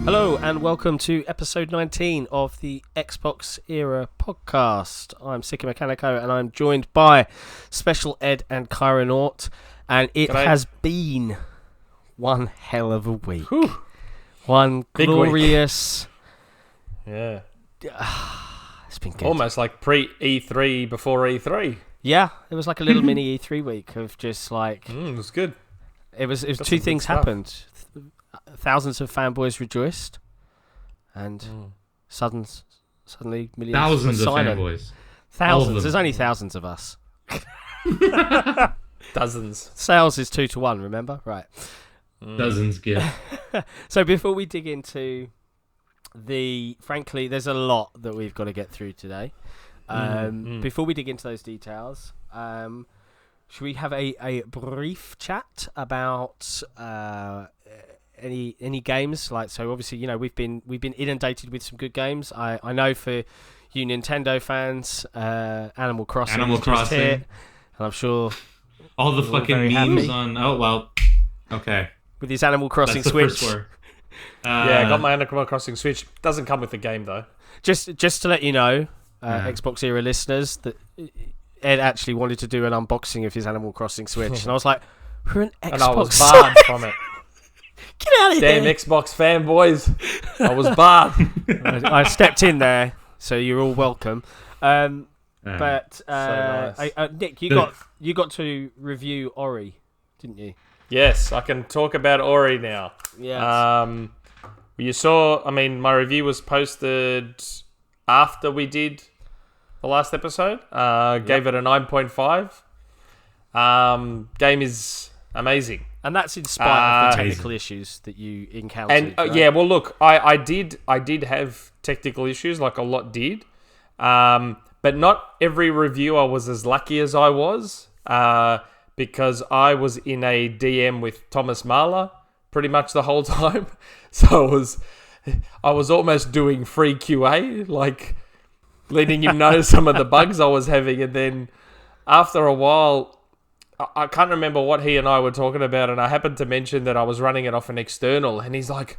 Hello and welcome to episode 19 of the XboxEra podcast. I'm Sikamikanico and I'm joined by Shpeshal, Ed and Kaironaut, and it has been one hell of a week. Whew. One Big glorious... week. Yeah. It's been good. Almost like pre-E3 before E3. Yeah, it was like a little mini E3 week of just like... It was good. It was Got two some things good stuff. happened. Thousands of fanboys rejoiced, and suddenly millions Thousands were of silent. fanboys. Thousands. There's only thousands of us. Dozens. Sales is 2 to 1. Remember, right? Dozens give. So before we dig into frankly, there's a lot that we've got to get through today. Before we dig into those details, should we have a brief chat about any games? Like, so obviously, you know, we've been inundated with some good games. I know for you Nintendo fans, Animal Crossing just hit, and I'm sure All the you're fucking very memes happy on. Oh well. Okay. with his Animal Crossing That's the Switch. first word. Yeah, I got my Animal Crossing Switch. Doesn't come with the game though. Just to let you know, XboxEra listeners, that Ed actually wanted to do an unboxing of his Animal Crossing Switch, and I was like, "We're an Xbox." And I was barred from it. Get out of Damn here! Xbox fanboys. I was barred. I stepped in there, so you're all welcome. But nice. Nick, you got to review Ori, didn't you? Yes, I can talk about Ori now. Yeah. You saw, I mean, my review was posted after we did the last episode. Gave it a 9.5. Game is amazing. And that's in spite of the Amazing. technical issues that you encountered. And right? yeah, well, look, I did have technical issues, like a lot did, but not every reviewer was as lucky as I was, because I was in a DM with Thomas Mahler pretty much the whole time, so I was almost doing free QA, like letting him know some of the bugs I was having, and then after a while, I can't remember what he and I were talking about, and I happened to mention that I was running it off an external, and he's like,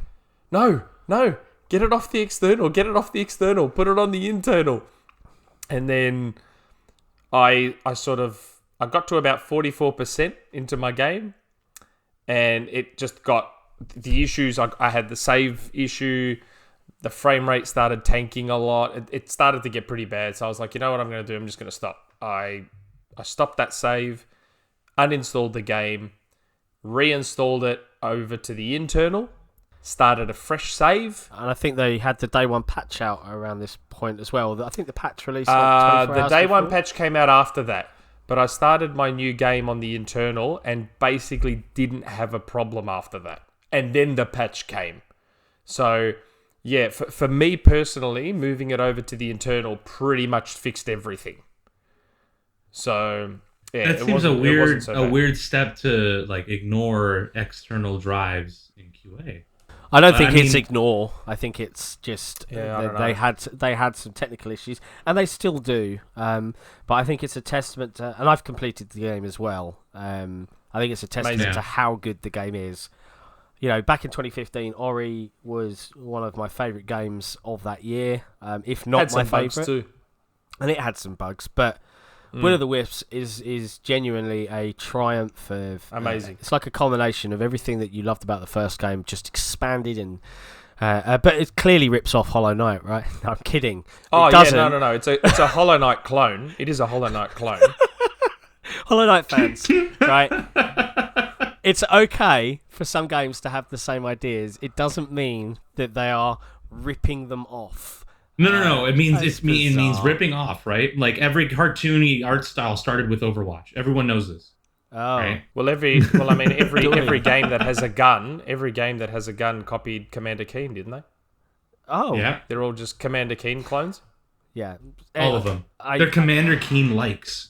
no, get it off the external, put it on the internal. And then I got to about 44% into my game, and it just got the issues. I had the save issue, the frame rate started tanking a lot, it started to get pretty bad, so I was like, you know what I'm going to do, I'm just going to stop. I stopped that save, uninstalled the game, reinstalled it over to the internal, started a fresh save. And I think they had the day one patch out around this point as well. I think the patch released like 24 the hours day one before. patch came out after that, but I started my new game on the internal and basically didn't have a problem after that. And then the patch came. So yeah, for me personally, moving it over to the internal pretty much fixed everything. So yeah, That seems a bad. weird step to like ignore external drives in QA. I don't think it's ignore. I think it's just Yeah, I don't they had some technical issues, and they still do. But I think it's a testament to, and I've completed the game as well. I think it's a testament Amazing. to how good the game is. You know, back in 2015, Ori was one of my favourite games of that year, if not Had my some bugs favourite. too. And it had some bugs, but Will of the Wisps is genuinely a triumph of... Amazing. It's like a culmination of everything that you loved about the first game, just expanded, and but it clearly rips off Hollow Knight, right? No, I'm kidding. Oh It yeah, doesn't. no. It's a Hollow Knight clone. It is a Hollow Knight clone. Hollow Knight fans, right? It's okay for some games to have the same ideas. It doesn't mean that they are ripping them off. No. It means That's it means bizarre. ripping off, right? Like every cartoony art style started with Overwatch. Everyone knows this. Oh, Right? every game that has a gun, copied Commander Keen, didn't they? oh, Yeah. They're all just Commander Keen clones. yeah. All of them. I- They're Commander Keen likes.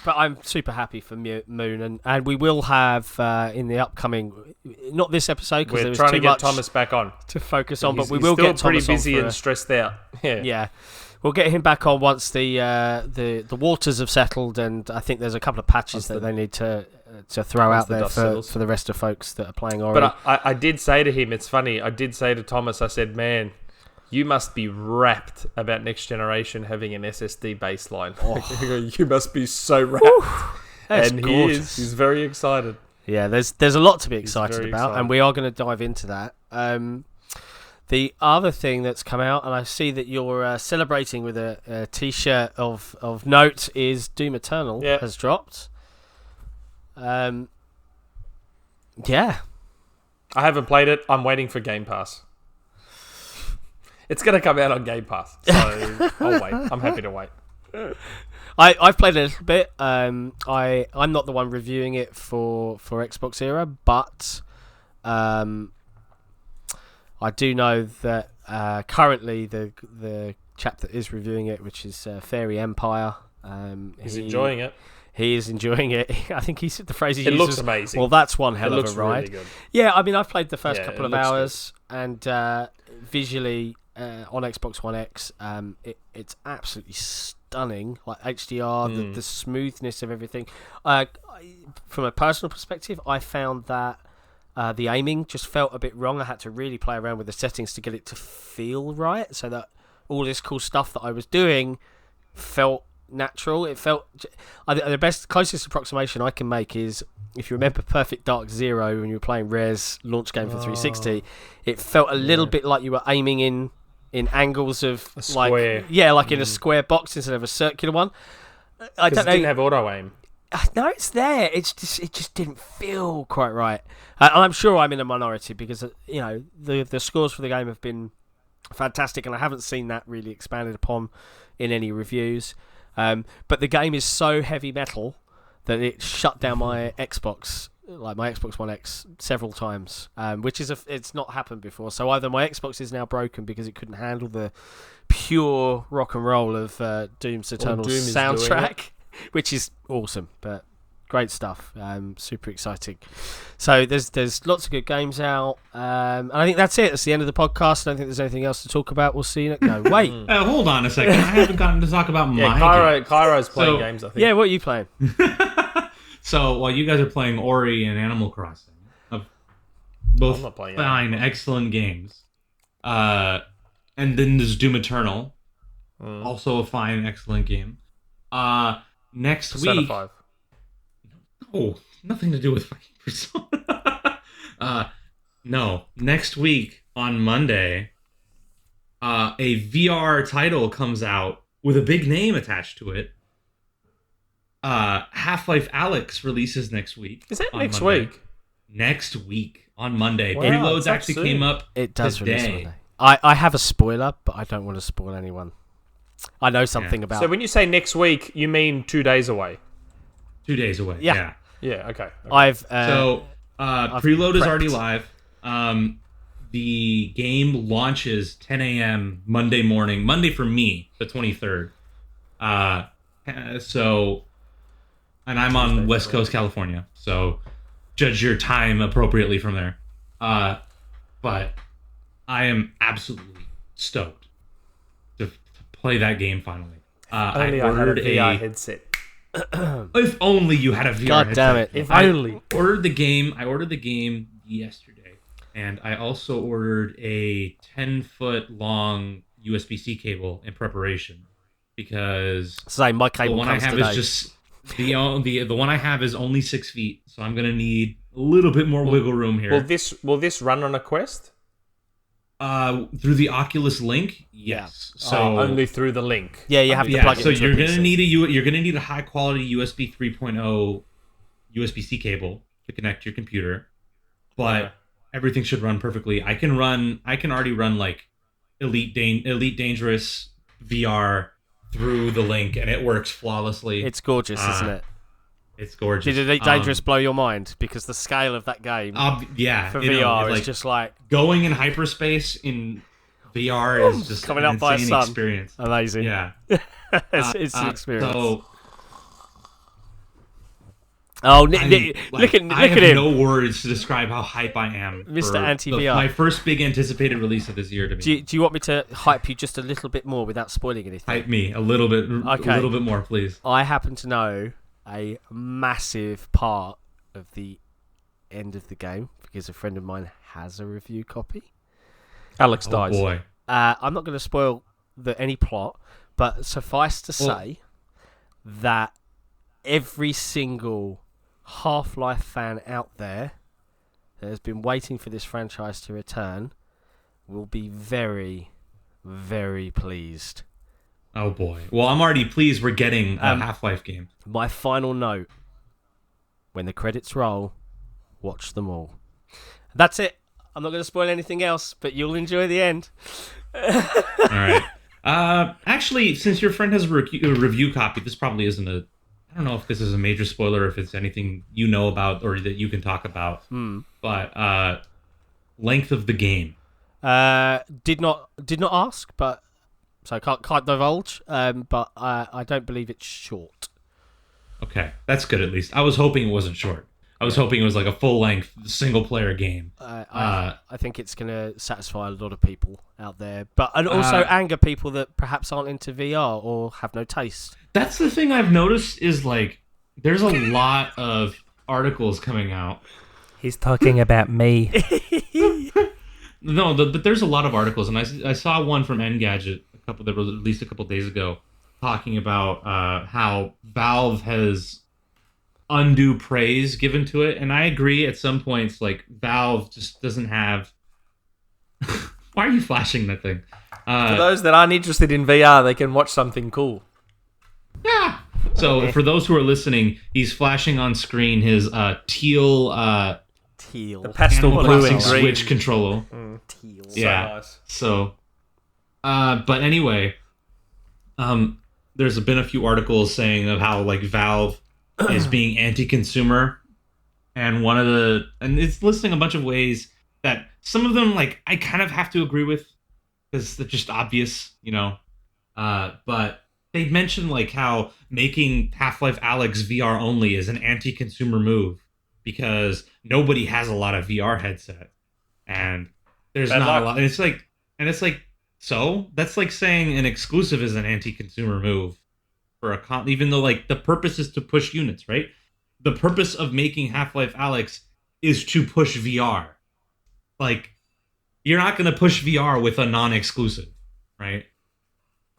But I'm super happy for Moon, and we will have in the upcoming, not this episode because there We're was trying too to get much Thomas back on. to focus on, but He's- we he's will still get Thomas pretty busy on for and stressed out. yeah. We'll get him back on once the waters have settled, and I think there's a couple of patches that they need to to throw out the there dust for settles. the rest of folks that are playing Ori. But I did say to him, it's funny, I did say to Thomas, I said, man, you must be rapt about next generation having an SSD baseline. You must be so rapt. That's and gorgeous. He's very excited. Yeah, there's a lot to be excited very about, excited. and we are going to dive into that. The other thing that's come out, and I see that you're celebrating with a T-shirt of note, is Doom Eternal has dropped. Yeah. I haven't played it. I'm waiting for Game Pass. It's going to come out on Game Pass, so I'll wait. I'm happy to wait. I've played a little bit. I'm not the one reviewing it for XboxEra, but I do know that currently the chap that is reviewing it, which is Fairy Empire, He's enjoying it. He is enjoying it. I think he said the phrase he uses. It looks amazing. Well, that's one hell It of looks a ride. really good. Yeah, I mean, I've played the first Yeah, couple it of looks hours, and visually on Xbox One X, it's absolutely stunning. Like HDR, the smoothness of everything. From a personal perspective, I found that the aiming just felt a bit wrong. I had to really play around with the settings to get it to feel right, so that all this cool stuff that I was doing felt natural. It felt the closest approximation I can make is, if you remember Perfect Dark Zero when you were playing Rare's launch game for 360, it felt a little bit like you were aiming in angles of A square. like in a square box instead of a circular one. I don't know. It didn't have auto aim. No, it's there. It just didn't feel quite right. And I'm sure I'm in a minority because the scores for the game have been fantastic, and I haven't seen that really expanded upon in any reviews. But the game is so heavy metal that it shut down my Xbox, like my Xbox One X, several times, which is it's not happened before. So either my Xbox is now broken because it couldn't handle the pure rock and roll of Doom's Eternal soundtrack, which is awesome, but great stuff. Super exciting. So there's lots of good games out, and I think that's it. That's the end of the podcast. I don't think there's anything else to talk about. We'll see you. No, wait. Hold on a second. I haven't gotten to talk about my game. Cairo's playing games, I think. Yeah, what are you playing? So while you guys are playing Ori and Animal Crossing, both I'm not playing fine, excellent games, and then there's Doom Eternal, also a fine, excellent game. Next Persona week, 5. oh, nothing to do with fucking Persona. No, next week on Monday, a VR title comes out with a big name attached to it. Half-Life Alyx releases next week. Is that on next Monday. week? Next week on Monday. Wow, Preloads it's up actually soon. came up. It does today. release Monday. I have a spoiler, but I don't want to spoil anyone. I know something about. So when you say next week, you mean 2 days away? 2 days away. Yeah. Yeah, okay. I've preload is already prepped. live. The game launches 10 a.m. Monday morning. Monday for me, the 23rd. And I'm on West Coast, California. So judge your time appropriately from there. But I am absolutely stoked to play that game finally. Only I had a VR headset. If only you had a VR God damn headset. it! If only. I ordered the game yesterday, and I also ordered a 10-foot long USB-C cable in preparation because My cable the one I comes have today. is just the one I have is only 6 feet, so I'm gonna need a little bit more wiggle room here. Will this run on a Quest? Through the Oculus Link, yes. So only through the link. Yeah, you have to plug it so into you're a gonna PC. you're gonna need a high quality USB 3.0 USB-C cable to connect to your computer, but everything should run perfectly. I can already run like Elite Dangerous VR through the link, and it works flawlessly. It's gorgeous, isn't it? It's gorgeous. Did Elite Dangerous blow your mind? Because the scale of that game yeah, for you know, VR it's is like just like going in hyperspace in VR is just coming an up by a insane sun. experience. Amazing. Yeah, it's an experience. So look I at have him. no words to describe how hype I am. Mr. for Anti-VR. my first big anticipated release of this year to me. Do you want me to hype you just a little bit more without spoiling anything? Hype me a little bit, Okay. a little bit more, please. I happen to know a massive part of the end of the game because a friend of mine has a review copy. Alyx Oh dies. boy. I'm not going to spoil any plot, but suffice to say that every single Half-Life fan out there that has been waiting for this franchise to return will be very, very pleased. Oh boy. Well, I'm already pleased we're getting a Half-Life game. My final note: when the credits roll, watch them all. That's it. I'm not going to spoil anything else, but you'll enjoy the end. All right. Actually, since your friend has a review copy, this probably isn't a... I don't know if this is a major spoiler, if it's anything you know about or that you can talk about. But length of the game. Did not ask, but so can't divulge. But I don't believe it's short. Okay, that's good at least. I was hoping it wasn't short. I was hoping it was like a full-length, single-player game. I think it's going to satisfy a lot of people out there, and also anger people that perhaps aren't into VR or have no taste. That's the thing I've noticed is, like, there's a lot of articles coming out. He's talking about me. No, but there's a lot of articles, and I saw one from Engadget that was released a couple days ago, talking about how Valve has undue praise given to it, and I agree at some points, like, Valve just doesn't have... Why are you flashing that thing? For those that aren't interested in VR, they can watch something cool. Yeah. So for those who are listening, he's flashing on screen his teal... Teal. The pastel blue and green. Switch controller. Teal. Yeah. So nice. So, but anyway, there's been a few articles saying of how, like, Valve is being anti-consumer, and it's listing a bunch of ways that some of them, like, I kind of have to agree with because they're just obvious, you know. But they mentioned, like, how making Half-Life Alyx VR only is an anti-consumer move because nobody has a lot of VR headset, and there's not a lot. And it's like, so that's like saying an exclusive is an anti-consumer move for even though, like, the purpose is to push units, right? The purpose of making Half-Life Alyx is to push VR. Like, you're not going to push VR with a non-exclusive, right?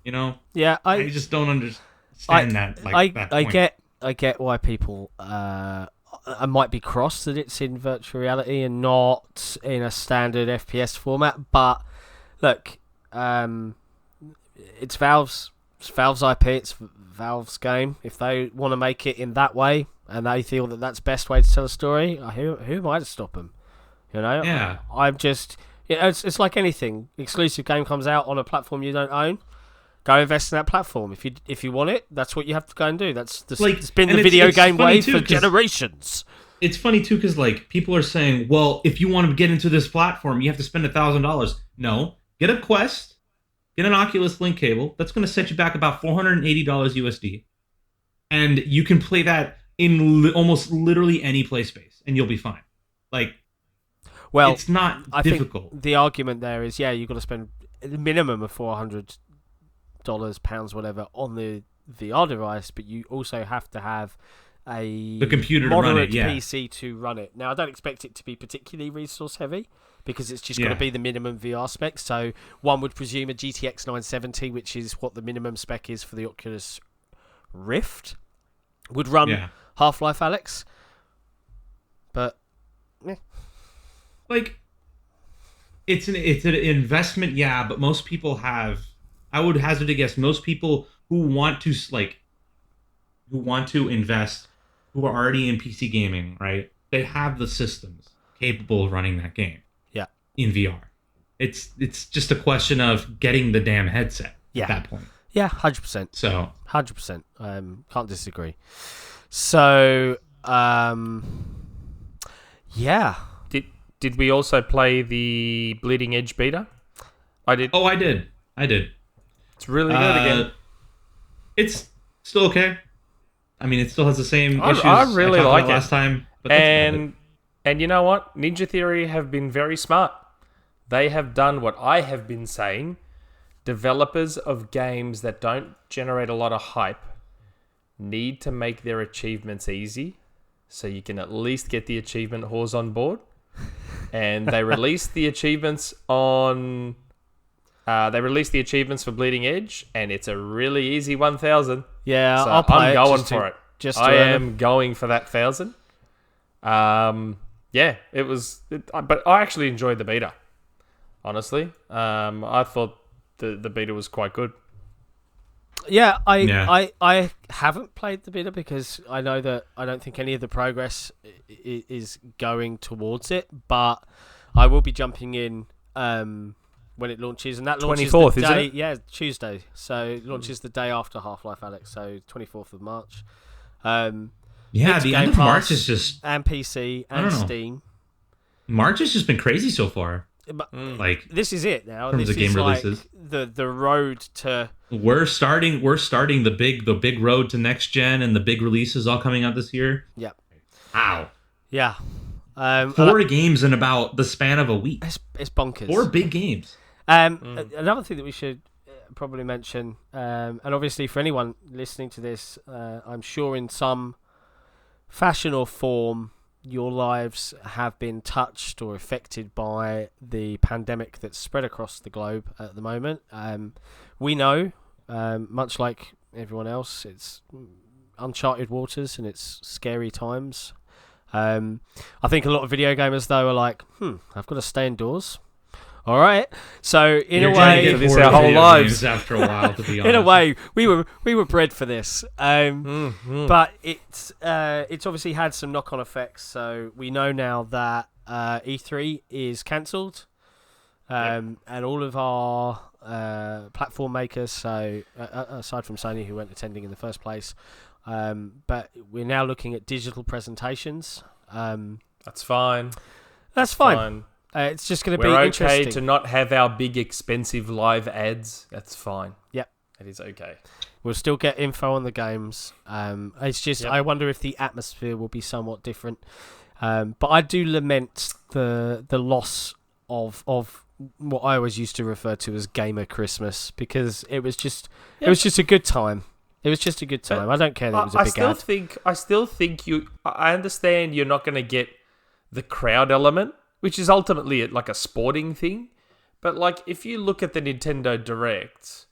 You know? Yeah, I just don't understand that. Like, that point. I get why people might be cross that it's in virtual reality and not in a standard FPS format. But look, it's Valve's IP. It's Valve's game. If they want to make it in that way and they feel that that's the best way to tell a story, who am I to stop them? You know? Yeah. I'm just... You know, it's like anything. Exclusive game comes out on a platform you don't own. Go invest in that platform. If you want it, that's what you have to go and do. It's been the video game way for generations. It's funny too because, like, people are saying, well, if you want to get into this platform, you have to spend $1,000. No, get a Quest, get an Oculus Link cable. That's going to set you back about $480 USD, and you can play that in almost literally any play space, and you'll be fine. Like, well, it's not difficult. Think the argument there is, yeah, you've got to spend a minimum of $400, pounds, whatever, on the VR device, but you also have to have the computer to run it, PC to run it. Now, I don't expect it to be particularly resource heavy because it's just got to be the minimum VR spec. So one would presume a GTX 970, which is what the minimum spec is for the Oculus Rift, would run Half-Life Alyx. But like, it's an investment, but most people have. I would hazard a guess most people who want to invest, who are already in PC gaming, right? They have the systems capable of running that game. Yeah. In VR. It's just a question of getting the damn headset at that point. Yeah, 100%. So 100%. Can't disagree. So Did we also play the Bleeding Edge beta? I did. Oh, I did. It's really good again. It's still okay. I mean, it still has the same issues I really like it last time. But and you know what? Ninja Theory have been very smart. They have done what I have been saying. Developers of games that don't generate a lot of hype need to make their achievements easy so you can at least get the achievement whores on board. And they released the achievements on... they released the achievements for Bleeding Edge, and it's a really easy 1,000. Yeah, so I'll play I'm going for it. I am going for that 1,000. Yeah, it was... but I actually enjoyed the beta, honestly. I thought the beta was quite good. Yeah, I haven't played the beta because I know that I don't think any of the progress is going towards it, but I will be jumping in when it launches, and that launches 24th, the day, isn't it? Yeah, Tuesday. So it launches the day after Half-Life Alyx, so 24th of March. Yeah, the end of March is just... And PC and Steam. March has just been crazy so far. But like this is it now. In terms this of game is releases. Like the road to... We're starting the big road to next gen, and the big releases all coming out this year. Yeah. Wow. Yeah. 4 games in about the span of a week. It's bonkers. 4 big games. Another thing that we should probably mention, and obviously for anyone listening to this, I'm sure in some fashion or form, your lives have been touched or affected by the pandemic that's spread across the globe at the moment. We know, much like everyone else, it's uncharted waters and it's scary times. I think a lot of video gamers, though, are like, I've got to stay indoors. All right. So in a way, this our whole lives after a while, to be honest. In a way, we were bred for this. But it's obviously had some knock-on effects. So we know now that E3 is cancelled, and all of our platform makers. So aside from Sony, who weren't attending in the first place, but we're now looking at digital presentations. That's fine. That's fine. It's just going to be interesting. We're okay to not have our big, expensive live ads. That's fine. Yep. It is okay. We'll still get info on the games. It's just, I wonder if the atmosphere will be somewhat different. But I do lament the loss of what I always used to refer to as gamer Christmas, because it was just a good time. It was just a good time. I don't care that it was a big ad. I still think I understand you're not going to get the crowd element, which is ultimately like a sporting thing. But like, if you look at the Nintendo Directs,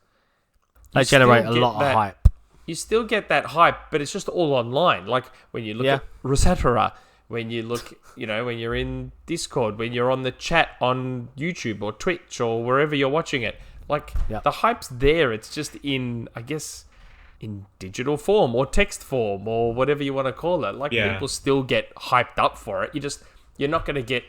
they generate a lot of hype. You still get that hype, but it's just all online. Like when you look at Rosetta, when you look, when you're in Discord, when you're on the chat on YouTube or Twitch or wherever you're watching it, like the hype's there. It's just in digital form or text form or whatever you want to call it. Like people still get hyped up for it. You're not going to get,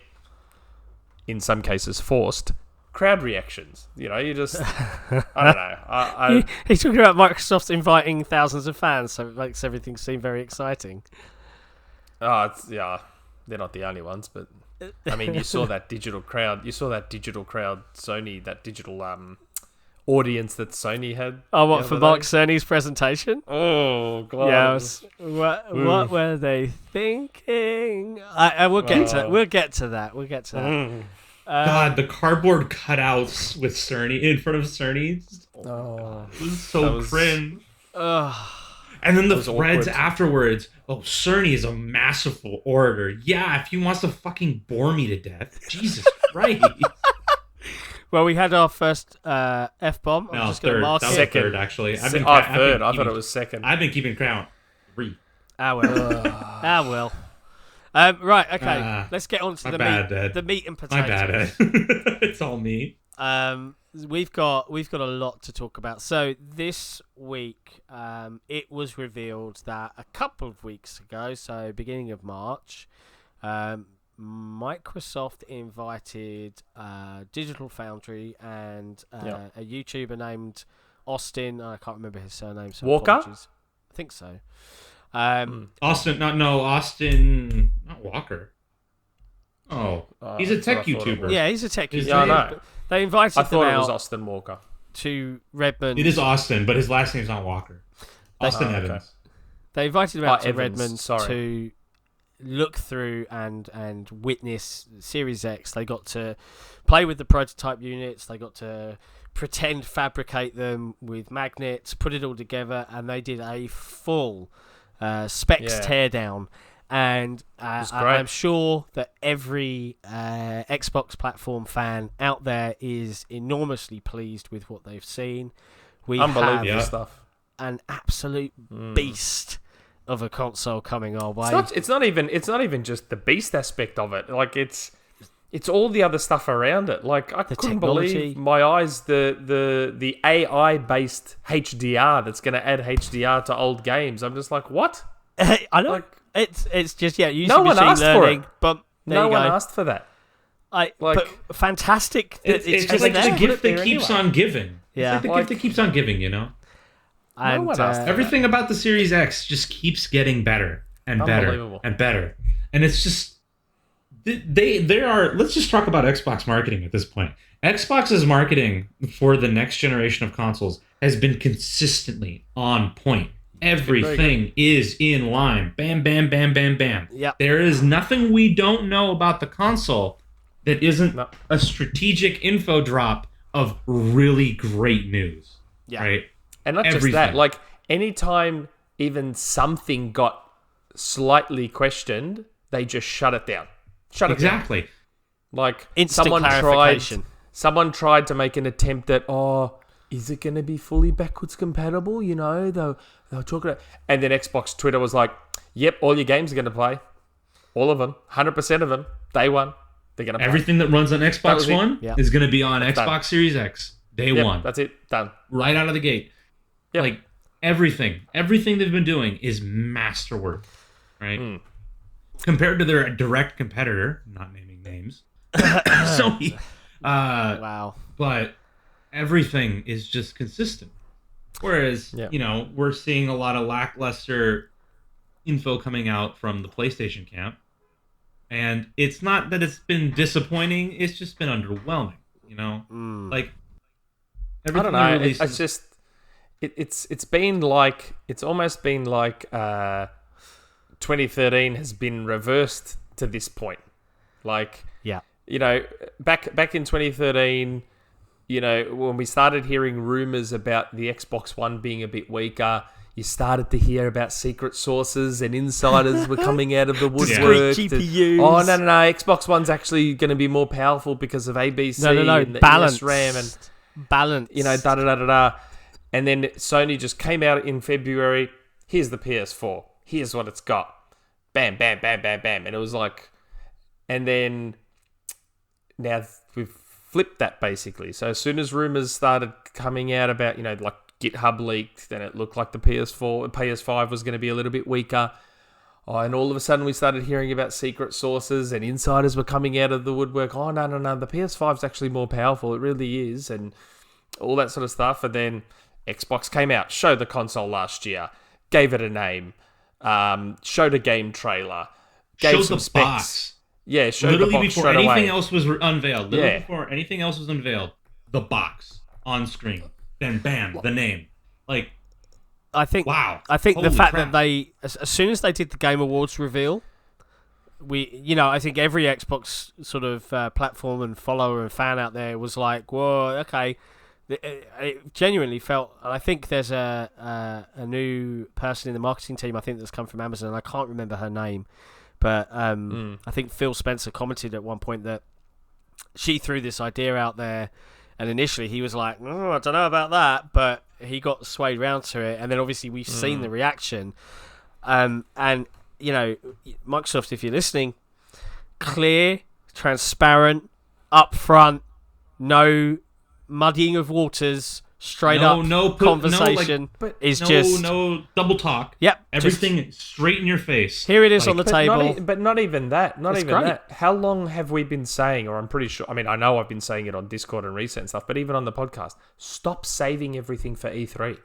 in some cases, forced crowd reactions. You just, I don't know. He's talking about Microsoft inviting thousands of fans, so it makes everything seem very exciting. They're not the only ones, but I mean, you saw that digital crowd. Sony, that digital audience that Sony had. Oh, what, for Mark Cerny's presentation? Oh, God. Yes. What were they thinking? We'll get to that. God, the cardboard cutouts with Cerny in front of Cerny. So cringe. And then the threads afterwards. Oh, Cerny is a masterful orator. Yeah, if he wants to fucking bore me to death. Jesus Christ. Well, we had our first F-bomb. No, third. That was third, actually. Third. I thought it was second. I've been keeping count. 3. Well. Right, okay. Let's get on to the meat and potatoes. My bad, Ed. It's all me. We've got a lot to talk about. So this week, it was revealed that a couple of weeks ago, so beginning of March, Microsoft invited Digital Foundry and a YouTuber named Austin. I can't remember his surname. So Walker? Apologies. I think so. Austin, not Walker. Oh, he's a tech YouTuber. Yeah, he's a tech YouTuber. Yeah, I know. They invited them thought out it was Austin Walker. to Redmond. It is Austin, but his last name's not Walker. Austin Evans. Okay. They invited him out to Evans, Redmond to look through and witness Series X. They got to play with the prototype units. They got to fabricate them with magnets, put it all together, and they did a full specs teardown. And I'm sure that every Xbox platform fan out there is enormously pleased with what they've seen. We Unbelievable have stuff. An absolute beast of a console coming our way. It's not even just the beast aspect of it. Like it's all the other stuff around it. Like I couldn't believe my eyes. The AI based HDR that's going to add HDR to old games. I'm just like, what? I know. Like, it's just using no one machine asked learning, for it. but no one asked for that. But fantastic. It's just like the gift that keeps on giving. Yeah, it's like the gift that keeps on giving. You know. And everything about the Series X just keeps getting better and better and better, and it's just they are. Let's just talk about Xbox marketing at this point. Xbox's marketing for the next generation of consoles has been consistently on point. Everything is in line. Bam, bam, bam, bam, bam. Yep. There is nothing we don't know about the console that isn't a strategic info drop of really great news. Yeah. Right? And not just that, like anytime even something got slightly questioned, they just shut it down. Exactly. Like instant clarification. Someone tried to make an attempt at, is it going to be fully backwards compatible? You know, they'll talk about, and then Xbox Twitter was like, "Yep, all your games are going to play, all of them, 100% of them, day one, they're going to play." Everything that runs on Xbox One is going to be on Xbox Series X day one. That's it, done right out of the gate. Yep. Like everything they've been doing is masterwork, right? Compared to their direct competitor, not naming names, Sony. Wow. But everything is just consistent. Whereas, we're seeing a lot of lackluster info coming out from the PlayStation camp. And it's not that it's been disappointing, it's just been underwhelming, Like, everything I don't know, releases... it's just... It's been like... It's almost been like 2013 has been reversed to this point. Like... Yeah. Back in 2013, when we started hearing rumors about the Xbox One being a bit weaker, you started to hear about secret sources and insiders were coming out of the woodwork. GPUs. No, Xbox One's actually going to be more powerful because of ABC and the balance. RAM and balance. da. And then Sony just came out in February. Here's the PS4. Here's what it's got. Bam, bam, bam, bam, bam. And it was like, and then now we've flipped that basically. So as soon as rumors started coming out about, like GitHub leaked, then it looked like the PS5 was going to be a little bit weaker. And all of a sudden we started hearing about secret sources and insiders were coming out of the woodwork. No, the PS5's actually more powerful. It really is. And all that sort of stuff. And then Xbox came out, showed the console last year, gave it a name, showed a game trailer, gave showed some the specs. Box. Yeah, showed literally the box before straight anything away. else was unveiled. Literally before anything else was unveiled, the box on screen. Then bam, the name. Like, I think. Wow. I think Holy the fact crap. that they, as soon as they did the Game Awards reveal, I think every Xbox sort of platform and follower and fan out there was like, "Whoa, okay." It genuinely felt, and I think there's a new person in the marketing team, I think, that's come from Amazon, and I can't remember her name, but I think Phil Spencer commented at one point that she threw this idea out there, and initially he was like, I don't know about that, but he got swayed round to it, and then obviously we've seen the reaction, and Microsoft, if you're listening, clear, transparent, upfront, no muddying of waters, straight conversation no double talk. Yep, everything straight in your face. Here it is on the table. But not even that. It's great. That. How long have we been saying, or I'm pretty sure, I mean, I know I've been saying it on Discord and Reset and stuff, but even on the podcast, stop saving everything for E3.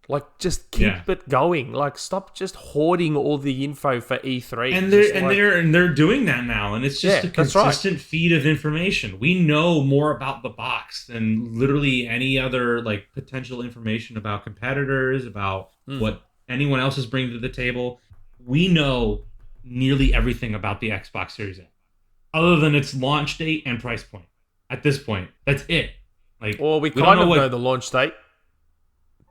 Like, just keep it going. Like, stop just hoarding all the info for E3. And they're doing that now, and it's just a consistent feed of information. We know more about the box than literally any other potential information about competitors, about what anyone else is bringing to the table. We know nearly everything about the Xbox Series X, other than its launch date and price point. At this point, that's it. We kind of know the launch date.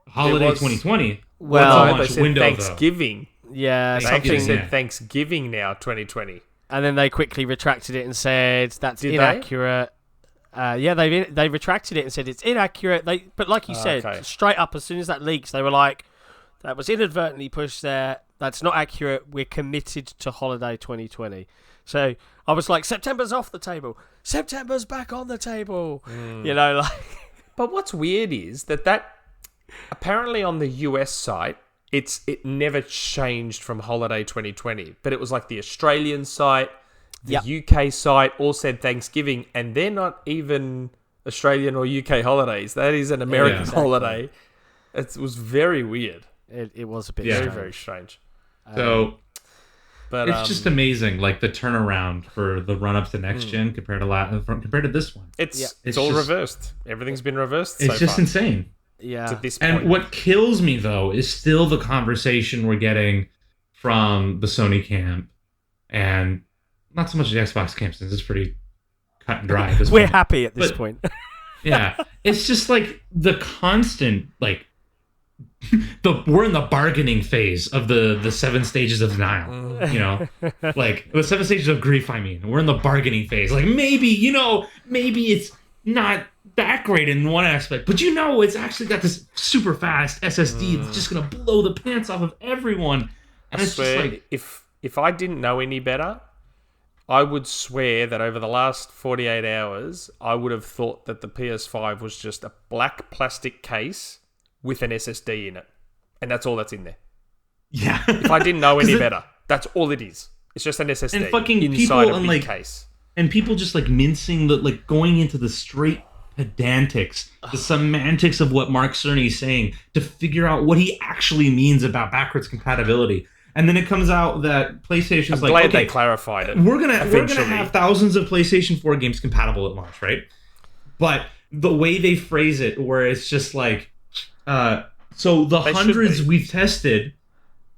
Holiday 2020. Well, they said Thanksgiving. Yeah, Something something. said Thanksgiving now, 2020. And then they quickly retracted it and said that's Did inaccurate. Yeah, they retracted it and said it's inaccurate. But like you said, okay. straight up as soon as that leaks, they were like, "That was inadvertently pushed there. That's not accurate. We're committed to holiday 2020." So I was like, September's off the table. September's back on the table. You know, like. But what's weird is that apparently on the US site, it never changed from holiday 2020, but it was like the Australian site, the UK site all said Thanksgiving, and they're not even Australian or UK holidays. That is an American holiday. It was very weird. It was a bit very, strange. very strange. So, but it's just amazing, like the turnaround for the run up to next gen compared to this one. It's all just reversed. Everything's been reversed. It's just insane. Yeah. To this point. And what kills me though is still the conversation we're getting from the Sony camp, and not so much the Xbox camp since it's pretty cut and dry. At this We're point. happy at this point. Yeah, it's just like the constant like we're in the bargaining phase of the 7 stages of denial. You know, like the 7 stages of grief. I mean, we're in the bargaining phase. Like maybe it's not that great in one aspect, but it's actually got this super fast SSD that's just gonna blow the pants off of everyone. And I it's swear, just like, if I didn't know any better, I would swear that over the last 48 hours, I would have thought that the PS5 was just a black plastic case with an SSD in it, and that's all that's in there. yeah. If I didn't know any better, that's all it is. It's just an SSD And fucking inside people a and, big like, case. And people just like mincing going into the straight pedantics, the semantics of what Mark Cerny is saying to figure out what he actually means about backwards compatibility. And then it comes out that PlayStation's I'm like, glad okay, they clarified it. we're gonna eventually. have thousands of PlayStation 4 games compatible at launch, right? But the way they phrase it, where it's just like, so the They should hundreds be. we've tested,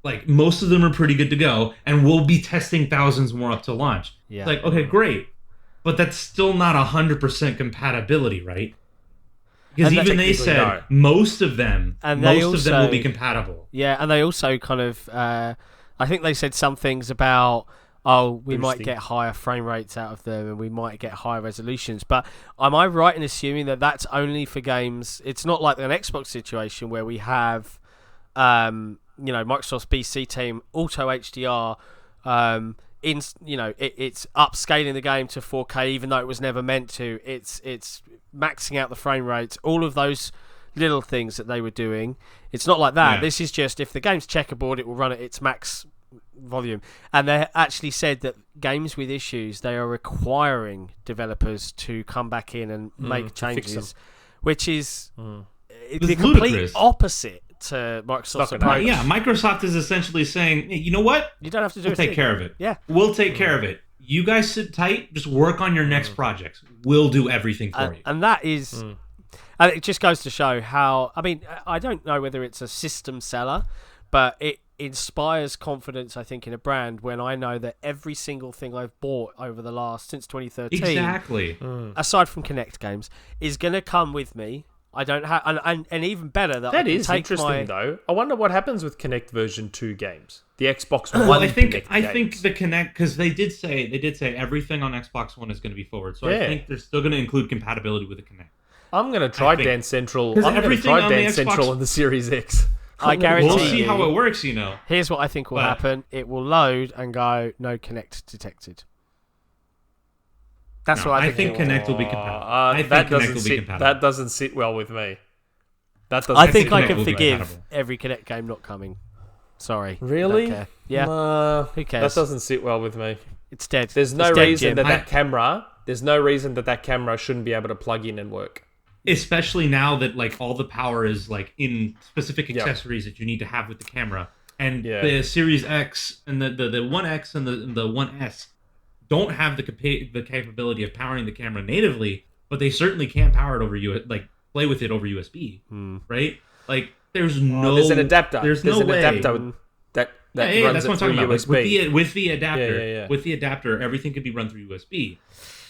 like most of them are pretty good to go, and we'll be testing thousands more up to launch. Yeah. It's like, okay, great, but that's still not 100% compatibility, right? Because And even they technically, said no. most of them, And most they of them will also- be compatible. Yeah, and they also kind of, I think they said some things about, we might Boosting. get higher frame rates out of them and we might get higher resolutions. But am I right in assuming that that's only for games? It's not like an Xbox situation where we have, Microsoft's PC team, auto HDR, it's upscaling the game to 4K even though it was never meant to. It's maxing out the frame rates, all of those little things that they were doing. It's not like that. Yeah. This is just if the game's checkerboard, it will run at its max volume. And they actually said that games with issues, they are requiring developers to come back in and make fix them. changes, which is the It's complete ludicrous. opposite to Microsoft's Not gonna approach. Yeah, Microsoft is essentially saying, hey, you know what? You don't have to do We'll a take thing. care of it. Yeah. We'll take care of it. You guys sit tight. Just work on your next projects. We'll do everything for you. And that is, and it just goes to show how. I mean, I don't know whether it's a system seller, but it inspires confidence. I think in a brand when I know that every single thing I've bought over the last since 2013, Exactly. aside from Kinect games, is going to come with me. I don't have, and even better that I That can is take interesting, though. I wonder what happens with Kinect version 2 games. The Xbox One Well, I think games. the Kinect, because they did say everything on Xbox One is going to be forward. So I Yeah. think they're still going to include compatibility with the Kinect. I'm going to try I think- Dance Central. 'Cause I'm going to everything try on the Dance Central Xbox- on the Series X. I guarantee We'll see you, how it works. Here's what I think will But- happen. It will load and go, no Kinect detected. That's No, what I I think. think Kinect will be compatible. I think that Kinect doesn't will be sit. compatible. That doesn't sit well with me. That doesn't. I think sit I well can will be with me. forgive compatible. every Kinect game not coming. Sorry. Really? Don't care. Yeah. Nah, Who cares? That doesn't sit well with me. It's dead. There's no It's dead, reason Jim. that camera. There's no reason that camera shouldn't be able to plug in and work. Especially now that like all the power is like in specific Yeah. accessories that you need to have with the camera, and Yeah. the Series X and the One X and the One S don't have the capability of powering the camera natively, but they certainly can power it over play with it over USB, right? Like there's no there's an adapter. There's an no way. adapter that Yeah, runs that's it what I'm through talking about. Like, USB. with the adapter, Yeah. with the adapter, everything could be run through USB.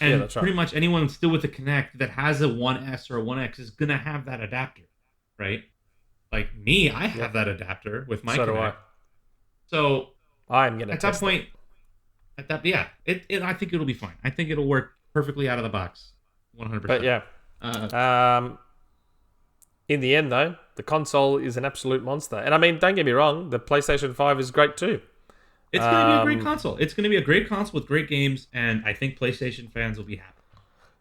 And that's right. pretty much anyone still with a Kinect that has a 1S or a 1X is gonna have that adapter, right? Like me, I have that adapter with my So Kinect. do I. So I'm gonna at that point, I think it'll be fine. I think it'll work perfectly out of the box, 100%. But yeah, in the end though, the console is an absolute monster. And I mean, don't get me wrong, the PlayStation 5 is great too. It's going to be a great console. It's going to be a great console with great games, and I think PlayStation fans will be happy.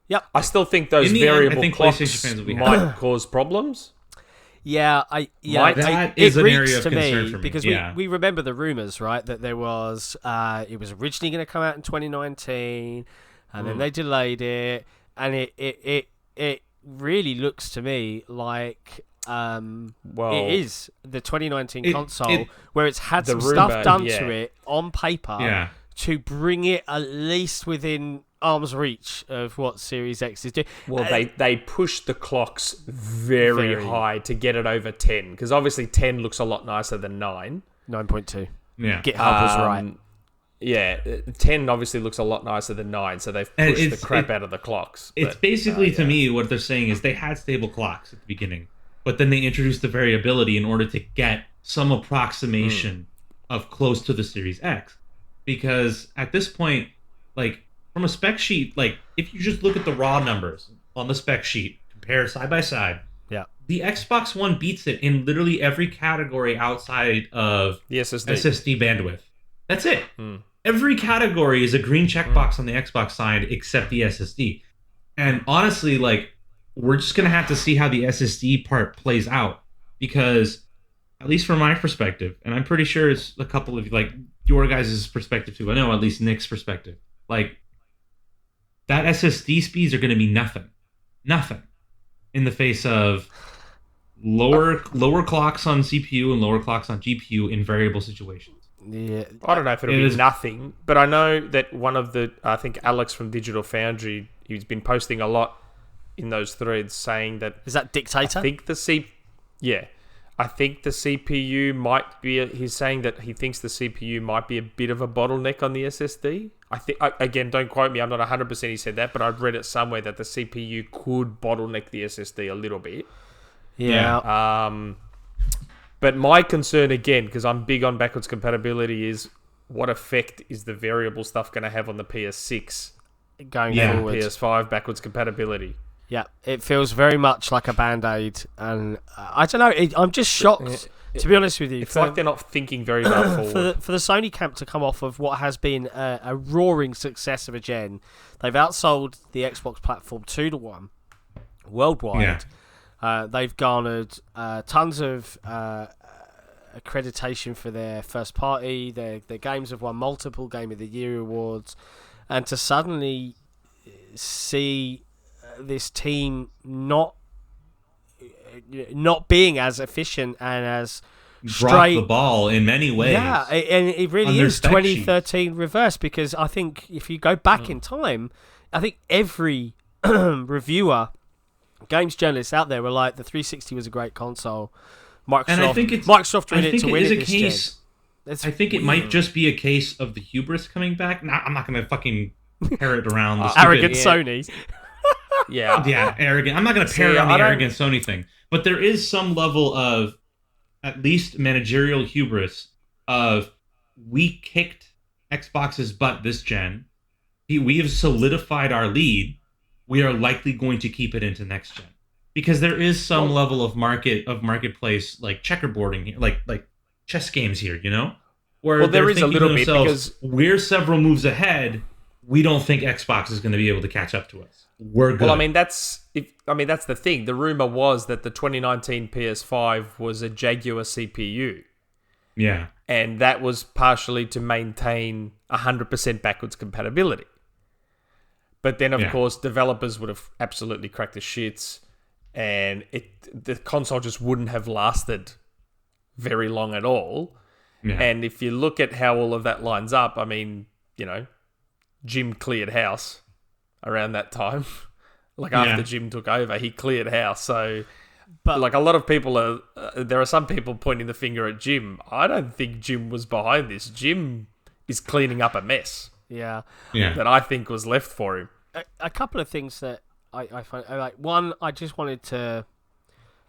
Yep. I still think those variable clocks PlayStation fans will be might cause problems. Yeah, that is an reeks area of to concern me for me. because Yeah. we remember the rumors, right? That there was it was originally going to come out in 2019, and then they delayed it, and it really looks to me like it is the 2019 console where it's had some stuff done to it on paper to bring it at least within arm's reach of what Series X is doing. Well, they pushed the clocks very high to get it over 10, because obviously 10 looks a lot nicer than 9. 9.2. Yeah. GitHub was right. Yeah, 10 obviously looks a lot nicer than 9, so they've pushed the crap out of the clocks. It's basically, to me, what they're saying is they had stable clocks at the beginning, but then they introduced the variability in order to get some approximation of close to the Series X. Because at this point, like, from a spec sheet, like, if you just look at the raw numbers on the spec sheet, compare side by side, the Xbox One beats it in literally every category outside of the SSD bandwidth. That's it. Every category is a green checkbox on the Xbox side except the SSD. And honestly, like, we're just going to have to see how the SSD part plays out, because at least from my perspective, and I'm pretty sure it's a couple of, like, your guys' perspective too. I know at least Nick's perspective. Like, that SSD speeds are going to be nothing in the face of lower clocks on CPU and lower clocks on GPU in variable situations. Yeah, I don't know if it'll be nothing, but I know that one of the, I think Alyx from Digital Foundry, he's been posting a lot in those threads saying that... Is that Dictator? I think the CPU might be... He's saying that he thinks the CPU might be a bit of a bottleneck on the SSD. I think, again, don't quote me, I'm not 100% he said that, but I've read it somewhere that the CPU could bottleneck the SSD a little bit. Yeah. But my concern, again, because I'm big on backwards compatibility, is what effect is the variable stuff going to have on the PS6 going forward? PS5 backwards compatibility. Yeah, it feels very much like a Band-Aid, and I don't know, I'm just shocked, to be honest with you. It's like they're not thinking very far forward. For the Sony camp to come off of what has been a roaring success of a gen, they've outsold the Xbox platform 2-1 worldwide. They've garnered tons of accreditation for their first party. Their games have won multiple Game of the Year awards, and to suddenly see this team not being as efficient and as drop the ball in many ways. Yeah, and it really is 2013 reverse, because I think if you go back in time, I think every reviewer, games journalists out there were like, the 360 was a great console. Microsoft are in it to win it this gen. I think it might just be a case of the hubris coming back. I'm not going to fucking parrot around the arrogant Sony. Yeah, arrogant. I'm not going to parrot on the arrogant Sony thing. But there is some level of at least managerial hubris of, we kicked Xbox's butt this gen. We have solidified our lead. We are likely going to keep it into next gen, because there is some level of marketplace, like checkerboarding here, like chess games here, you know, where there is a little bit, because we're several moves ahead. We don't think Xbox is going to be able to catch up to us. We're good. Well, I mean that's the thing. The rumor was that the 2019 PS5 was a Jaguar CPU. Yeah, and that was partially to maintain 100% backwards compatibility. But then, of course, developers would have absolutely cracked the shits, and the console just wouldn't have lasted very long at all. Yeah. And if you look at how all of that lines up, I mean, you know, Jim cleared house around that time. After Jim took over, he cleared house. So, but like, a lot of people there are some people pointing the finger at Jim. I don't think Jim was behind this. Jim is cleaning up a mess. Yeah. That I think was left for him. A couple of things that I find, like, one, I just wanted to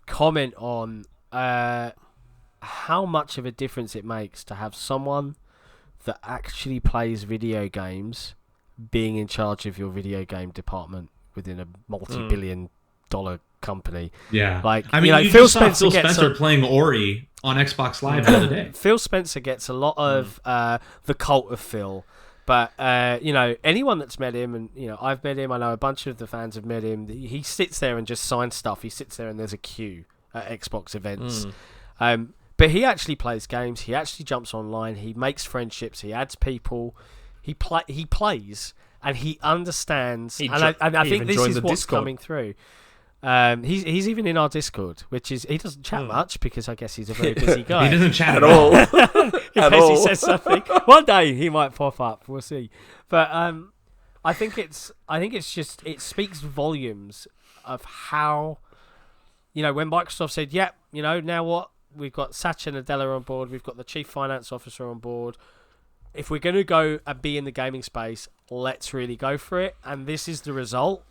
comment on how much of a difference it makes to have someone that actually plays video games being in charge of your video game department within a multi-billion-dollar company. Yeah, like I mean, you Phil just saw Spencer Phil Spencer playing Ori on Xbox Live the other day. Phil Spencer gets a lot of the cult of Phil. But, anyone that's met him, and, I've met him, I know a bunch of the fans have met him, he sits there and just signs stuff. He sits there and there's a queue at Xbox events. But he actually plays games. He actually jumps online. He makes friendships. He adds people. He plays, and he understands. I think this is what's coming through. He's even in our Discord, which is he doesn't chat much because I guess he's a very busy guy. He doesn't chat at all. In case he says something, one day he might pop up. We'll see. But I think it's just it speaks volumes of how when Microsoft said, "Yep, now what? We've got Satya Nadella on board. We've got the chief finance officer on board. If we're going to go and be in the gaming space, let's really go for it." And this is the result.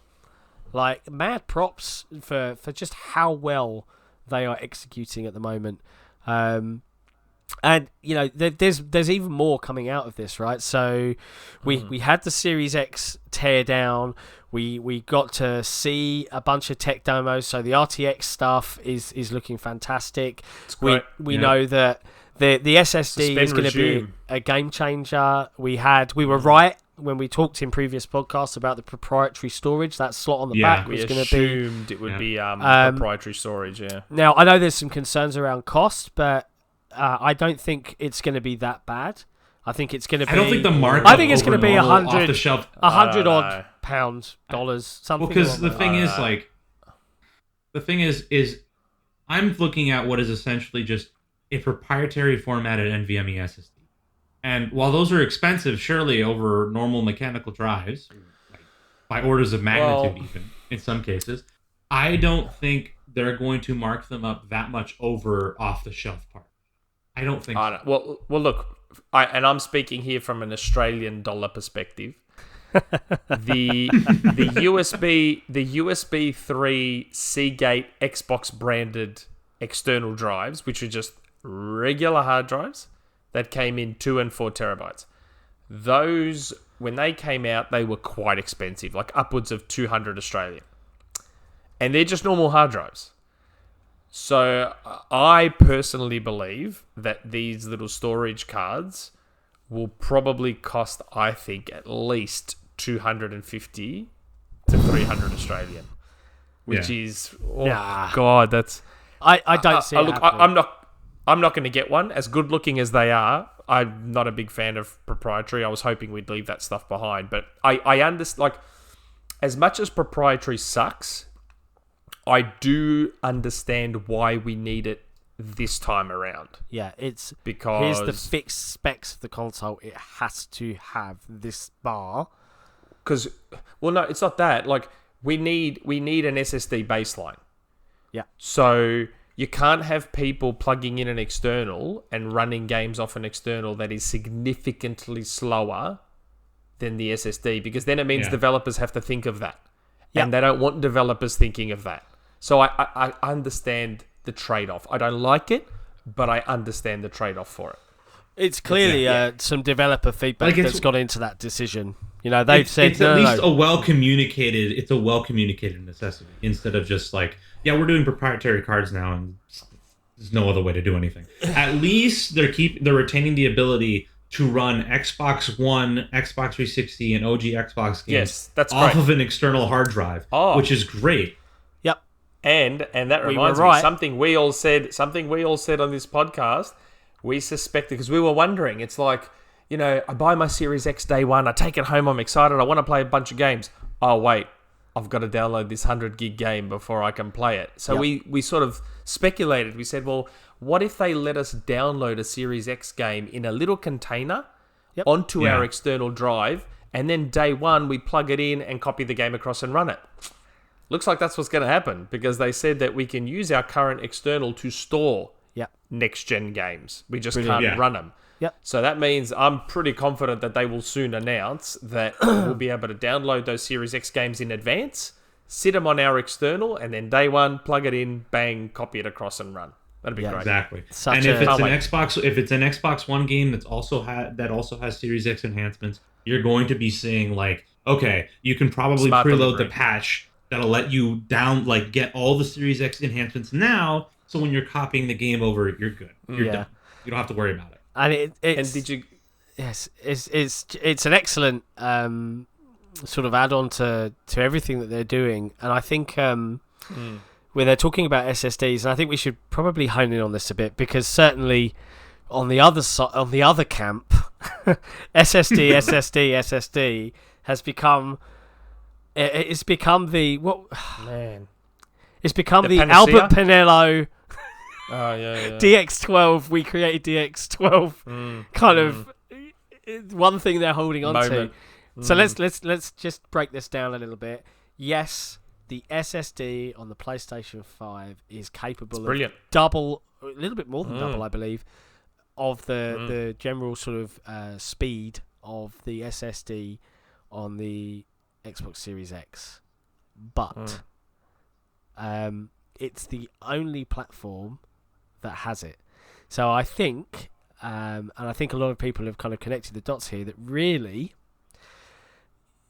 Like, mad props for just how well they are executing at the moment. And, there's even more coming out of this, right? So we had the Series X tear down. We got to see a bunch of tech demos. So the RTX stuff is looking fantastic. We know that the SSD is going to be a game changer. We were right when we talked in previous podcasts about the proprietary storage. That slot on the back was going to be... We assumed it would be proprietary storage, yeah. Now, I know there's some concerns around cost, but I don't think it's going to be that bad. I think it's going to be... I don't think the markup I think it's going to be off the shelf. $100 odd pounds, dollars, something. Well, because the thing is, I'm looking at what is essentially just a proprietary formatted NVMe SSD. And while those are expensive, surely over normal mechanical drives, like by orders of magnitude even, in some cases, I don't think they're going to mark them up that much over off-the-shelf part. I don't think so. Well, look, I'm speaking here from an Australian dollar perspective. The USB 3 Seagate Xbox branded external drives, which are just regular hard drives, that came in 2 and 4 terabytes. Those, when they came out, they were quite expensive, like upwards of 200 Australian. And they're just normal hard drives. So I personally believe that these little storage cards will probably cost, I think, at least 250 to 300 Australian. Which is, God, that's... I don't see it happening. I'm not going to get one. As good looking as they are, I'm not a big fan of proprietary. I was hoping we'd leave that stuff behind. But I understand, like, as much as proprietary sucks, I do understand why we need it this time around. Yeah, it's because here's the fixed specs of the console. It has to have this bar. Because, well, no, it's not that. Like, we need an SSD baseline. Yeah. So you can't have people plugging in an external and running games off an external that is significantly slower than the SSD, because then it means developers have to think of that. Yep. And they don't want developers thinking of that. So I understand the trade-off. I don't like it, but I understand the trade-off for it. It's clearly some developer feedback that's got into that decision. They've said it's at least a well-communicated. It's a well-communicated necessity instead of just like, yeah, we're doing proprietary cards now, and there's no other way to do anything. At least they're retaining the ability to run Xbox One, Xbox 360, and OG Xbox games off of an external hard drive, which is great. Yep. And that reminds me, something we all said on this podcast. We suspected, because we were wondering, it's like, I buy my Series X day one, I take it home, I'm excited, I want to play a bunch of games. Oh, wait, I've got to download this 100 gig game before I can play it. So we sort of speculated. We said, well, what if they let us download a Series X game in a little container onto our external drive, and then day one we plug it in and copy the game across and run it? Looks like that's what's going to happen, because they said that we can use our current external to store next-gen games. We just can't run them. Yep. So that means I'm pretty confident that they will soon announce that we'll be able to download those Series X games in advance, sit them on our external, and then day one, plug it in, bang, copy it across and run. That'd be great. Exactly. Such And if a- it's an Xbox One game that also has Series X enhancements, you're going to be seeing like, okay, you can probably Smart preload delivery. the patch that'll let you get all the Series X enhancements now. So when you're copying the game over, you're good. You're done. You don't have to worry about it. And it's And did you? yes, it's an excellent sort of add-on to everything that they're doing, and I think when they're talking about SSDs, and I think we should probably hone in on this a bit, because certainly on the other side, on the other camp, SSD has become it's become the Man. it's become the panacea? Albert Pinello Oh yeah. DX12. We created DX12 kind of one thing they're holding on Moment. to. So let's just break this down a little bit. Yes, the SSD on the PlayStation 5 is capable of double, a little bit more than double, I believe, of the general sort of speed of the SSD on the Xbox Series X. But it's the only platform that has it. So I think, and I think a lot of people have kind of connected the dots here, that really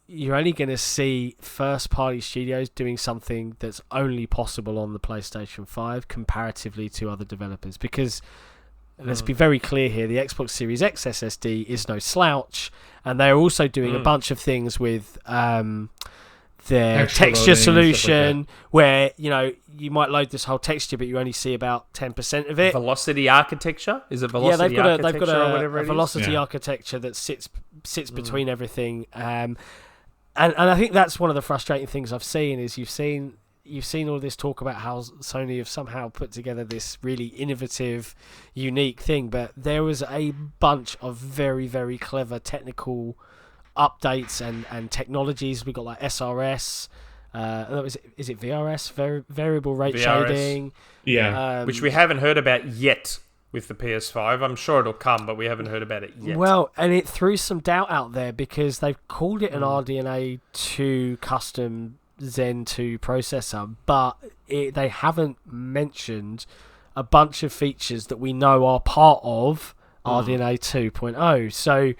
you're only going to see first-party studios doing something that's only possible on the PlayStation 5 comparatively to other developers. Because, let's be very clear here, the Xbox Series X SSD is no slouch, and they're also doing a bunch of things with their texture solution, where you might load this whole texture, but you only see about 10% of it. Velocity architecture? Is it velocity architecture? architecture? They've got or whatever a it is? velocity architecture that sits between everything. And I think that's one of the frustrating things I've seen is you've seen all this talk about how Sony have somehow put together this really innovative, unique thing, but there was a bunch of very, very clever technical updates and technologies. We've got like SRS, is it VRS, variable rate shading, which we haven't heard about yet with the PS5. I'm sure it'll come, but we haven't heard about it yet. Well, and it threw some doubt out there because they've called it an RDNA 2 custom Zen 2 processor, but they haven't mentioned a bunch of features that we know are part of RDNA 2.0. So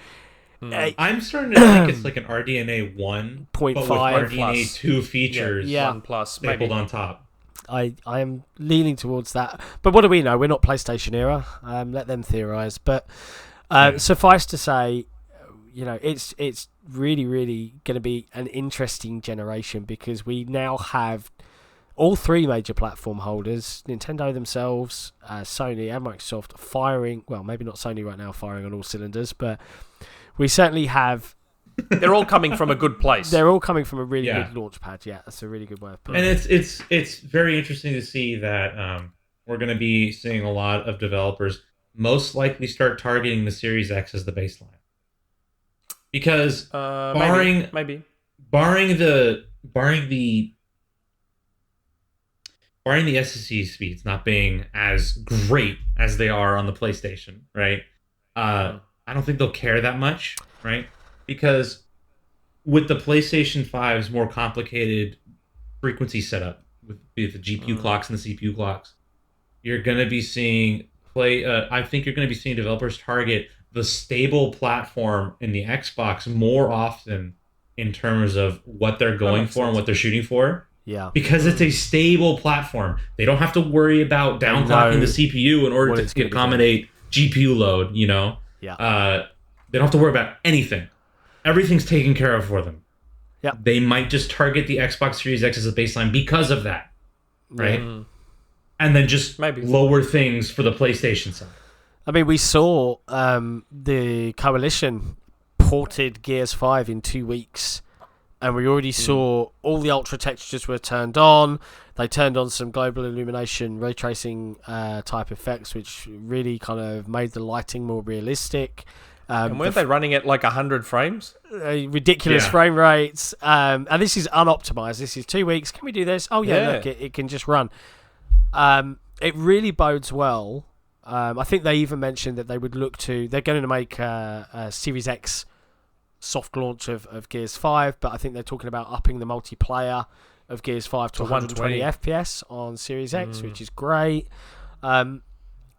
I'm starting to think it's like an RDNA 1, 0.5 but with RDNA 2 features 1 plus, stapled on top. I am leaning towards that, but what do we know? We're not PlayStation era. Let them theorize. But suffice to say, it's really, really going to be an interesting generation because we now have all three major platform holders, Nintendo themselves, Sony, and Microsoft firing. Well, maybe not Sony right now firing on all cylinders, but we certainly have. They're all coming from a good place. They're all coming from a really good launch pad. Yeah, that's a really good way of putting it. And it's very interesting to see that we're going to be seeing a lot of developers most likely start targeting the Series X as the baseline. Because barring the SSD speeds not being as great as they are on the PlayStation, right? I don't think they'll care that much, right? Because with the PlayStation 5's more complicated frequency setup with the GPU clocks and the CPU clocks, you're going to be seeing I think you're going to be seeing developers target the stable platform in the Xbox more often in terms of what they're going for and what they're shooting for. Yeah. Because it's a stable platform. They don't have to worry about downclocking the CPU in order to accommodate GPU load, Yeah. They don't have to worry about anything. Everything's taken care of for them. Yeah. They might just target the Xbox Series X as a baseline because of that. Right? And then just lower things for the PlayStation side. I mean, we saw the Coalition ported Gears 5 in 2 weeks, and we already saw all the ultra textures were turned on. They turned on some global illumination, ray tracing type effects, which really kind of made the lighting more realistic. And weren't they running at like 100 frames? Ridiculous frame rates. And this is unoptimized. This is 2 weeks. Can we do this? Oh, yeah. Look, it can just run. It really bodes well. I think they even mentioned that they would look to... They're going to make a Series X soft launch of Gears 5, but I think they're talking about upping the multiplayer of Gears 5 to 120 FPS on Series X, which is great. And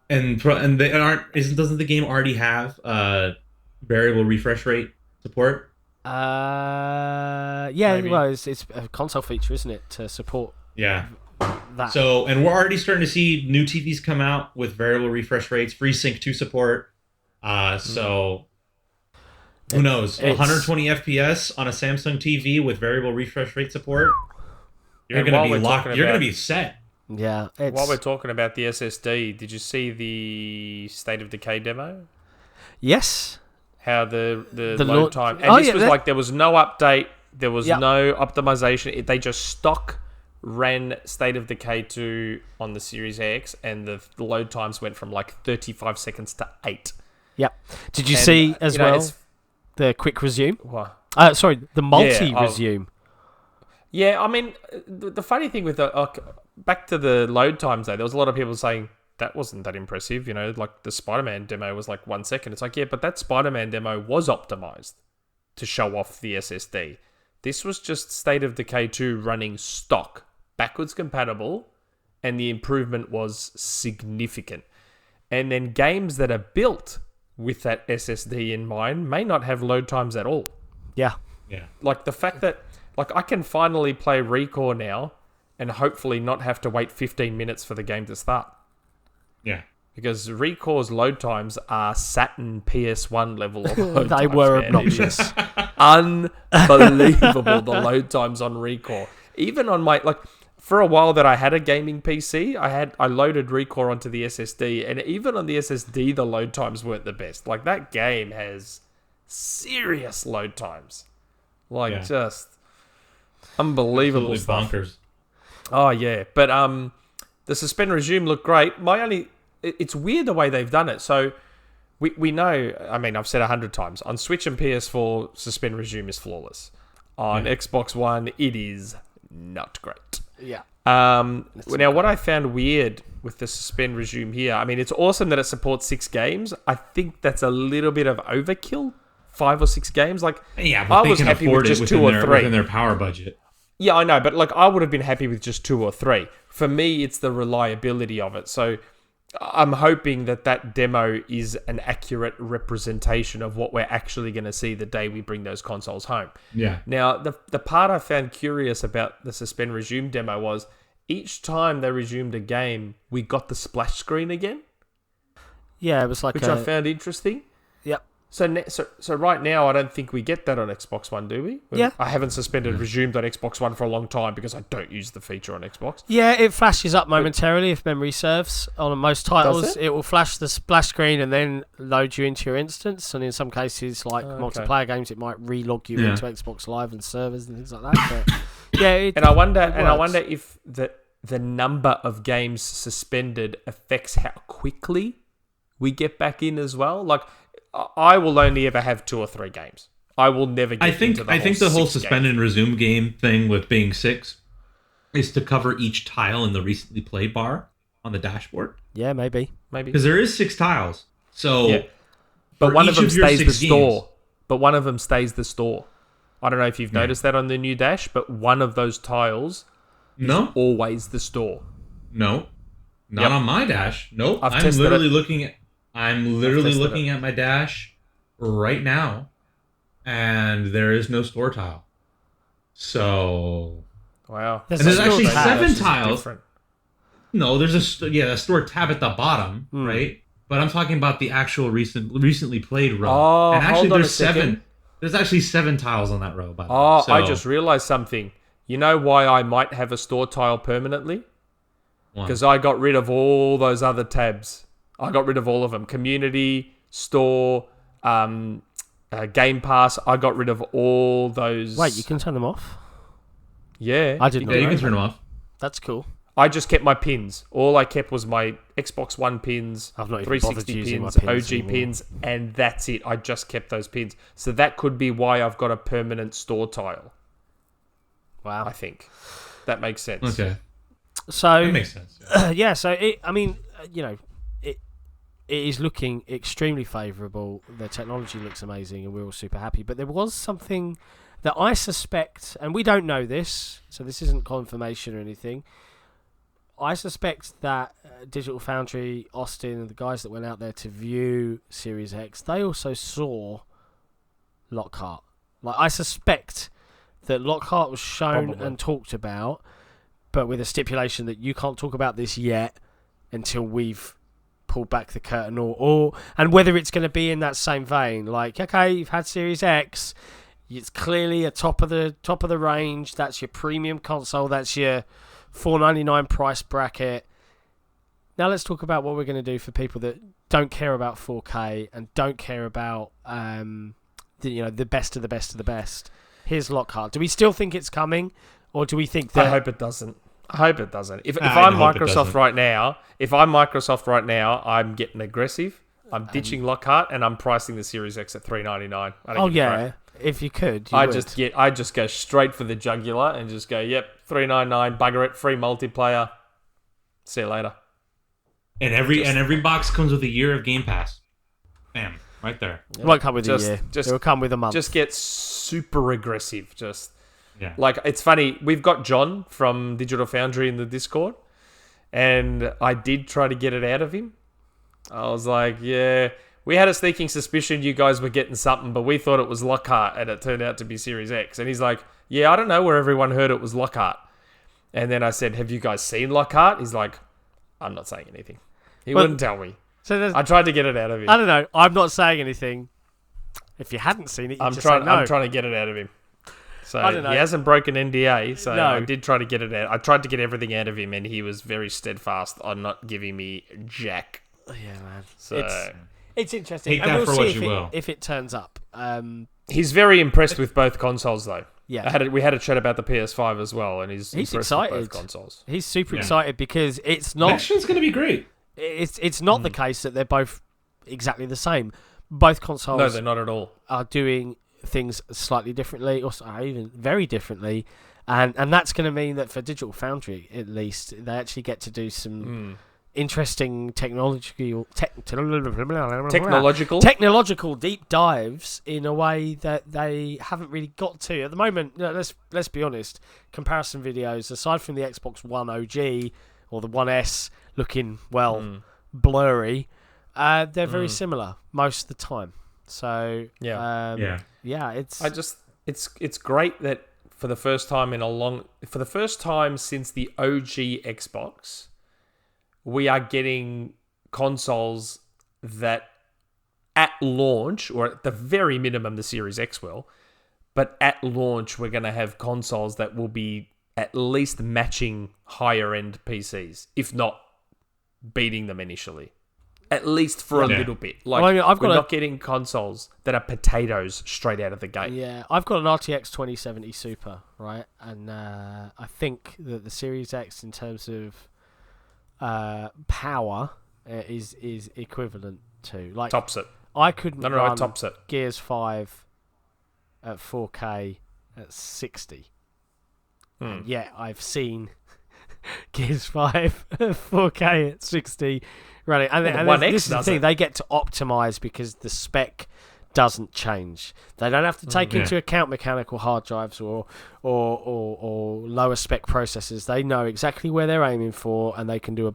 they aren't. Doesn't the game already have variable refresh rate support? Yeah, Maybe. well, it's a console feature, isn't it, to support Yeah. that? So, and we're already starting to see new TVs come out with variable refresh rates, FreeSync 2 support. So who knows? 120 FPS on a Samsung TV with variable refresh rate support. You're And gonna while be we're locked. talking You're gonna about- be set. Yeah. While we're talking about the SSD, did you see the State of Decay demo? Yes. How the The load time, and this was like there was no update, there was no optimization. They just stock ran State of Decay 2 on the Series X, and the load times went from like 35 seconds to 8. Yep. Did you see as well the quick resume? What? Sorry, the multi-resume. Yeah, I mean, the funny thing with back to the load times though, there was a lot of people saying that wasn't that impressive. Like the Spider-Man demo was like 1 second. It's like, yeah, but that Spider-Man demo was optimized to show off the SSD. This was just State of Decay 2 running stock, backwards compatible, and the improvement was significant. And then games that are built with that SSD in mind may not have load times at all. Yeah. Yeah. Like the fact that I can finally play Recore now and hopefully not have to wait 15 minutes for the game to start. Yeah. Because Recore's load times are Saturn PS1 level of load They times, were man. obnoxious. It is unbelievable, the load times on Recore. Even on my, for a while that I had a gaming PC, I loaded Recore onto the SSD, and even on the SSD, the load times weren't the best. Like, that game has serious load times. Just unbelievable Absolutely stuff. bonkers. Oh, yeah. But the suspend resume looked great. It's weird the way they've done it. So we know, I mean, I've said 100 times, on Switch and PS4, suspend resume is flawless. On Xbox One, it is not great. Yeah. Now, what I found weird with the suspend resume here, I mean, it's awesome that it supports 6 games. I think that's a little bit of overkill. 5 or 6 games. But I was happy with just 2 or 3 within their power budget. Yeah, I know, but I would have been happy with just 2 or 3. For me, it's the reliability of it. So I'm hoping that demo is an accurate representation of what we're actually going to see the day we bring those consoles home. Yeah. Now, the part I found curious about the suspend resume demo was each time they resumed a game, we got the splash screen again. Yeah, it was like which I found interesting. Yep. So right now, I don't think we get that on Xbox One, do we? Yeah. I haven't suspended resumed on Xbox One for a long time because I don't use the feature on Xbox. Yeah, it flashes up momentarily if memory serves. On most titles, Does it will flash the splash screen and then load you into your instance. And in some cases, like multiplayer games, it might relog you into Xbox Live and servers and things like that. But yeah, I wonder if the number of games suspended affects how quickly we get back in as well. Like, I will only ever have 2 or 3 games. I will never get into the whole I think the whole 6 suspend games. and resume game thing with being 6 is to cover each tile in the recently played bar on the dashboard. Yeah, maybe. Because there is 6 tiles. So but one of them each your stays the 6 store. games- But one of them stays the store. I don't know if you've noticed that on the new dash, but one of those tiles is always the store. No. Not on my dash. Nope. I'm literally looking at my dash right now, and there is no store tile. So wow. And there's actually tab. 7 tiles. No, there's a store tab at the bottom, right? But I'm talking about the actual recently played row. Oh, and actually hold on there's a second. 7. There's actually 7 tiles on that row, by the way. Oh, So, I just realized something. You know why I might have a store tile permanently? Because I got rid of all those other tabs. I got rid of all of them. Community, store, Game Pass. I got rid of all those. Wait, you can turn them off? Yeah. I didn't know. you that. can turn them off. That's cool. I just kept my pins. All I kept was my Xbox One pins, I've not even bothered 360 using pins, my pins OG anymore. pins, and that's it. I just kept those pins. So that could be why I've got a permanent store tile. Wow. I think. That makes sense. Okay. So That makes sense. so it is looking extremely favourable. The technology looks amazing, and we're all super happy. But there was something that I suspect, and we don't know this, so this isn't confirmation or anything. I suspect that Digital Foundry, Austin, and the guys that went out there to view Series X, they also saw Lockhart. Like, I suspect that Lockhart was shown and talked about, but with a stipulation that you can't talk about this yet until we've pulled back the curtain, and whether it's going to be in that same vein. Like, okay, you've had Series X, it's clearly a top of the range. That's your premium console. That's your $499 price bracket. Now let's talk about what we're going to do for people that don't care about 4K and don't care about the best of the best of the best. Here's Lockhart. Do we still think it's coming, or do we think that? I hope it doesn't. If I'm Microsoft right now, I'm getting aggressive. I'm ditching Lockhart and I'm pricing the Series X at $399. Oh yeah, if you could, I just go straight for the jugular and just go, yep, $399, bugger it, free multiplayer. See you later. And every box comes with a year of Game Pass. Bam, right there. It won't come with a year. It will come with a month. Just get super aggressive. Yeah. Like, it's funny, we've got John from Digital Foundry in the Discord, and I did try to get it out of him. I was like, yeah, we had a sneaking suspicion you guys were getting something, but we thought it was Lockhart, and it turned out to be Series X. And he's like, yeah, I don't know where everyone heard it was Lockhart. And then I said, have you guys seen Lockhart? He's like, I'm not saying anything. He wouldn't tell me. So I tried to get it out of him. I don't know. I'm not saying anything. If you hadn't seen it, I'm trying to get it out of him. So he hasn't broken NDA, so no. I did try to get it out. I tried to get everything out of him, and he was very steadfast on not giving me jack. Yeah, man. So it's interesting. Take that for what you will. If it turns up. He's very impressed with both consoles, though. Yeah, we had a chat about the PS5 as well, and he's excited. With both consoles. He's super excited because it's not. Next gen's going to be great. It's not the case that they're both exactly the same. Both consoles, no, they're not at all, are doing things slightly differently, or even very differently, and that's going to mean that for Digital Foundry, at least, they actually get to do some interesting technological deep dives in a way that they haven't really got to at the moment. Let's be honest. Comparison videos, aside from the Xbox One OG or the One S looking blurry, they're very similar most of the time. So it's great that for the first time since the OG Xbox, we are getting consoles that at launch, or at the very minimum the Series X will, but at launch we're going to have consoles that will be at least matching higher end PCs, if not beating them initially. At least for a little bit. Like, we're not getting consoles that are potatoes straight out of the gate. Yeah, I've got an RTX 2070 Super, right? And I think that the Series X, in terms of power, is equivalent to... like, tops it. I couldn't run tops it. Gears 5 at 4K at 60. And yet, I've seen Gears 5 at 4K at 60... running. And this is the thing, they get to optimize because the spec doesn't change. They don't have to take into account mechanical hard drives or lower spec processors. They know exactly where they're aiming for, and they can do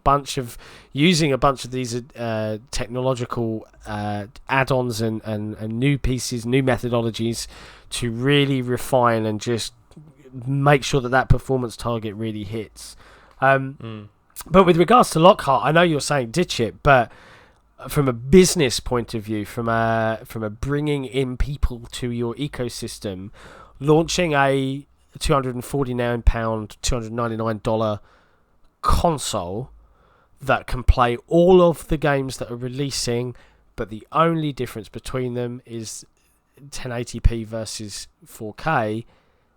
using a bunch of these technological add-ons and new pieces, new methodologies to really refine and just make sure that performance target really hits. But with regards to Lockhart, I know you're saying ditch it, but from a business point of view, from a bringing in people to your ecosystem, launching a £249, $299 console that can play all of the games that are releasing, but the only difference between them is 1080p versus 4K,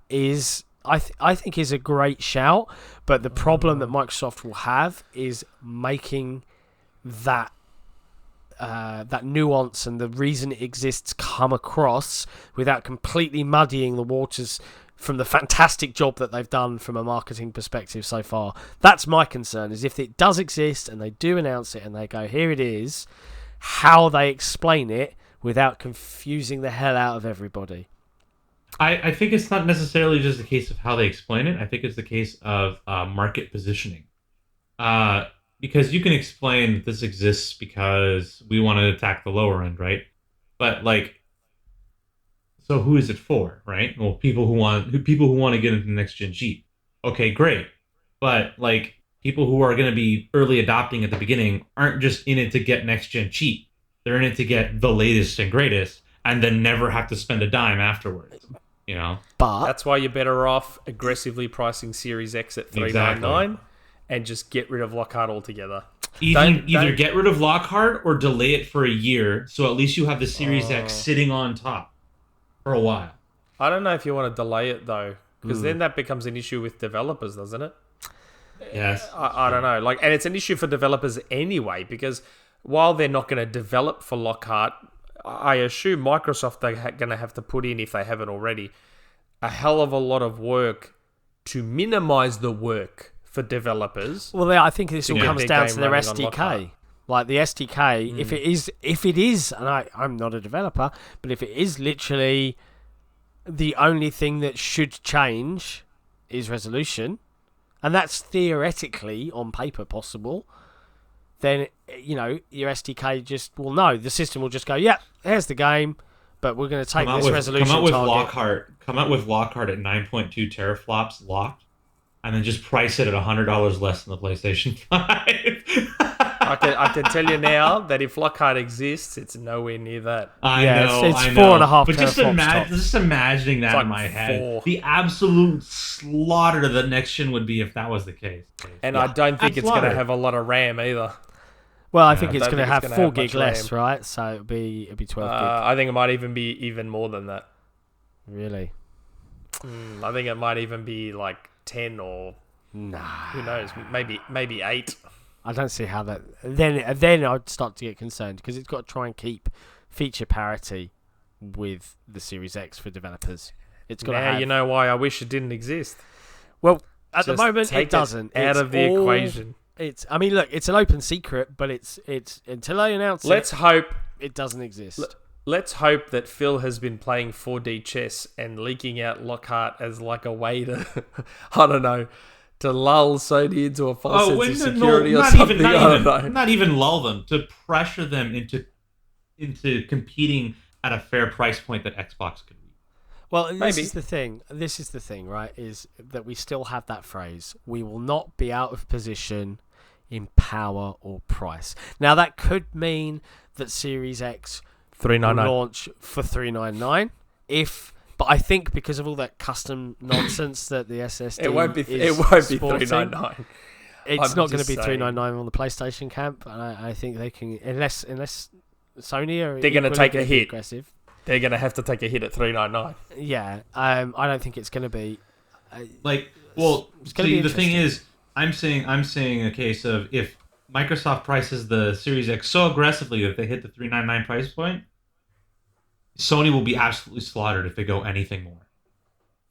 is... I think is a great shout, but the problem that Microsoft will have is making that nuance and the reason it exists come across without completely muddying the waters from the fantastic job that they've done from a marketing perspective so far. That's my concern, is if it does exist and they do announce it and they go, here it is, how they explain it without confusing the hell out of everybody. I think it's not necessarily just a case of how they explain it. I think it's the case of market positioning. because you can explain that this exists because we want to attack the lower end, right? But like, so who is it for, right? Well, people who want to get into next gen cheap. Okay, great. But like people who are going to be early adopting at the beginning aren't just in it to get next gen cheap. They're in it to get the latest and greatest and then never have to spend a dime afterwards. You know? But That's why you're better off aggressively pricing Series X at $399 and just get rid of Lockhart altogether. Either get rid of Lockhart or delay it for a year, so at least you have the Series X sitting on top for a while. I don't know if you want to delay it though, because then that becomes an issue with developers, doesn't it? Yes. I don't know. Like, and it's an issue for developers anyway, because while they're not going to develop for Lockhart, I assume Microsoft are going to have to put in, if they haven't already, a hell of a lot of work to minimize the work for developers. Well, I think this all comes down to their SDK. Lockhart. Like the SDK, if it is, and I'm not a developer, but if it is literally the only thing that should change is resolution, and that's theoretically on paper possible, then your SDK just will know. The system will just go, yeah, here's the game, but we're going to take this resolution Come out with target. Lockhart. Come out with Lockhart at 9.2 teraflops locked, and then just price it at $100 less than the PlayStation 5. I can tell you now that if Lockhart exists, it's nowhere near that. I know. It's 4.5 But just teraflops imagining that like in my head, 4. the absolute slaughter to the next gen would be if that was the case. And I don't think it's going to have a lot of RAM either. Well, I think it's don't going to think have it's 4 gonna have gig much less, right? So it'll be 12 gig. I think it might even be even more than that. Really? I think it might even be like 10 or Nah. who knows, maybe 8. I don't see how that. Then I'd start to get concerned because it's got to try and keep feature parity with the Series X for developers. It's got to Now have. you know why I wish it didn't exist. Well, at the Just moment take it doesn't. out It's of the all- equation. It's. I mean, look, it's an open secret, but it's until I announce Let's hope. it doesn't exist. Let's hope that Phil has been playing 4D chess and leaking out Lockhart as like a way to, I don't know, to lull Sony into a false sense of security or something. I don't know. Not even lull them, to pressure them into competing at a fair price point that Xbox could reach. Well, this Maybe. is the thing. This is the thing, right? Is that we still have that phrase. We will not be out of position in power or price. Now, that could mean that Series X will $399. launch for $399. But I think because of all that custom nonsense that the SSD It won't be sporting, $399. It's I'm not going to just be saying. $399 on the PlayStation camp. And I think they can, unless Sony are They're gonna equally take a gonna be hit. aggressive. They're going to have to take a hit at $399. Yeah, I don't think it's going to be. It's gonna be the thing interesting. is, I'm saying a case of if Microsoft prices the Series X so aggressively that they hit the $399 price point, Sony will be absolutely slaughtered if they go anything more.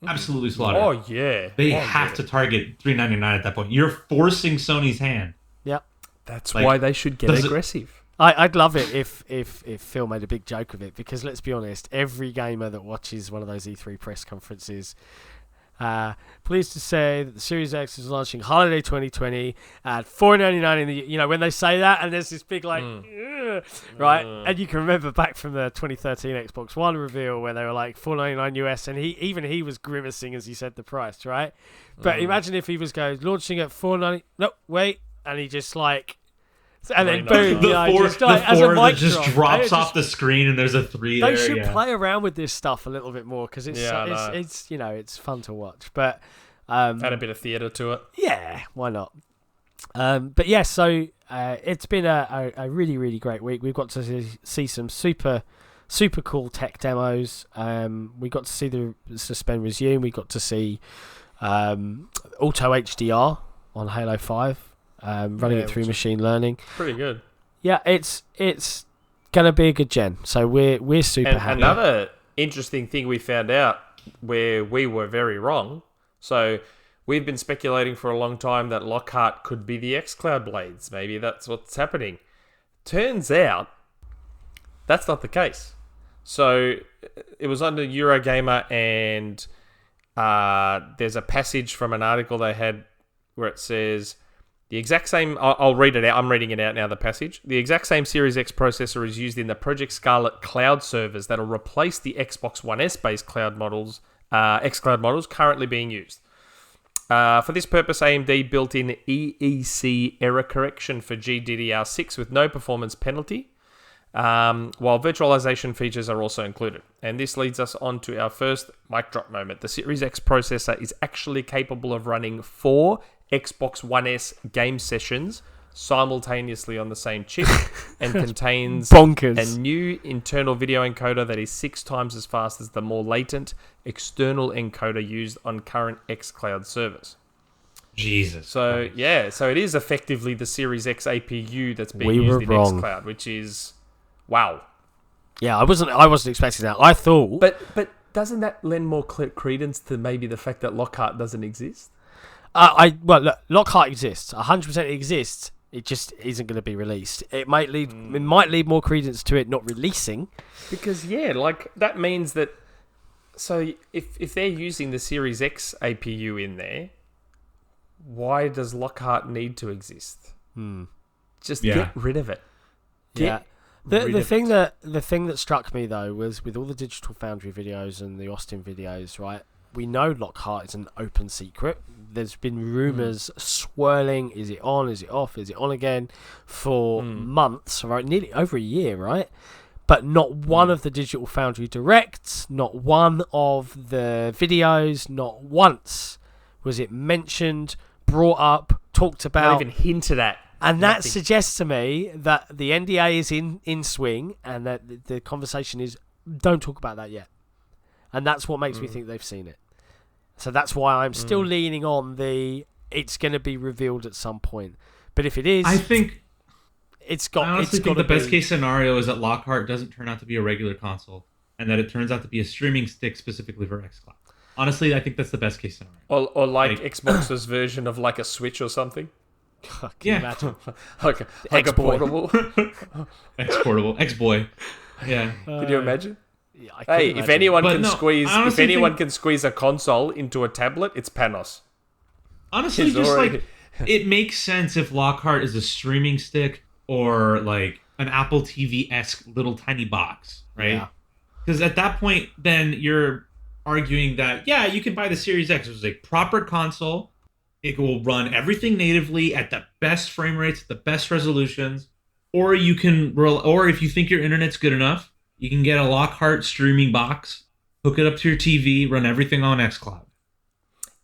Absolutely slaughtered. Oh, yeah. They have to target $399 at that point. You're forcing Sony's hand. Yep. That's Like, why they should get does it- aggressive. I'd love it if Phil made a big joke of it, because let's be honest, every gamer that watches one of those E3 press conferences, pleased to say that the Series X is launching holiday 2020 at $499 in the, when they say that, and there's this big like, "Ugh," right, and you can remember back from the 2013 Xbox One reveal where they were like $499 US, and he was grimacing as he said the price, right? But imagine if he launching at $499, no, wait, and he just like. And then boom, as a mic just drop, drops it off the screen and there's a 3 there. They should play around with this stuff a little bit more because it's it's fun to watch. But Add a bit of theatre to it. yeah, why not? But yeah, so it's been a really, really great week. We've got to see some super cool tech demos. We got to see the suspend resume. We got to see auto HDR on Halo 5. Running it through machine learning. Pretty good. Yeah, it's gonna be a good gen. So we're super And happy. another interesting thing we found out where we were very wrong. So we've been speculating for a long time that Lockhart could be the xCloud blades. Maybe that's what's happening. Turns out that's not the case. So it was under Eurogamer, and there's a passage from an article they had where it says, The exact same... I'll read it out. I'm reading it out now, the passage. The exact same Series X processor is used in the Project Scarlet cloud servers that'll replace the Xbox One S-based cloud models, xCloud models currently being used. For this purpose, AMD built in EEC error correction for GDDR6 with no performance penalty, while virtualization features are also included. And this leads us on to our first mic drop moment. The Series X processor is actually capable of running 4 Xbox One S game sessions simultaneously on the same chip and contains bonkers. A new internal video encoder that is 6 times as fast as the more latent external encoder used on current xCloud servers. Jesus. So so it is effectively the Series X APU that's being used in xCloud, which is wow. Yeah, I wasn't expecting that. I thought, but doesn't that lend more credence to maybe the fact that Lockhart doesn't exist? Look, Lockhart exists. 100% exists. It just isn't going to be released. It might lead more credence to it not releasing. Because that means that. So if they're using the Series X APU in there, why does Lockhart need to exist? Just get rid of it. The thing that struck me though was with all the Digital Foundry videos and the Austin videos, right? We know Lockhart is an open secret. There's been rumours swirling. Is it on? Is it off? Is it on again? For months, right? Nearly over a year, right? But not one of the Digital Foundry directs, not one of the videos, not once was it mentioned, brought up, talked about. Not even hinted at. And that suggests to me that the NDA is in swing and that the conversation is, don't talk about that yet. And that's what makes me think they've seen it. So that's why I'm still leaning on it's going to be revealed at some point. But if it is, I think it's got. I honestly think the best case scenario is that Lockhart doesn't turn out to be a regular console, and that it turns out to be a streaming stick specifically for xCloud. Honestly, I think that's the best case scenario. Or like Xbox's version of like a Switch or something. Can you imagine? like a portable. X-portable. X-boy. Yeah. Can you imagine? Yeah, if anyone can squeeze a console into a tablet, it's Panos. Honestly, it makes sense if Lockhart is a streaming stick or like an Apple TV-esque little tiny box, right? Because at that point, then you're arguing that you can buy the Series X, which is a proper console. It will run everything natively at the best frame rates, the best resolutions, or you can, or if you think your internet's good enough, you can get a Lockhart streaming box, hook it up to your TV, run everything on xCloud.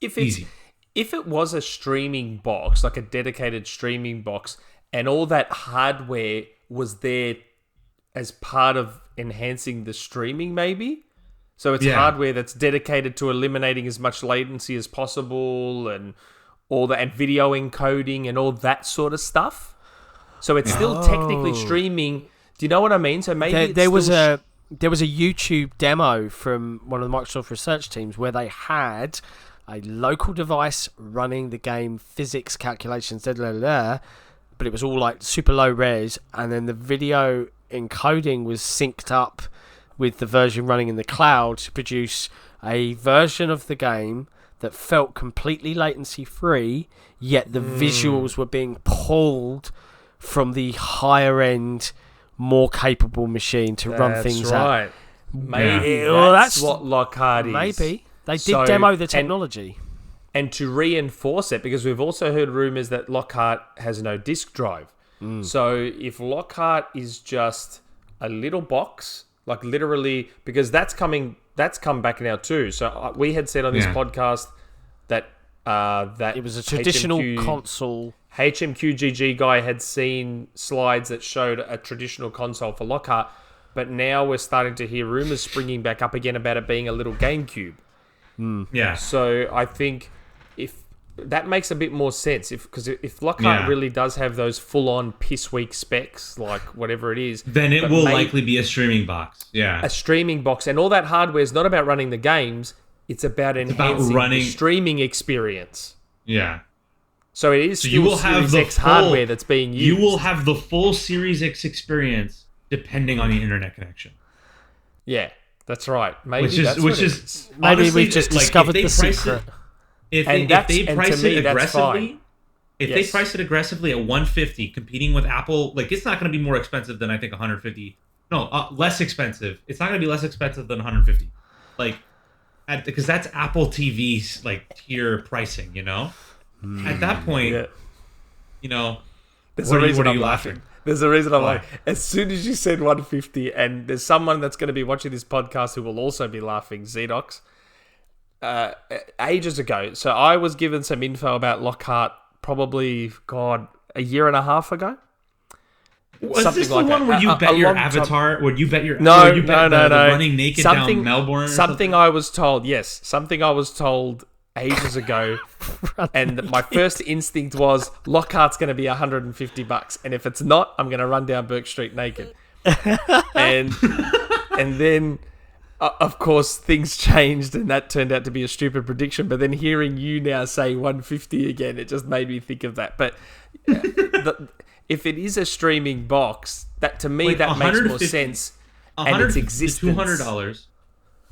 Easy. If it was a streaming box, like a dedicated streaming box, and all that hardware was there as part of enhancing the streaming, maybe? So it's hardware that's dedicated to eliminating as much latency as possible and all that, and video encoding and all that sort of stuff. So it's still technically streaming. Do you know what I mean? So maybe there was a YouTube demo from one of the Microsoft research teams where they had a local device running the game physics calculations, but it was all like super low res, and then the video encoding was synced up with the version running in the cloud to produce a version of the game that felt completely latency free, yet the visuals were being pulled from the higher end, more capable machine to run things right. Maybe that's what Lockhart is. Maybe. They did demo the technology. And to reinforce it, because we've also heard rumours that Lockhart has no disk drive. So if Lockhart is just a little box, like literally, because that's come back now too. So we had said on this podcast that it was a traditional console. HMQGG guy had seen slides that showed a traditional console for Lockhart, but now we're starting to hear rumours springing back up again about it being a little GameCube. Yeah. So I think if that makes a bit more sense, because if Lockhart really does have those full-on piss-weak specs, like whatever it is, then it will likely be a streaming box. Yeah, a streaming box, and all that hardware is not about running the games; it's about enhancing the streaming experience. Yeah. So it is. So you will have the hardware that's being used. You will have the full Series X experience, depending on the internet connection. Yeah, that's right. Maybe maybe we just discovered the secret. If they price it aggressively, If they price it aggressively at 150, competing with Apple, like it's not going to be more expensive than I think 150. No, less expensive. It's not going to be less expensive than 150. Like, because that's Apple TV's like tier pricing. At that point, there's a reason I'm laughing. There's a reason I'm like, as soon as you said 150, and there's someone that's going to be watching this podcast who will also be laughing, Zedox. Ages ago, so I was given some info about Lockhart probably, a year and a half ago. Was this the one where you bet your avatar? Where you bet your no, running naked down Melbourne? Something I was told, yes, something I was told ages ago, and my first instinct was Lockhart's going to be $150, and if it's not, I'm going to run down Burke Street naked. and then, of course, things changed, and that turned out to be a stupid prediction. But then hearing you now say 150 again, it just made me think of that. But if it is a streaming box, that to me that makes more sense. And its existence. $200.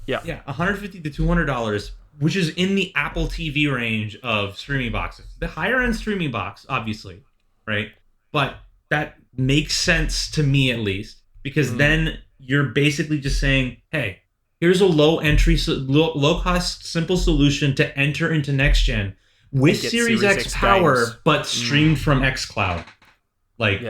Yeah, $150 to $200, which is in the Apple TV range of streaming boxes. The higher end streaming box, obviously, right? But that makes sense to me at least, because then you're basically just saying, hey, here's a low cost, simple solution to enter into next gen with Series X power, games, but streamed from xCloud. Like,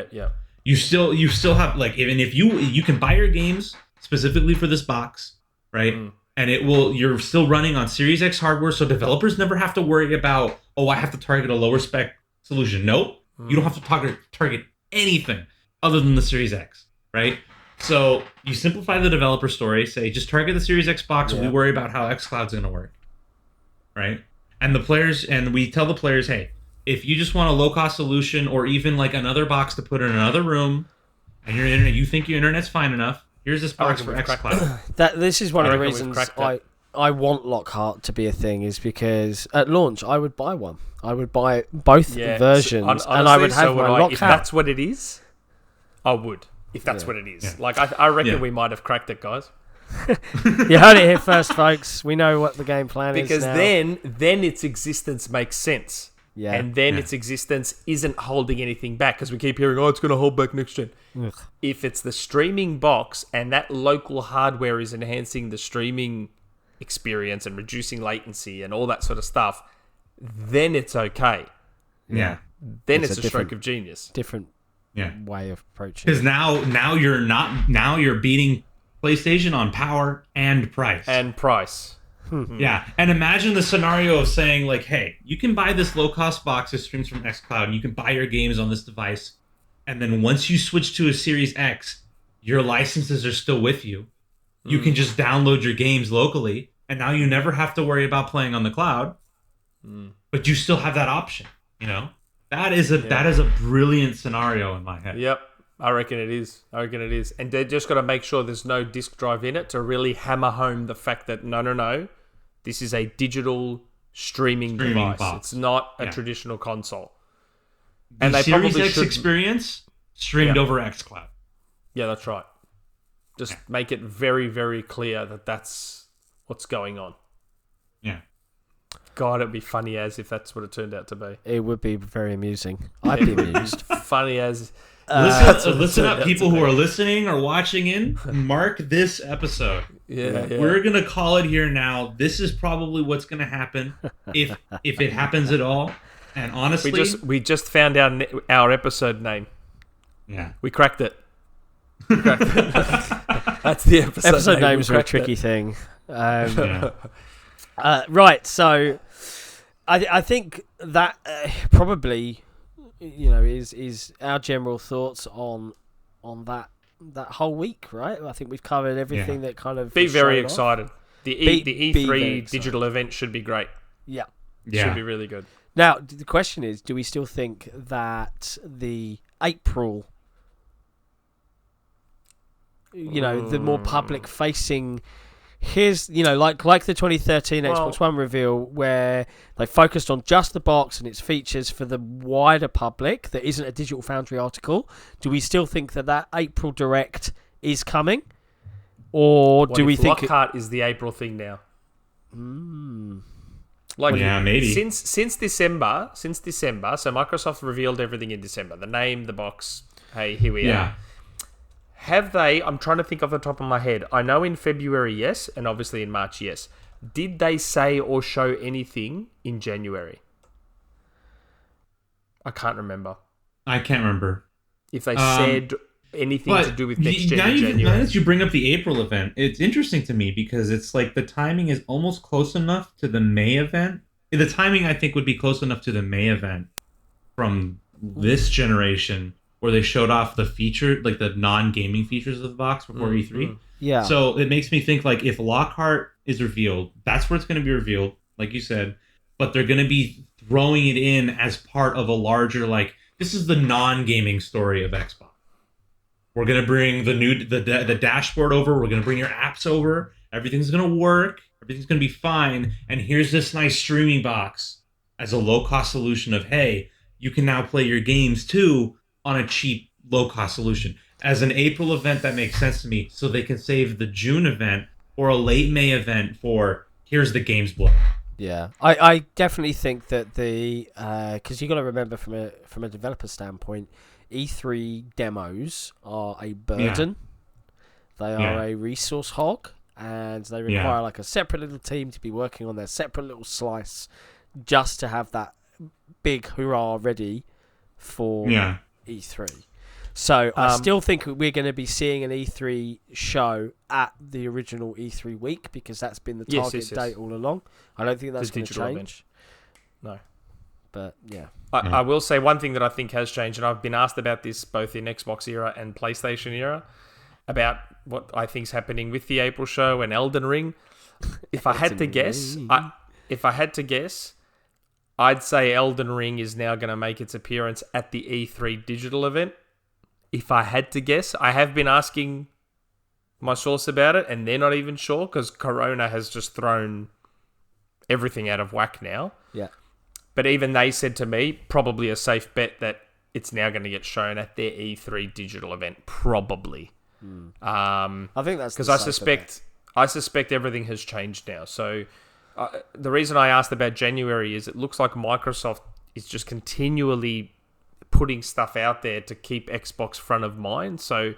you still have like, even if you can buy your games specifically for this box, right? And you're still running on Series X hardware, so developers never have to worry about, I have to target a lower spec solution. Nope, you don't have to target anything other than the Series X, right? So you simplify the developer story, say just target the Series X box, and we worry about how xCloud's going to work, right? And we tell the players, hey, if you just want a low-cost solution or even like another box to put in another room, and you think your internet's fine enough, here's this box for xCloud. This is one of the reasons I want Lockhart to be a thing, is because at launch I would buy one. I would buy both versions, honestly, and I would have my Lockhart. If that's what it is, I would. If that's what it is. Yeah. Like, I reckon we might have cracked it, guys. You heard it here first, folks. We know what the game plan is now. Because then its existence makes sense. Yeah. And then its existence isn't holding anything back, because we keep hearing, it's going to hold back next gen. Ugh. If it's the streaming box and that local hardware is enhancing the streaming experience and reducing latency and all that sort of stuff, then it's okay. Yeah. Then it's a stroke of genius. Different way of approaching. Because now you're beating PlayStation on power and price. Yeah, and imagine the scenario of saying like, hey, you can buy this low-cost box that streams from xCloud, and you can buy your games on this device, and then once you switch to a Series X, your licenses are still with you. You can just download your games locally, and now you never have to worry about playing on the cloud, but you still have that option, That is a brilliant scenario in my head. Yep, I reckon it is. And they just got to make sure there's no disk drive in it to really hammer home the fact that no, this is a digital streaming device. Box. It's not a traditional console. And the Series X experience streamed over xCloud. Yeah, that's right. Just make it very, very clear that that's what's going on. Yeah. God, it'd be funny as if that's what it turned out to be. It would be very amusing. I'd be amused. Funny as... Listen up, people who are listening or watching in. Mark this episode. Yeah. We're gonna call it here now. This is probably what's gonna happen if it happens at all. And honestly, we just found our episode name. Yeah, we cracked it. That's the episode. Episode names are a tricky thing. Right, so I think that probably. Is our general thoughts on that whole week, right? I think we've covered everything that kind of... Be very excited. The E3 digital event should be great. Yeah. Should be really good. Now, the question is, do we still think that the April, the more public-facing... Here's, like the 2013 Xbox One reveal where they focused on just the box and its features for the wider public that isn't a Digital Foundry article. Do we still think that April Direct is coming? Or do we think... Lockhart is the April thing now? Like, yeah, maybe. Since December, so Microsoft revealed everything in December. The name, the box. Hey, here we are. Have they? I'm trying to think off the top of my head. I know in February, yes, and obviously in March, yes. Did they say or show anything in January? I can't remember. I can't remember If they said anything to do with next gen in January. Now that you bring up the April event, it's interesting to me because it's like the timing is almost close enough to the May event. The timing, I think, would be close enough to the May event from this generation where they showed off the feature, like the non-gaming features of the box before E3. Yeah. So it makes me think like if Lockhart is revealed, that's where it's going to be revealed, like you said, but they're going to be throwing it in as part of a larger, like, this is the non-gaming story of Xbox. We're going to bring the dashboard over. We're going to bring your apps over. Everything's going to work. Everything's going to be fine. And here's this nice streaming box as a low-cost solution of, hey, you can now play your games too on a cheap, low-cost solution. As an April event, that makes sense to me. So they can save the June event or a late May event for, here's the games blow. Yeah, I definitely think that because you got to remember from a developer standpoint, E3 demos are a burden. They are a resource hog, and they require like a separate little team to be working on their separate little slice, just to have that big hurrah ready for E3. So I still think we're going to be seeing an E3 show at the original E3 week because that's been the target date all along. I don't think that's going to change. Event. No. But yeah. I will say one thing that I think has changed, and I've been asked about this both in Xbox era and PlayStation era, about what I think's happening with the April show and Elden Ring. If I had to guess, I'd say Elden Ring is now going to make its appearance at the E3 digital event. If I had to guess, I have been asking my source about it, and they're not even sure because Corona has just thrown everything out of whack now. Yeah. But even they said to me, probably a safe bet that it's now going to get shown at their E3 digital event, probably. I think that's because I suspect everything has changed now. So the reason I asked about January is it looks like Microsoft is just continually putting stuff out there to keep Xbox front of mind. So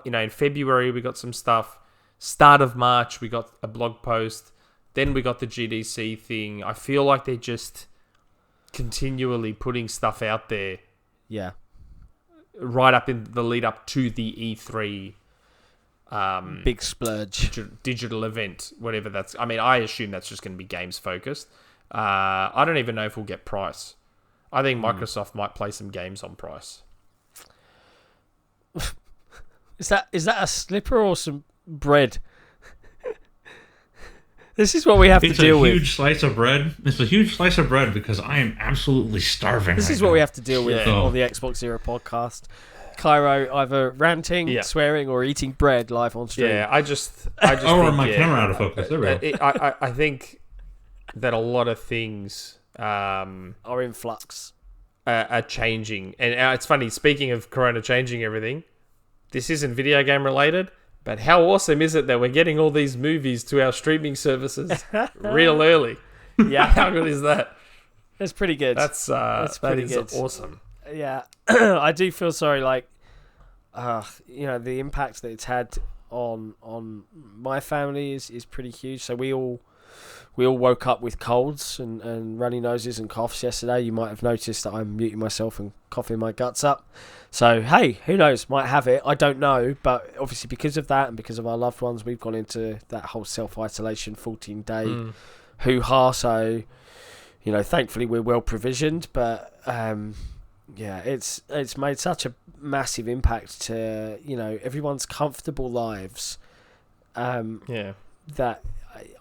in February we got some stuff. Start of March we got a blog post. Then we got the GDC thing. I feel like they're just continually putting stuff out there. Yeah. Right up in the lead up to the E3 big splurge digital event, whatever that's. I mean, I assume that's just going to be games focused. I don't even know if we'll get price. I think Microsoft might play some games on price. Is that a slipper or some bread? This is what we have to deal with. It's a huge slice of bread. It's a huge slice of bread because I am absolutely starving. This is what we have to deal with on the XboxEra podcast. Cairo either ranting, swearing, or eating bread live on stream. Yeah, I just or my camera out of focus. There we go. I think that a lot of things are in flux, are changing, and it's funny. Speaking of Corona changing everything, this isn't video game related. But how awesome is it that we're getting all these movies to our streaming services real early? Yeah, how good is that? That's pretty good. That's pretty good. Awesome. Yeah, I do feel sorry. Like, the impact that it's had on my family is pretty huge. So we all woke up with colds and runny noses and coughs yesterday. You might have noticed that I'm muting myself and coughing my guts up. So, hey, who knows? Might have it. I don't know. But obviously because of that and because of our loved ones, we've gone into that whole self-isolation 14-day hoo-ha. So, thankfully we're well provisioned. But, it's made such a massive impact to, everyone's comfortable lives. That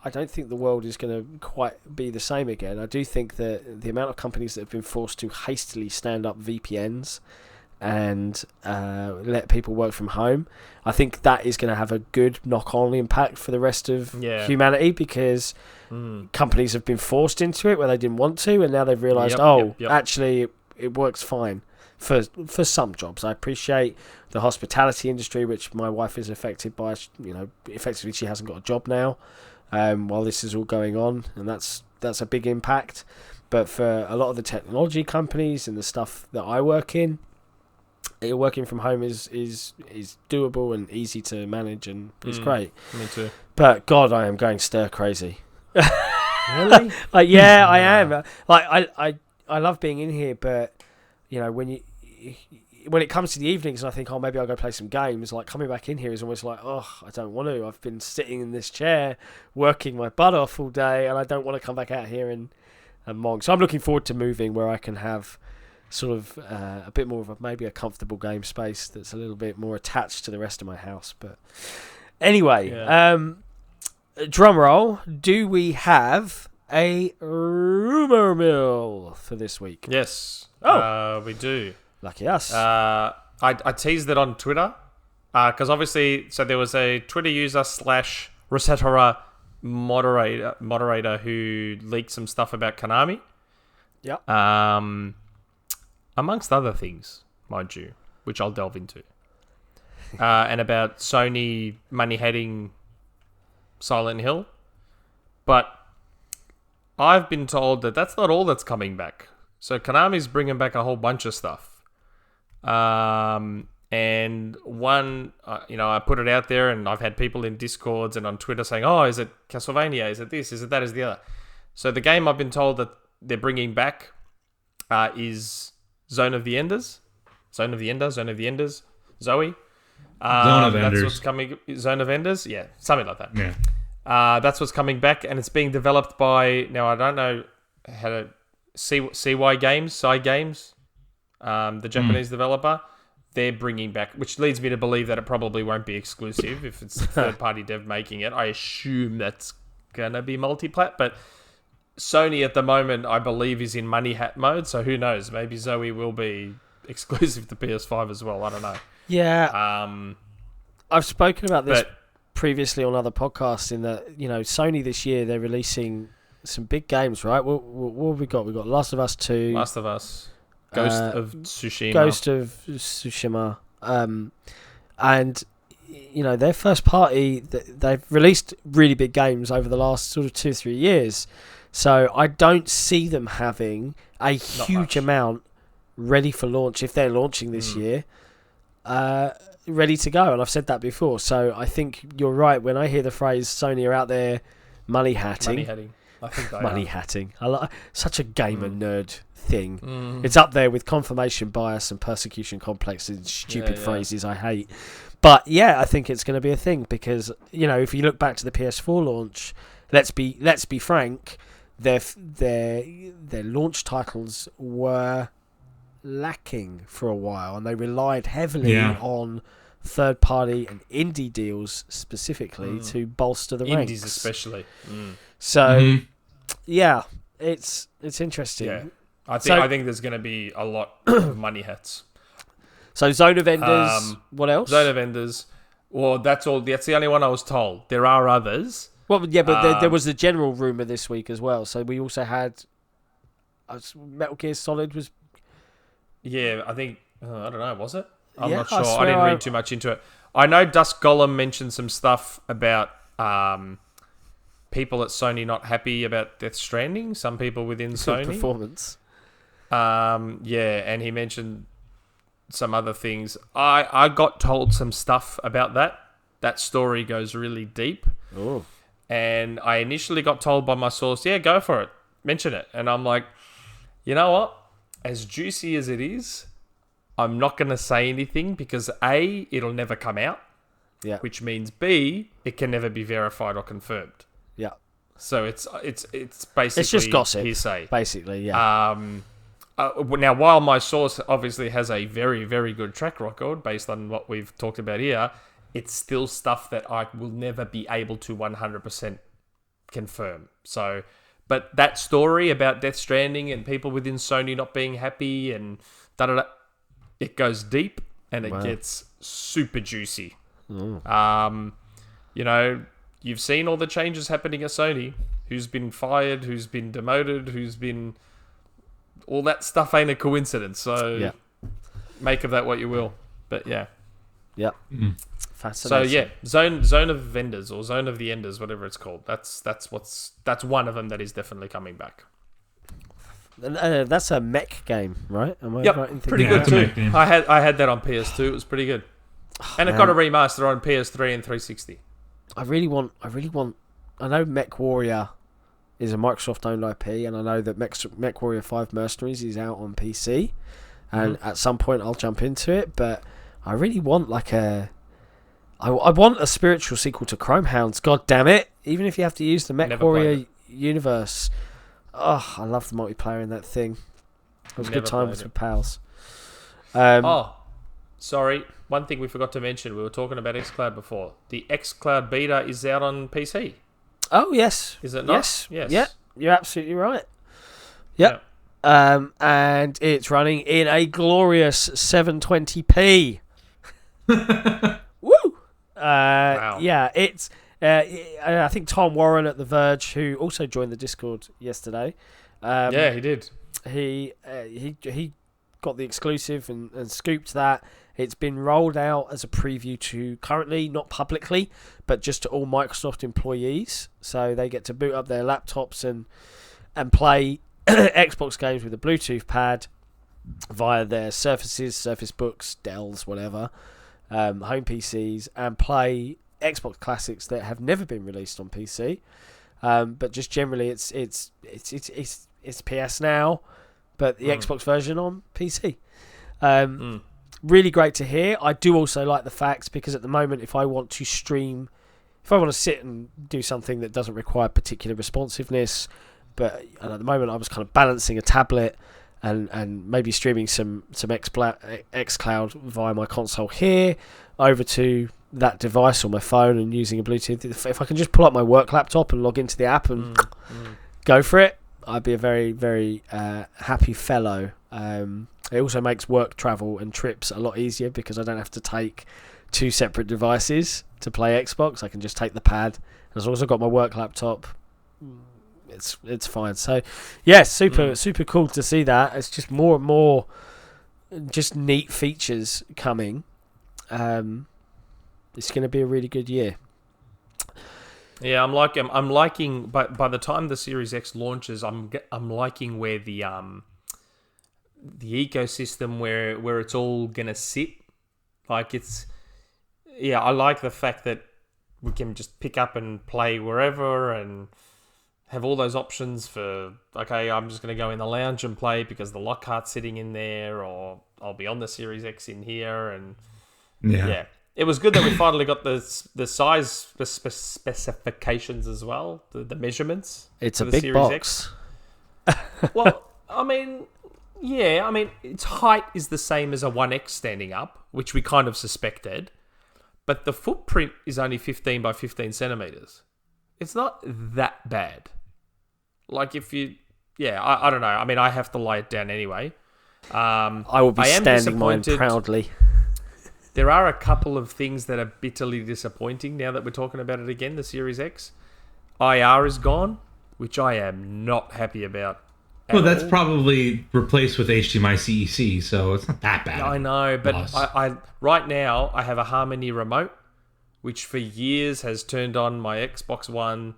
I don't think the world is going to quite be the same again. I do think that the amount of companies that have been forced to hastily stand up VPNs and let people work from home, I think that is going to have a good knock-on impact for the rest of humanity because companies have been forced into it where they didn't want to, and now they've realised, actually it works fine for some jobs. I appreciate the hospitality industry, which my wife is affected by. Effectively she hasn't got a job now while this is all going on, and that's that's a big impact. But for a lot of the technology companies and the stuff that I work in, working from home is doable and easy to manage, and it's great. Me too. But God, I am going stir crazy. Really? Yeah, I am. I love being in here, but when it comes to the evenings and I think, maybe I'll go play some games, like coming back in here is almost like, I don't want to. I've been sitting in this chair working my butt off all day, and I don't want to come back out here and mong. So I'm looking forward to moving where I can have sort of a bit more of maybe a comfortable game space that's a little bit more attached to the rest of my house. But anyway, drum roll, do we have a Rumourmill for this week? Yes. We do. Lucky us. I teased it on Twitter because obviously, so there was a Twitter user / Resetera moderator who leaked some stuff about Konami. Yeah. Amongst other things, mind you, which I'll delve into. And about Sony money heading Silent Hill. But I've been told that that's not all that's coming back. So Konami's bringing back a whole bunch of stuff. And one, I put it out there, and I've had people in Discords and on Twitter saying, is it Castlevania? Is it this? Is it that? Is it the other? So the game I've been told that they're bringing back is Zone of the Enders. Zoe. Zone of Enders. That's what's coming. Zone of Enders? Yeah, something like that. Yeah. That's what's coming back, and it's being developed by, now I don't know how to, Cygames, the Japanese developer. They're bringing back, which leads me to believe that it probably won't be exclusive if it's a third-party dev making it. I assume that's going to be multi-plat, but Sony at the moment, I believe, is in money hat mode, so who knows? Maybe Zoe will be exclusive to PS5 as well. I don't know. Yeah. I've spoken about this previously on other podcasts in that, Sony this year, they're releasing some big games, right? What have we got? We've got Last of Us 2. Last of Us. Ghost of Tsushima. And, their first party, they've released really big games over the last sort of 2-3 years. So I don't see them having a huge amount ready for launch if they're launching this year, ready to go. And I've said that before. So I think you're right. When I hear the phrase Sony are out there money hatting. I think they money are. hatting. I like such a gamer nerd thing. It's up there with confirmation bias and persecution complex and stupid phrases I hate. But yeah, I think it's going to be a thing because if you look back to the PS4 launch, let's be frank, their launch titles were lacking for a while, and they relied heavily on third party and indie deals specifically to bolster the ranks. Indies especially. So yeah, it's interesting. Yeah. I think there's going to be a lot of money hats. So Zone of Enders, what else? Zone of Enders. Well, that's all. That's the only one I was told. There are others. Well, yeah, but there was a general rumor this week as well. So we also had Metal Gear Solid was. Yeah, I think I don't know. Was it? I'm not sure. I didn't read too much into it. I know Dusk Golem mentioned some stuff about people at Sony not happy about Death Stranding. Some people within Sony performance. And he mentioned some other things. I got told some stuff about that. That story goes really deep. Oh. And I initially got told by my source, yeah, go for it. Mention it. And I'm like, you know what? As juicy as it is, I'm not going to say anything because A, it'll never come out. Yeah. Which means B, it can never be verified or confirmed. Yeah. So it's basically it's just gossip, hearsay. Basically, yeah. Now, while my source obviously has a very, very good track record based on what we've talked about here, it's still stuff that I will never be able to 100% confirm. So, but that story about Death Stranding and people within Sony not being happy and da-da-da, it goes deep and it gets super juicy. You've seen all the changes happening at Sony. Who's been fired, who's been demoted, who's been... All that stuff ain't a coincidence. So make of that what you will. But yeah. Yeah. Fascinating. So yeah, zone of vendors or zone of the enders, whatever it's called. That's one of them that is definitely coming back. That's a mech game, right? Am I Yep, right in thinking pretty good too. I had that on PS2. It was pretty good, and it got a remaster on PS3 and 360. I really want. I know Mech Warrior is a Microsoft-owned IP, and I know that Mech Warrior 5 Mercenaries is out on PC, and at some point I'll jump into it. But I really want I want a spiritual sequel to Chrome Hounds. God damn it! Even if you have to use the Mech Warrior universe. Oh, I love the multiplayer in that thing. It was good times with pals. Sorry. One thing we forgot to mention. We were talking about xCloud before. The xCloud beta is out on PC. Oh, yes. Is it not? Yes. Yeah, you're absolutely right. Yep. And it's running in a glorious 720p. Woo! Wow. Yeah, it's... I think Tom Warren at The Verge, who also joined the Discord yesterday. Yeah, he did. He got the exclusive and scooped that. It's been rolled out as a preview to currently, not publicly, but just to all Microsoft employees. So they get to boot up their laptops and play Xbox games with a Bluetooth pad via their Surfaces, Surface Books, Dells, whatever, home PCs, and play Xbox classics that have never been released on PC, but just generally it's PS Now, but the Xbox version on PC. Really great to hear. I do also like the fact, because at the moment, if I want to stream, if I want to sit and do something that doesn't require particular responsiveness, and at the moment I was kind of balancing a tablet and maybe streaming some xCloud via my console here over to that device on my phone and using a Bluetooth. If I can just pull up my work laptop and log into the app and go for it, I'd be a very, very happy fellow. It also makes work travel and trips a lot easier because I don't have to take two separate devices to play Xbox. I can just take the pad. As long as I've got my work laptop, it's fine. So, yeah, super cool to see that. It's just more and more just neat features coming. It's going to be a really good year. Yeah, I'm liking. By the time the Series X launches, I'm liking where the ecosystem where it's all gonna sit. Like I like the fact that we can just pick up and play wherever and have all those options for, okay, I'm just gonna go in the lounge and play because the Lockhart's sitting in there, or I'll be on the Series X in here, and yeah. It was good that we finally got the size specifications as well, the measurements. It's a big Series box. X. Well, I mean, its height is the same as a 1X standing up, which we kind of suspected, but the footprint is only 15 by 15 centimeters. It's not that bad. Like if you, I don't know. I mean, I have to lie it down anyway. I will be standing mine proudly. There are a couple of things that are bitterly disappointing now that we're talking about it again, the Series X. IR is gone, which I am not happy about. Well, that's probably replaced with HDMI CEC, so it's not that bad. I know, but I right now I have a Harmony remote, which for years has turned on my Xbox One,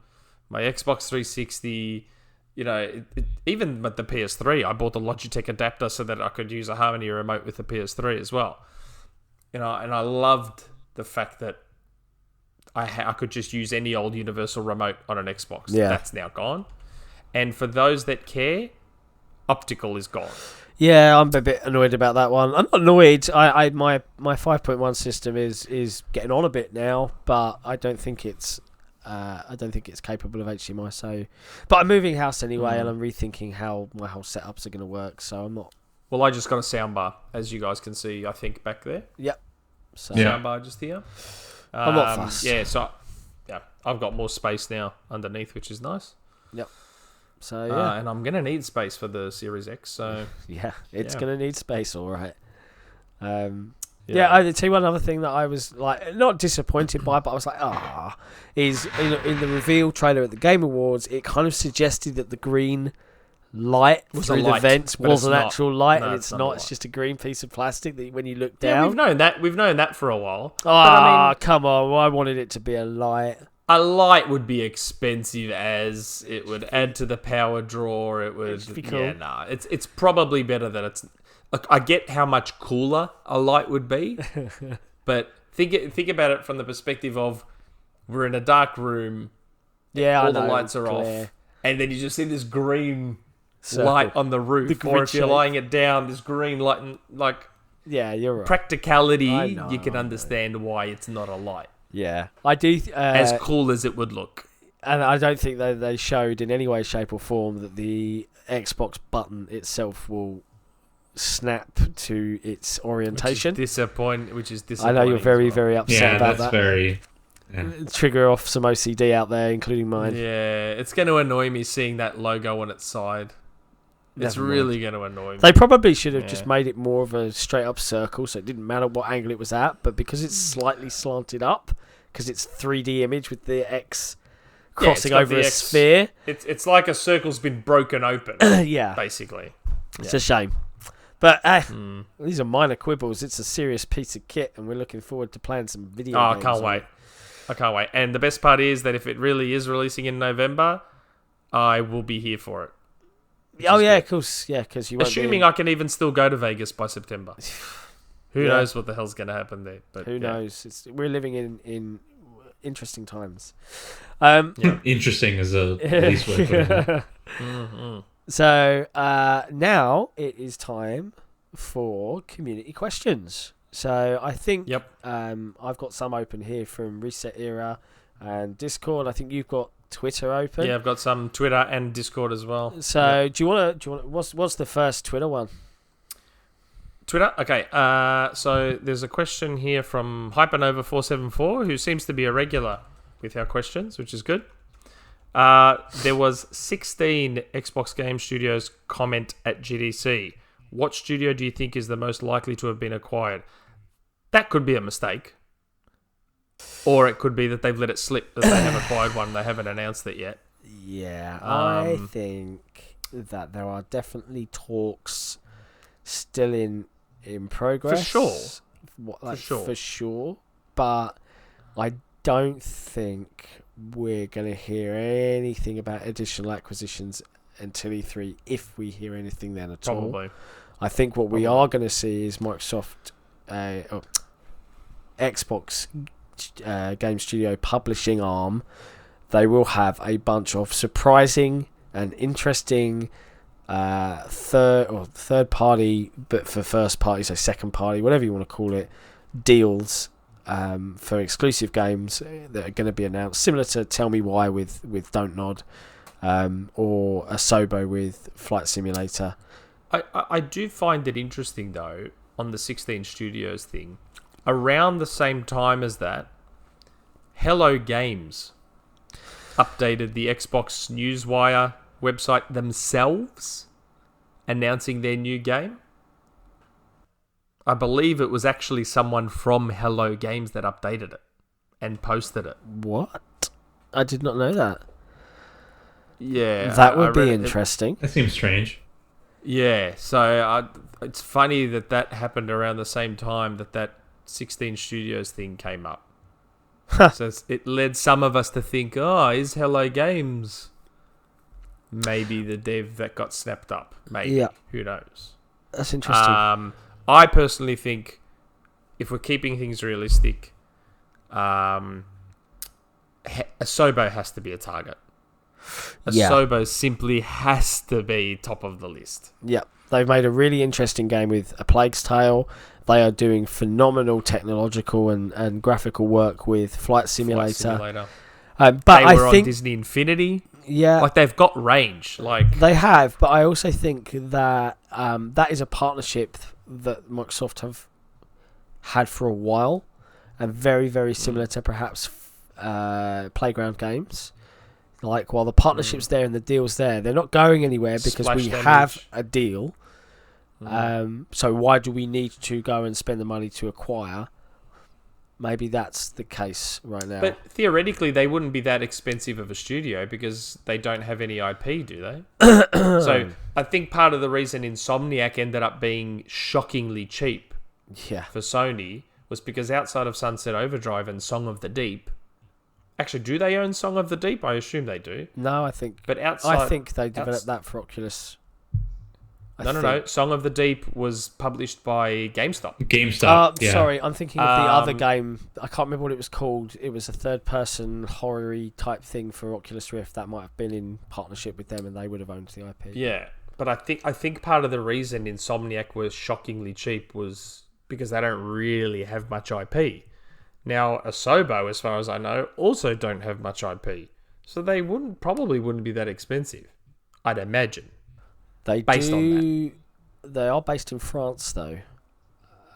my Xbox 360. Even with the PS3, I bought the Logitech adapter so that I could use a Harmony remote with the PS3 as well. And I loved the fact that I could just use any old universal remote on an Xbox. Yeah. That's now gone. And for those that care, optical is gone. Yeah, I'm a bit annoyed about that one. I'm not annoyed. My 5.1 system is getting on a bit now, but I don't think it's capable of HDMI. So, but I'm moving house anyway, and I'm rethinking how my whole setups are going to work. So I'm not. Well, I just got a soundbar, as you guys can see, I think, back there. Yep. So soundbar just here. I'm not fussed. Yeah, so I've got more space now underneath, which is nice. Yep. So yeah, and I'm gonna need space for the Series X. So it's gonna need space, all right. I tell you one other thing that I was like not disappointed by, but I was like, is in the reveal trailer at the Game Awards, it kind of suggested that the green light Was through a light, the vents but was it's an not. actual light, No, and it's it's not not. a It's light. just a green piece of plastic that when you look Yeah, down. we've known that. We've known that for a while. Ah, come on! I wanted it to be a light. A light would be expensive as it would add to the power draw. It would. It'd be cool. Yeah, nah. It's probably better that it's. Look, I get how much cooler a light would be, but think about it from the perspective of we're in a dark room. Yeah, all I know, the lights are glare. off, and then you just see this green Circle. light on the roof, The or grid if you're shape. lying it down, this green light, and like Yeah, you're right. practicality, I know, you can I know. understand why it's not a light. Yeah, I do. As cool as it would look. And I don't think that they showed in any way, shape, or form that the Xbox button itself will snap to its orientation. Which is disappointing. I know you're very, very upset Yeah, about that's that. very. Yeah. Trigger off some OCD out there, including mine. Yeah, it's going to annoy me seeing that logo on its side. It's Never really going to annoy me. They probably should have Yeah. just made it more of a straight up circle, so it didn't matter what angle it was at. But because it's slightly slanted up, because it's 3D image with the X crossing got over the a X. sphere. It's like a circle's been broken open, Yeah, basically. it's a shame. But these are minor quibbles. It's a serious piece of kit, and we're looking forward to playing some video Oh, I games. can't on wait. it. I can't wait. And the best part is that if it really is releasing in November, I will be here for it. Oh is yeah, good. of course, yeah, because you won't Assuming be, I can even still go to Vegas by September. Who Yeah. knows what the hell's going to happen there? But who yeah. knows? We're living in interesting times. Interesting is a least way of putting it. Mm-hmm. So now it is time for community questions. So I think Yep. I've got some open here from Reset Era and Discord. I think you've got Twitter open. Yeah, I've got some Twitter and Discord as well. So Yep. do you want to? What's the first Twitter one? Twitter? Okay. So there's a question here from Hypernova474, who seems to be a regular with our questions, which is good. There was 16 Xbox Game Studios comment at GDC. What studio do you think is the most likely to have been acquired? That could be a mistake. Or it could be that they've let it slip, that they have acquired one, they haven't announced it yet. Yeah, I think that there are definitely talks still in progress. For sure. But I don't think we're going to hear anything about additional acquisitions until E3, if we hear anything then at all. Probably. I think what we are going to see is Microsoft, Xbox Game Studio publishing arm. They will have a bunch of surprising and interesting third party, but for first party, so second party, whatever you want to call it, deals for exclusive games that are going to be announced, similar to Tell Me Why with Don't Nod, or Asobo with Flight Simulator. I do find it interesting, though, on the 16 Studios thing. Around the same time as that, Hello Games updated the Xbox Newswire website themselves, announcing their new game. I believe it was actually someone from Hello Games that updated it and posted it. What? I did not know that. Yeah. That would I be read it. interesting. That seems strange. Yeah, so it's funny that happened around the same time that 16 Studios thing came up. So it led some of us to think, is Hello Games maybe the dev that got snapped up? Maybe. Yeah. Who knows? That's interesting. I personally think if we're keeping things realistic, Asobo has to be a target. Asobo simply has to be top of the list. Yeah, they've made a really interesting game with A Plague's Tale. They are doing phenomenal technological and graphical work with Flight Simulator. But they were I think on Disney Infinity. Yeah, like they've got range. Like they have, but I also think that that is a partnership that Microsoft have had for a while, and very, very similar to perhaps Playground Games. Like, while the partnership's there and the deal's there, they're not going anywhere because Splash we damage. have a deal. So why do we need to go and spend the money to acquire Maybe that's the case right now. But theoretically, they wouldn't be that expensive of a studio because they don't have any IP, do they? So I think part of the reason Insomniac ended up being shockingly cheap for Sony was because outside of Sunset Overdrive and Song of the Deep... Actually, do they own Song of the Deep? I assume they do. No, I think... But outside... I think they developed that for Oculus. No. Song of the Deep was published by GameStop. Yeah. Sorry, I'm thinking of the other game. I can't remember what it was called. It was a third-person horror-y type thing for Oculus Rift that might have been in partnership with them, and they would have owned the IP. Yeah, but I think part of the reason Insomniac was shockingly cheap was because they don't really have much IP. Now, Asobo, as far as I know, also don't have much IP, so they probably wouldn't be that expensive, I'd imagine. They are based in France, though.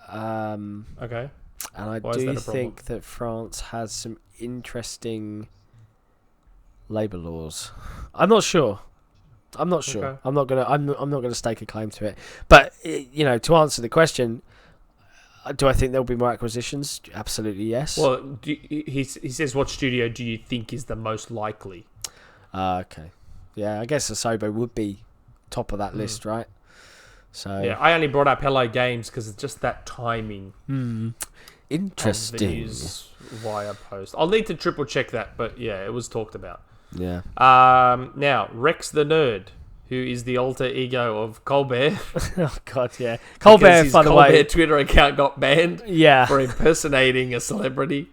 Okay. And I do think that France has some interesting labour laws. I'm not sure. Okay. I'm not gonna stake a claim to it. But to answer the question, do I think there'll be more acquisitions? Absolutely, yes. Well, he says, what studio do you think is the most likely? Okay. Yeah, I guess Asobo would be top of that list, right? So yeah, I only brought up Hello Games because it's just that timing. Interesting. Wire post. I'll need to triple check that, but yeah, it was talked about. Yeah. Now Rex the Nerd, who is the alter ego of Colbert. Oh God, yeah. Colbert, by the way, Colbert Twitter account got banned. Yeah. For impersonating a celebrity,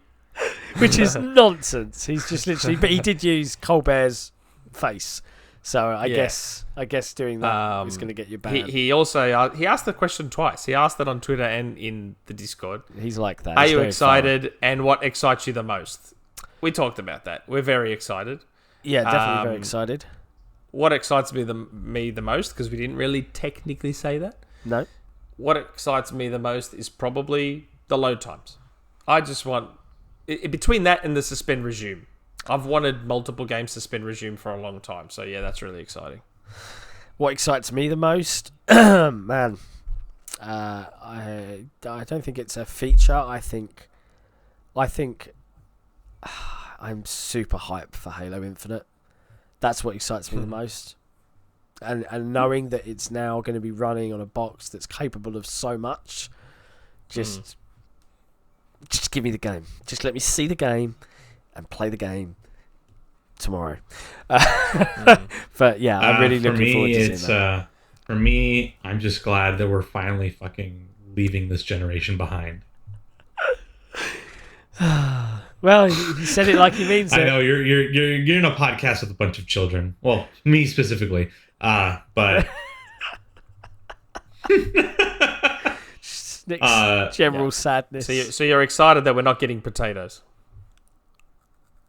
which is nonsense. He's just literally, but he did use Colbert's face. So I guess doing that is going to get you banned. He also he asked the question twice. He asked it on Twitter and in the Discord. He's like that. Are you excited? And what excites you the most? We talked about that. We're very excited. Yeah, definitely very excited. What excites me the most? Because we didn't really technically say that. No. What excites me the most is probably the load times. I just want between that and the suspend resume. I've wanted multiple games suspend resume for a long time, so yeah, that's really exciting. What excites me the most, man? I don't think it's a feature. I think I'm super hyped for Halo Infinite. That's what excites me the most, and knowing that it's now going to be running on a box that's capable of so much. Just give me the game. Just let me see the game and play the game tomorrow. But yeah, I'm really looking forward to seeing that. For me, I'm just glad that we're finally fucking leaving this generation behind. Well, he said it like he means it. I know you're in a podcast with a bunch of children. Well, me specifically, but general sadness. So you're excited that we're not getting potatoes.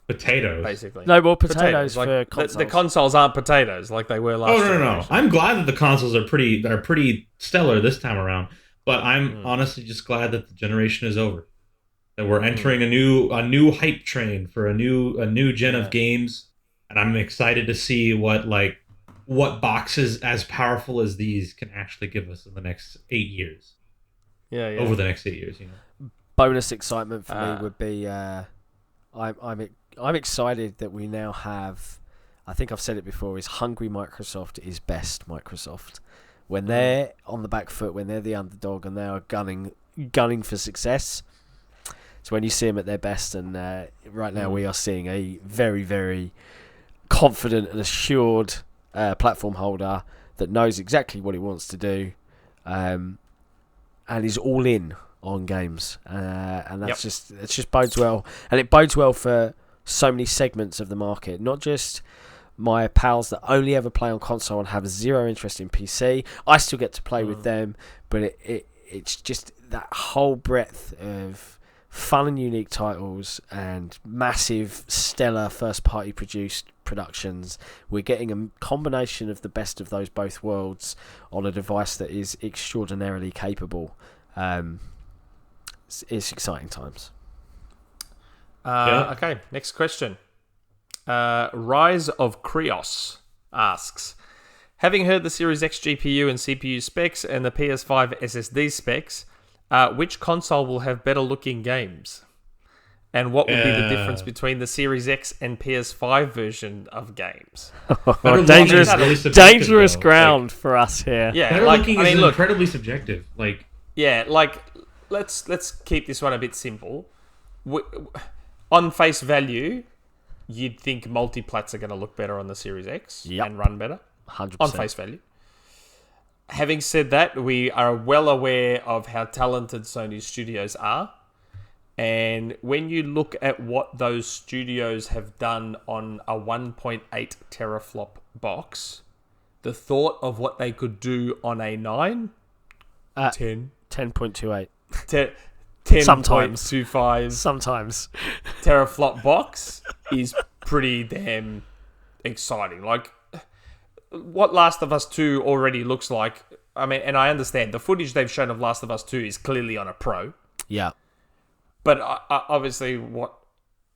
Potatoes, basically. No more potatoes like for consoles. The consoles aren't potatoes like they were last year. No. I'm glad that the consoles are pretty stellar this time around. But I'm honestly just glad that the generation is over. That we're entering a new hype train for a new gen of games, and I'm excited to see what boxes as powerful as these can actually give us in the next 8 years. Yeah. Over the next 8 years, Bonus excitement for me would be I'm excited that we now have, I think I've said it before, is hungry Microsoft is best Microsoft. When they're on the back foot, when they're the underdog and they are gunning for success, it's when you see them at their best. And right now we are seeing a very, very confident and assured platform holder that knows exactly what he wants to do and is all in on games. And that's it just bodes well. And it bodes well for so many segments of the market, not just my pals that only ever play on console and have zero interest in PC. I still get to play with them, but it's just that whole breadth of fun and unique titles and massive, stellar first-party produced productions. We're getting a combination of the best of those both worlds on a device that is extraordinarily capable. It's exciting times. Okay, next question. Rise of Krios asks, having heard the Series X GPU and CPU specs and the PS5 SSD specs, which console will have better looking games? And what would be the difference between the Series X and PS5 version of games? Dangerous ground for us here. Yeah, better looking is incredibly subjective. Let's keep this one a bit simple. On face value, you'd think multiplats are going to look better on the Series X and run better. 100%. On face value. Having said that, we are well aware of how talented Sony's studios are. And when you look at what those studios have done on a 1.8 teraflop box, the thought of what they could do on a 10.28 sometimes teraflop box is pretty damn exciting. Like what Last of Us 2 already looks like. I mean, and I understand the footage they've shown of Last of Us 2 is clearly on a Pro. Yeah. But obviously what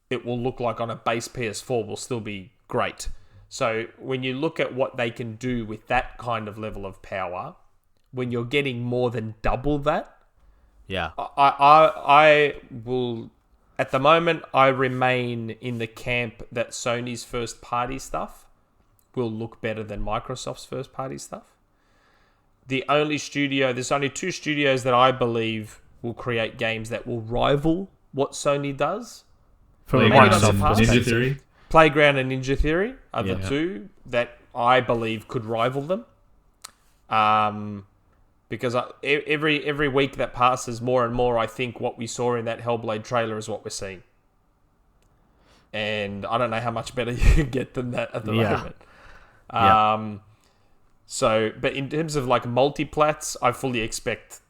it will look like on a base PS4 will still be great. So when you look at what they can do with that kind of level of power, when you're getting more than double that, I will... At the moment, I remain in the camp that Sony's first-party stuff will look better than Microsoft's first-party stuff. There's only two studios that I believe will create games that will rival what Sony does. Playground and Ninja Theory. Playground and Ninja Theory are the two that I believe could rival them. Because every week that passes, more and more, I think what we saw in that Hellblade trailer is what we're seeing. And I don't know how much better you can get than that at the moment. But in terms of like multiplats, I fully expect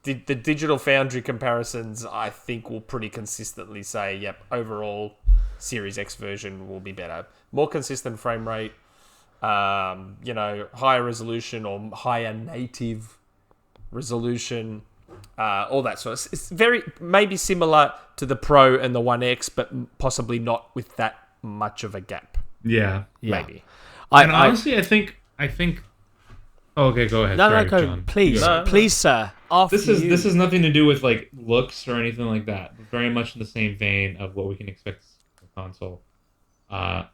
the digital Foundry comparisons, I think will pretty consistently say, yep, overall Series X version will be better. More consistent frame rate, higher resolution or higher native resolution, all that sort of... It's very maybe similar to the Pro and the One X, but possibly not with that much of a gap. Yeah. Maybe. Honestly, I think... Oh, okay, go ahead. No, go. John. Please, sir. This is nothing to do with like looks or anything like that. Very much in the same vein of what we can expect from the console. I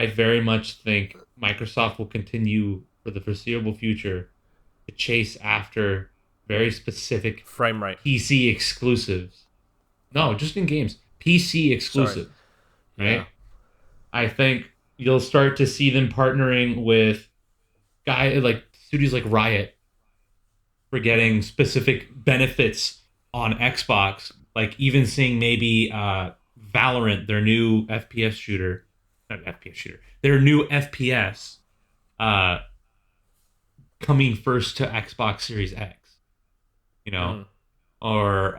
very much think Microsoft will continue for the foreseeable future to chase after very specific frame rate PC exclusives. No, just in games. PC exclusive. Right? Yeah. I think you'll start to see them partnering with studios like Riot for getting specific benefits on Xbox. Like even seeing maybe Valorant, their new FPS shooter. Not FPS shooter. Their new FPS coming first to Xbox Series X. Or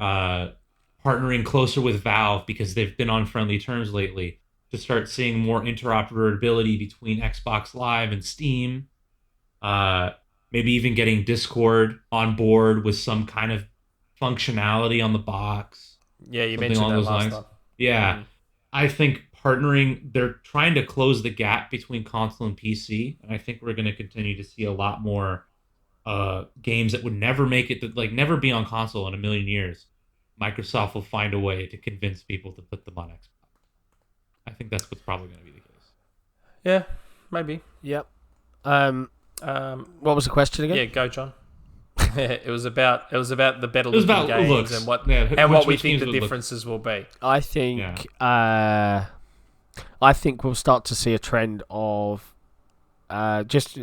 partnering closer with Valve because they've been on friendly terms lately to start seeing more interoperability between Xbox Live and Steam. Maybe even getting Discord on board with some kind of functionality on the box. Yeah, you mentioned that last time. Yeah. I think partnering, they're trying to close the gap between console and PC, and I think we're going to continue to see a lot more games that would never make it, never be on console in a million years. Microsoft will find a way to convince people to put them on Xbox. I think that's what's probably going to be the case. Yeah, maybe. Yep. What was the question again? Yeah, go, John. It was about the better looking games looks. and what we think the differences will be. I think we'll start to see a trend of just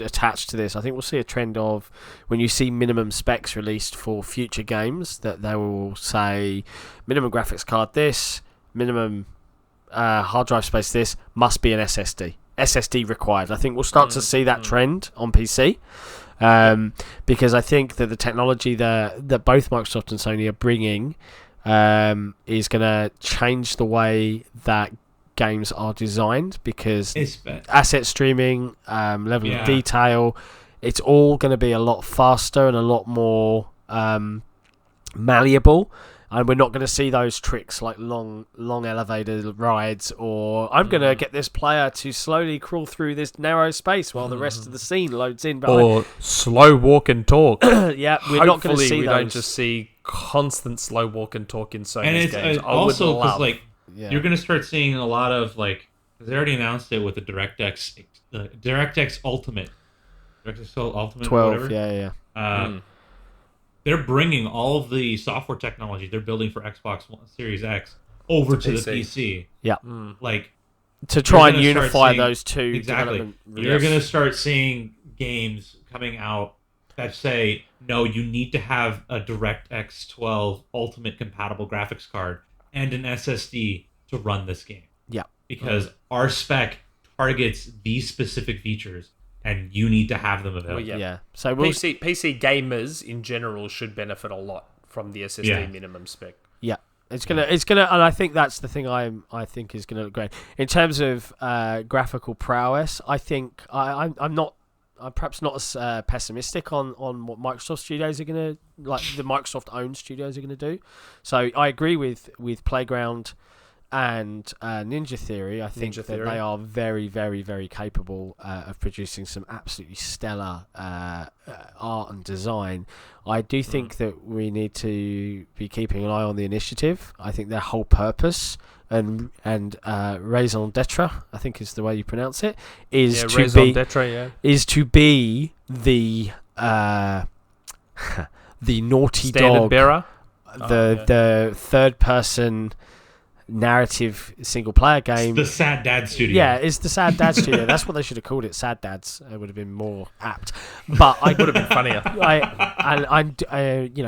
attached to this. I think we'll see a trend of when you see minimum specs released for future games that they will say minimum graphics card this, minimum hard drive space this, must be an SSD required. I think we'll start to see that trend on PC. Because I think that the technology that both Microsoft and Sony are bringing is going to change the way that games are designed, because asset streaming, level of detail, it's all going to be a lot faster and a lot more malleable. And we're not going to see those tricks like long elevator rides, or I'm going to get this player to slowly crawl through this narrow space while the rest of the scene loads in. Or slow walk and talk. Yeah, we're not going to see we those. don't just see constant slow walk and talk in Sony's And it's games. I also would because love. like Yeah. you're gonna start seeing a lot of like, because they already announced it with the DirectX Ultimate, DirectX Ultimate, 12. whatever. Yeah. They're bringing all of the software technology they're building for Xbox One, Series X over to the PC. Yeah. Like To try and gonna start unify seeing- those two exactly. development. You're gonna start seeing games coming out that say, no, you need to have a DirectX 12 Ultimate compatible graphics card and an SSD to run this game. Yeah. Because our spec targets these specific features, and you need to have them available. Well, Yeah. So we'll PC gamers in general should benefit a lot from the SSD minimum spec. Yeah, it's gonna, and I think that's the thing I think is gonna look great in terms of graphical prowess. I think I'm perhaps not as pessimistic on what Microsoft studios are gonna, like the Microsoft owned studios are gonna do. So I agree with Playground and Ninja Theory. I think that they are very, very, very capable of producing some absolutely stellar art and design. I do think that we need to be keeping an eye on the initiative. I think their whole purpose and raison d'etre, I think is the way you pronounce it, is to be the the naughty Standard dog bearer, the third person narrative single player game. It's the Sad Dad Studio. Yeah, it's the Sad Dad Studio. That's what they should have called it. Sad Dads. It would have been more apt. But I would have been funnier.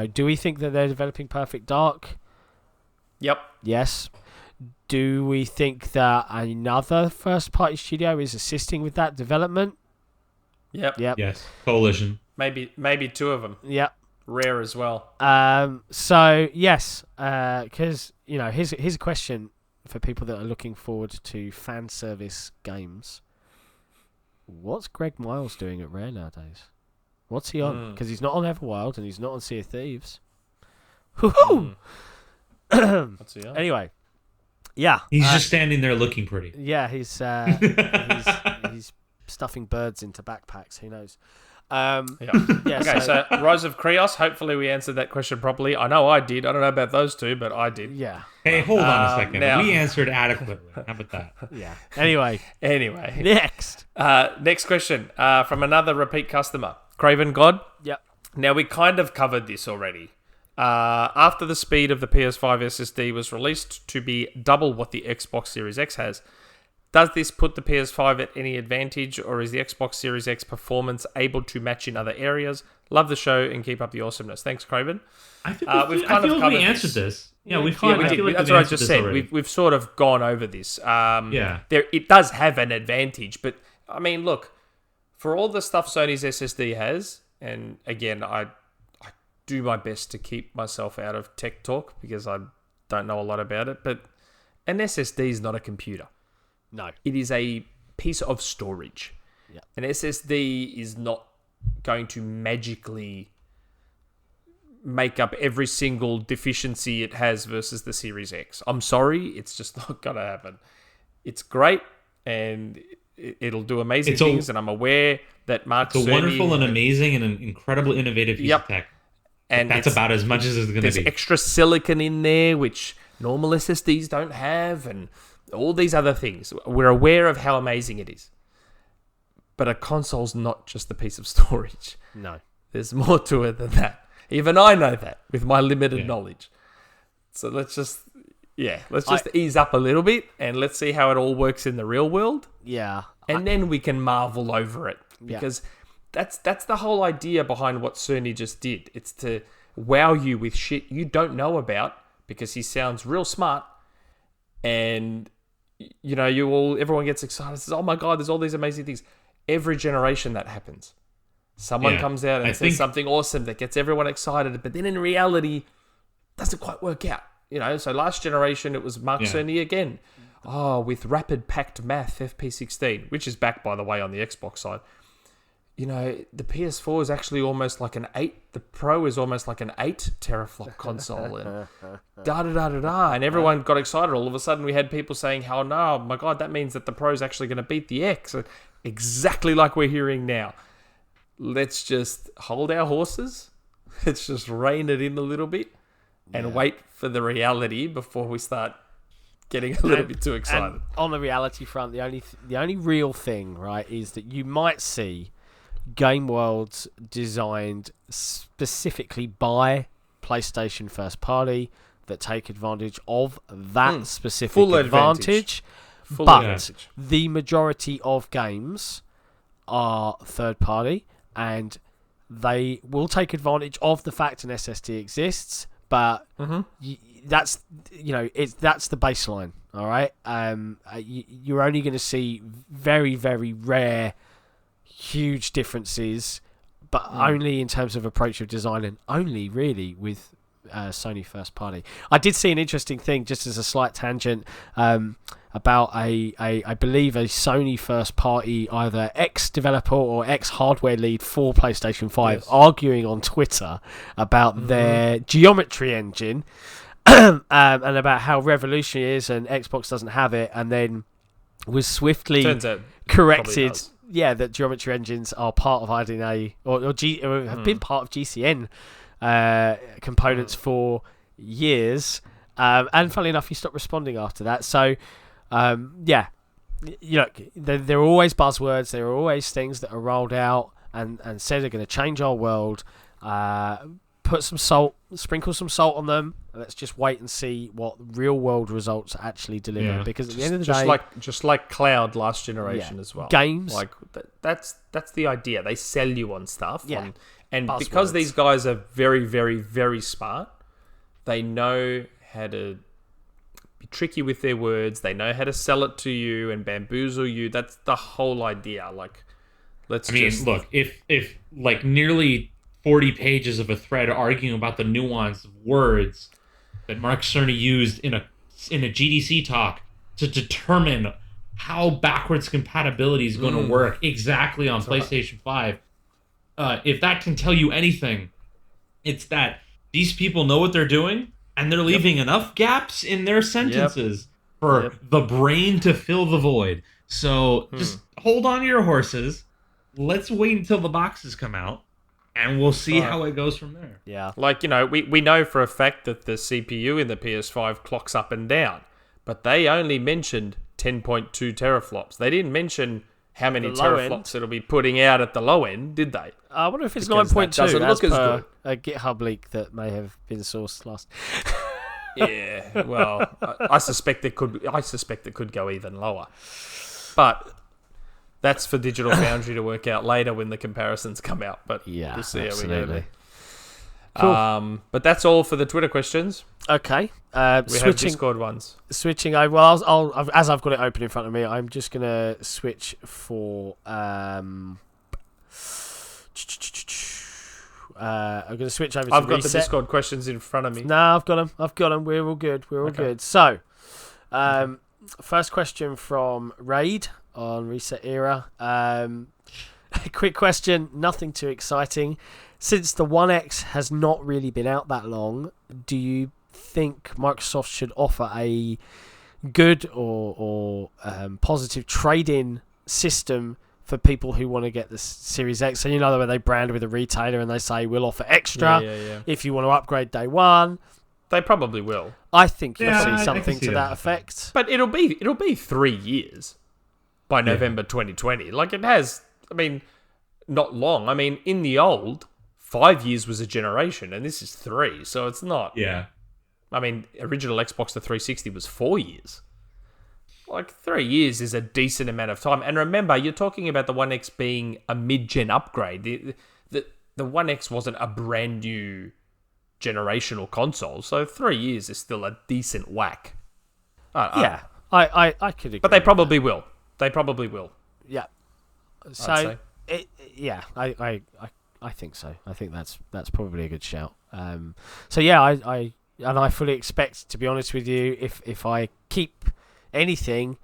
Do we think that they're developing Perfect Dark? Yep. Yes. Do we think that another first party studio is assisting with that development? Yep. Yes. Coalition. Maybe two of them. Yep. Rare as well. So yes, because here's a question for people that are looking forward to fan service games. What's Greg Miles doing at Rare nowadays? What's he on? Because he's not on Everwild and he's not on Sea of Thieves. What's he on? Anyway, yeah, he's just standing there looking pretty. Yeah, he's stuffing birds into backpacks. Who knows? Okay, so Rise of Krios, hopefully we answered that question properly. I know I did. I don't know about those two, but I did. Yeah. Hey, hold on a second. We answered adequately. How about that? Yeah. Anyway. Next. Next question from another repeat customer, Craven God. Yep. Now, we kind of covered this already. After the speed of the PS5 SSD was released to be double what the Xbox Series X has, does this put the PS5 at any advantage, or is the Xbox Series X performance able to match in other areas? Love the show and keep up the awesomeness. Thanks, Craven. I think we answered this. Yeah, we did. That's what I just said. We've sort of gone over this. It does have an advantage, but I mean, look, for all the stuff Sony's SSD has, and again, I do my best to keep myself out of tech talk because I don't know a lot about it, but an SSD is not a computer. No. It is a piece of storage. Yep. An SSD is not going to magically make up every single deficiency it has versus the Series X. I'm sorry, it's just not going to happen. It's great, and it'll do amazing things, and I'm aware that Mark It's a wonderful and amazing and an incredible innovative piece of tech. And that's about as much as it's going to be. There's extra silicon in there, which normal SSDs don't have, and all these other things. We're aware of how amazing it is. But a console's not just a piece of storage. No. There's more to it than that. Even I know that with my limited knowledge. So let's just ease up a little bit and let's see how it all works in the real world. Yeah. And then we can marvel over it. Because that's the whole idea behind what Sony just did. It's to wow you with shit you don't know about because he sounds real smart. And everyone gets excited. Says, "Oh my god, there's all these amazing things." Every generation that happens. Someone comes out and says something awesome that gets everyone excited, but then in reality, doesn't quite work out. So last generation it was Mark Cerny again. Oh, with rapid packed math FP16, which is back by the way on the Xbox side. The PS4 is actually almost like an 8. The Pro is almost like an 8 teraflop console, and and everyone got excited. All of a sudden, we had people saying, "How no, my God, that means that the Pro is actually going to beat the X." Exactly like we're hearing now. Let's just hold our horses. Let's just rein it in a little bit. and wait for the reality before we start getting a little bit too excited. And on the reality front, the only real thing, right, is that you might see game worlds designed specifically by PlayStation first party that take advantage of that specific Full advantage. Full But advantage. the majority of games are third party, and they will take advantage of the fact an SSD exists, but that's the baseline. All right, you're only going to see very, very rare, huge differences, but only in terms of approach of design, and only really with Sony first party. I did see an interesting thing, just as a slight tangent, about I believe a Sony first party, either ex-developer or ex-hardware lead for PlayStation 5, arguing on Twitter about their geometry engine and about how revolutionary it is and Xbox doesn't have it, and then was swiftly corrected. Yeah, that geometry engines are part of RDNA or have been part of GCN components for years, and funnily enough, he stopped responding after that. So, there are always buzzwords. There are always things that are rolled out and said are going to change our world. Put some salt, sprinkle some salt on them. Let's just wait and see what real world results actually deliver. Yeah. Because at the end of the day, just like Cloud last generation as well. Games, like that's the idea. They sell you on stuff. Yeah. And because these guys are very, very, very smart, they know how to be tricky with their words. They know how to sell it to you and bamboozle you. That's the whole idea. Like, look, if like nearly 40 pages of a thread arguing about the nuance of words that Mark Cerny used in a GDC talk to determine how backwards compatibility is going to work exactly on PlayStation 5. If that can tell you anything, it's that these people know what they're doing, and they're leaving enough gaps in their sentences for the brain to fill the void. So just hold on to your horses. Let's wait until the boxes come out, and we'll see how it goes from there. Yeah. Like, we know for a fact that the CPU in the PS5 clocks up and down, but they only mentioned 10.2 teraflops. They didn't mention how many teraflops it'll be putting out at the low end, did they? I wonder if it's 9.2. Doesn't look as good. A GitHub leak that may have been sourced last. Yeah, well, I suspect it could. I suspect it could go even lower, but that's for Digital Foundry to work out later when the comparisons come out. But we'll see how we go there. Cool. But that's all for the Twitter questions. Okay. We have Discord ones. Switching over. Well, I'll as I've got it open in front of me, I'm just gonna switch for. I'm going to switch over to I've got reset. the Discord questions in front of me. No, I've got them. We're all good. Good. So, first question from Raid on Reset Era. Quick question, nothing too exciting. Since the One X has not really been out that long, do you think Microsoft should offer a good or positive trade-in system for people who want to get the Series X? So you know where they brand with a retailer and they say we'll offer extra if you want to upgrade day one. They probably will. I think you'll see something to that effect. But it'll be 3 years by November 2020. Like, it has, I mean, not long. I mean, in the old, 5 years was a generation, and this is 3, so it's not. Yeah. I mean, original Xbox to 360 was 4 years. Like, 3 years is a decent amount of time. And remember, you're talking about the One X being a mid-gen upgrade. The One X wasn't a brand new generational console, so 3 years is still a decent whack. I could agree. But they probably will. Yeah. So, I think so. I think that's probably a good shout. I fully expect, to be honest with you, if I keep anything,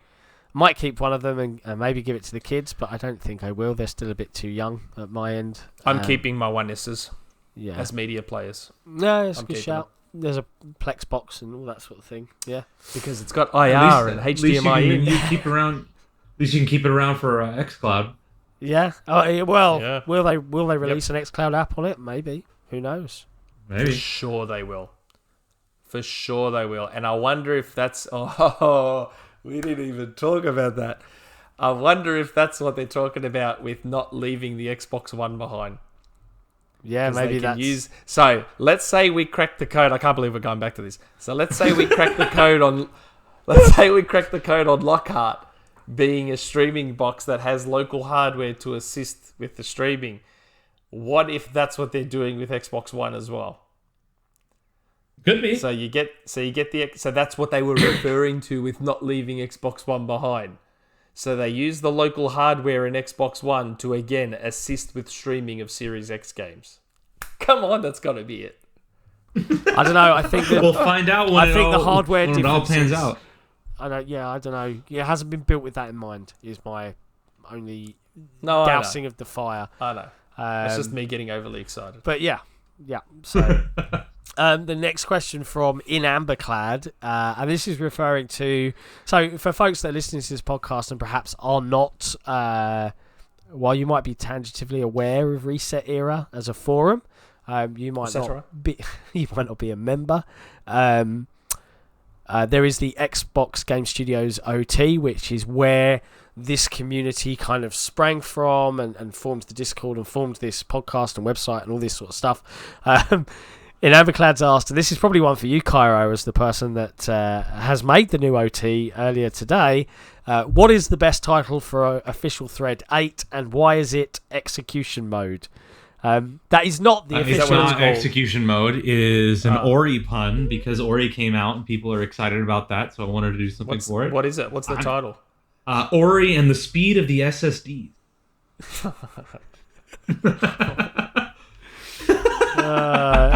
might keep one of them and maybe give it to the kids, but I don't think I will. They're still a bit too young at my end. I'm keeping my One S's as media players. No, it's a good shout. There's a Plex box and all that sort of thing. Yeah, because it's got IR and HDMI. You keep around. At least you can keep it around for xCloud. Yeah. Will they release an xCloud app on it? Maybe. Who knows? Maybe. Sure they will. For sure they will. And I wonder if that's... Oh, we didn't even talk about that. I wonder if that's what they're talking about with not leaving the Xbox One behind. Yeah, maybe that's... So, let's say we crack the code. I can't believe we're going back to this. So, let's say we crack the code on... Let's say we crack the code on Lockhart being a streaming box that has local hardware to assist with the streaming. What if that's what they're doing with Xbox One as well? Could be. So that's what they were referring to with not leaving Xbox One behind. So they use the local hardware in Xbox One to again assist with streaming of Series X games. Come on, that's got to be it. I don't know. I think that we'll find out when the hardware when it all pans out. I don't know. Yeah, it hasn't been built with that in mind. Is my only I dousing know. of the fire. I know. It's just me getting overly excited. But yeah. So the next question from In Amberclad, and this is referring to... So for folks that are listening to this podcast and perhaps are not, while you might be tangentially aware of Reset Era as a forum, you might not be a member. There is the Xbox Game Studios OT, which is where this community kind of sprang from and formed the Discord and formed this podcast and website and all this sort of stuff. In Amberclad's asked, and this is probably one for you, Cairo, as the person that has made the new OT earlier today, what is the best title for official thread 8 and why is it execution mode? That is not the official... It's not execution mode. It is an Ori pun because Ori came out and people are excited about that, so I wanted to do something for it. What is it? What's the title? Ori and the speed of the SSDs.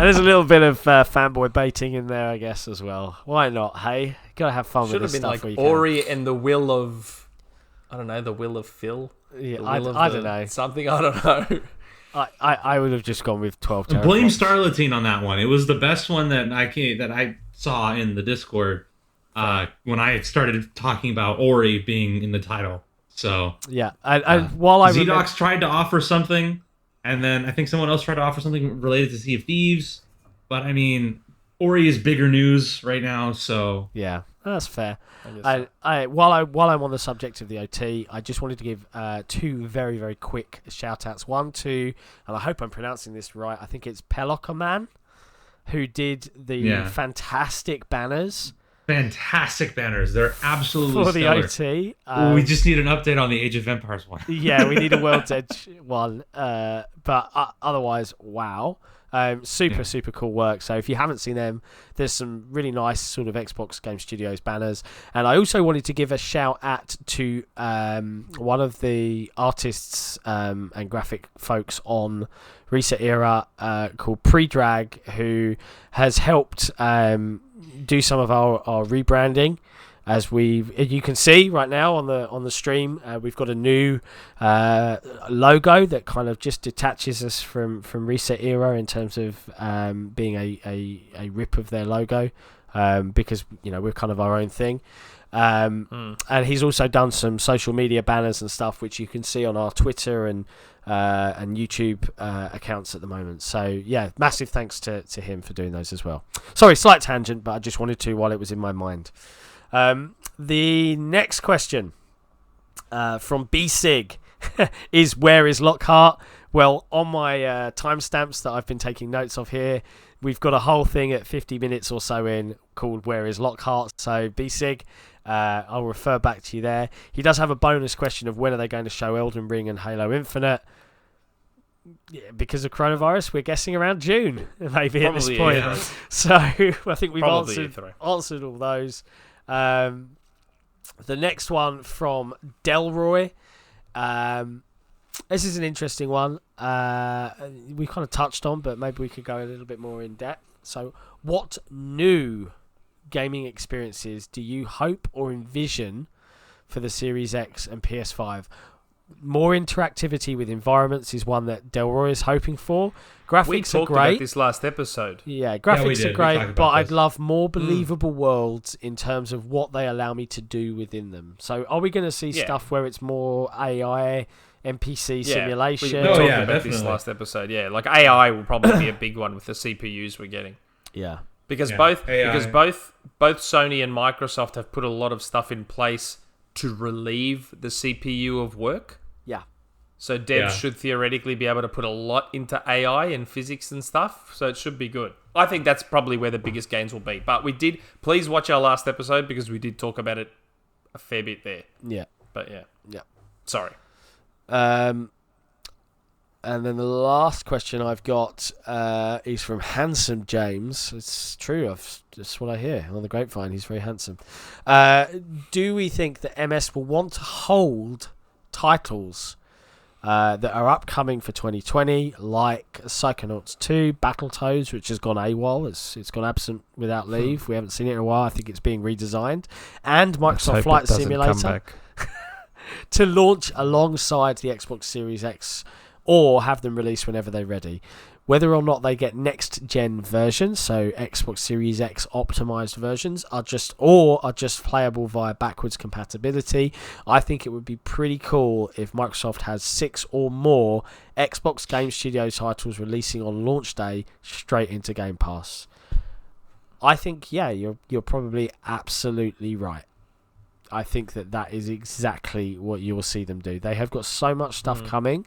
There's a little bit of fanboy baiting in there, I guess, as well. Why not, hey? Gotta have fun with this stuff. Should have been like Ori and the will of... I don't know, the will of Phil? Yeah, I don't know. Something, I don't know. I would have just gone with 12 teraflops. Blame Starlatine on that one. It was the best one that I saw in the Discord when I started talking about Ori being in the title. So yeah, and while I ZDocs tried to offer something, and then I think someone else tried to offer something related to Sea of Thieves, but I mean, Ori is bigger news right now. So yeah, that's fair. While I'm on the subject of the OT, I just wanted to give two very, very quick shout-outs. One to, and I hope I'm pronouncing this right, I think it's Pelokaman, who did the fantastic banners. Fantastic banners. They're absolutely for stellar. The OT. We just need an update on the Age of Empires one. Yeah, we need a World's Edge one. But otherwise, wow. Super cool work. So if you haven't seen them, there's some really nice sort of Xbox Game Studios banners. And I also wanted to give a shout out to one of the artists and graphic folks on Reset Era called Predrag, who has helped do some of our rebranding. As you can see right now on the stream, we've got a new logo that kind of just detaches us from Reset Era in terms of being a rip of their logo, because we're kind of our own thing. And he's also done some social media banners and stuff, which you can see on our Twitter and YouTube accounts at the moment. So yeah, massive thanks to him for doing those as well. Sorry, slight tangent, but I just wanted to while it was in my mind. The next question from BSig is, where is Lockhart? Well, on my timestamps that I've been taking notes of here, we've got a whole thing at 50 minutes or so in called Where is Lockhart? So BSig, I'll refer back to you there. He does have a bonus question of when are they going to show Elden Ring and Halo Infinite. Yeah, because of coronavirus, we're guessing around June, maybe. Probably at this point. Yeah. So I think we've answered all those. The next one from Delroy. This is an interesting one. We kind of touched on, but maybe we could go a little bit more in depth. So, what new gaming experiences do you hope or envision for the Series X and PS5? More interactivity with environments is one that Delroy is hoping for. Graphics we talked are great. About this last episode. Yeah, graphics are great, but I'd love more believable worlds in terms of what they allow me to do within them. So are we going to see stuff where it's more AI, NPC simulation? We talked about this last episode. Yeah, like AI will probably be a big one with the CPUs we're getting. Yeah. because Yeah, both AI. because both Sony and Microsoft have put a lot of stuff in place to relieve the CPU of work. Yeah. So devs Yeah. should theoretically be able to put a lot into AI and physics and stuff. So it should be good. I think that's probably where the biggest gains will be. But please watch our last episode because we did talk about it a fair bit there. Yeah. But yeah. Yeah. Sorry. And then the last question I've got is from Handsome James. It's true. That's what I hear on the grapevine. He's very handsome. Do we think that MS will want to hold titles that are upcoming for 2020, like Psychonauts 2, Battletoads, which has gone AWOL. It's gone absent without leave. We haven't seen it in a while. I think it's being redesigned. And Microsoft Flight Simulator to launch alongside the Xbox Series X, or have them released whenever they're ready. Whether or not they get next-gen versions, so Xbox Series X optimized versions, are just playable via backwards compatibility. I think it would be pretty cool if Microsoft has 6 or more Xbox Game Studios titles releasing on launch day straight into Game Pass. I think, yeah, you're probably absolutely right. I think that is exactly what you will see them do. They have got so much stuff coming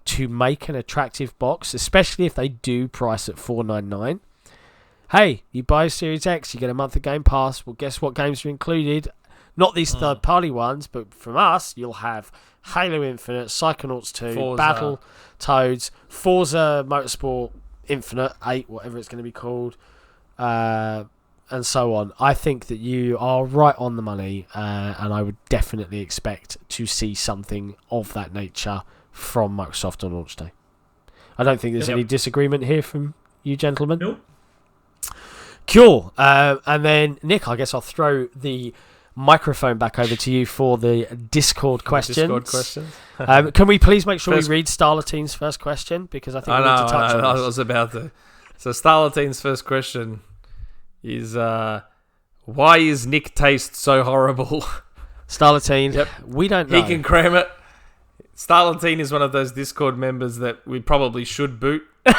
to make an attractive box, especially if they do price at $4.99. Hey, you buy a Series X, you get a month of Game Pass. Well, guess what games are included? Not these third-party ones, but from us, you'll have Halo Infinite, Psychonauts 2, Forza. Battletoads, Forza Motorsport Infinite 8, whatever it's going to be called, and so on. I think that you are right on the money, and I would definitely expect to see something of that nature from Microsoft on launch day. I don't think there's any disagreement here from you gentlemen. Nope. Cool. And then, Nick, I guess I'll throw the microphone back over to you for the Discord questions. Can we please make sure we read Starlatine's first question? Because I think we need to touch on this. I was about to. So Starlatine's first question is, why is Nick Taste so horrible? Starlatine, we don't know. He can cram it. Starlatine is one of those Discord members that we probably should boot, but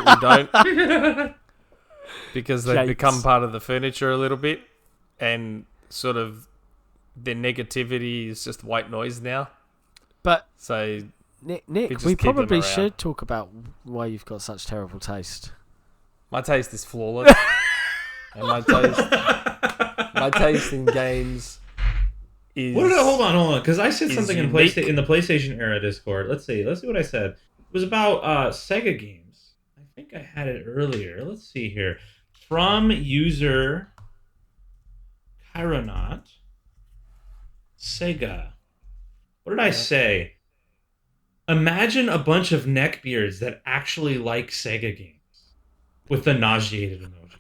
we don't. Because they've become part of the furniture a little bit, and sort of their negativity is just white noise now. But so Nick, we probably should talk about why you've got such terrible taste. My taste is flawless, and my taste in games is. Hold on, because I said something in the PlayStation era Discord. Let's see what I said. It was about Sega games. I think I had it earlier. Let's see here. From user Kaironaut, Sega. What did I say? Imagine a bunch of neckbeards that actually like Sega games. With the nauseated emoji.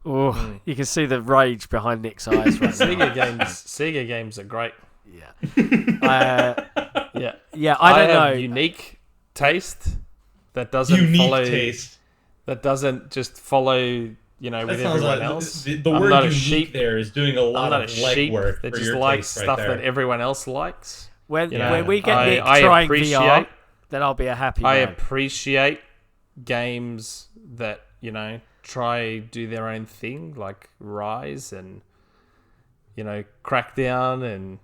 Oh, you can see the rage behind Nick's eyes right now. Sega games are great. Yeah. Yeah, I don't know. Unique taste that doesn't that doesn't just follow, with everyone else. The word not unique sheep. there is doing a lot of legwork that for just your likes taste stuff right there. that everyone else likes. When we get Nick trying VR, then I'll be a happy man. I appreciate games that, do their own thing, like Rise and, Crackdown and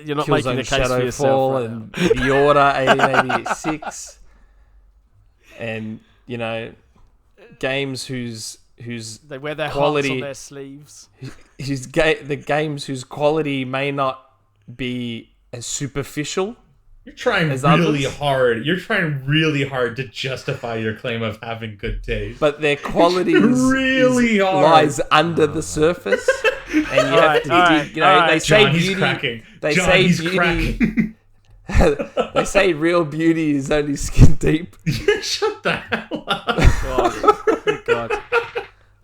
you're not Killzone making the case for yourself right and The Order 1886 and, games whose they wear their quality hearts on their sleeves. The games whose quality may not be as superficial. You're trying really hard. You're trying really hard to justify your claim of having good taste. But their quality lies under the surface. And you have to dig, they say John, beauty. Cracking. They John, say he's beauty. Cracking. They say real beauty is only skin deep. Shut the hell up. God.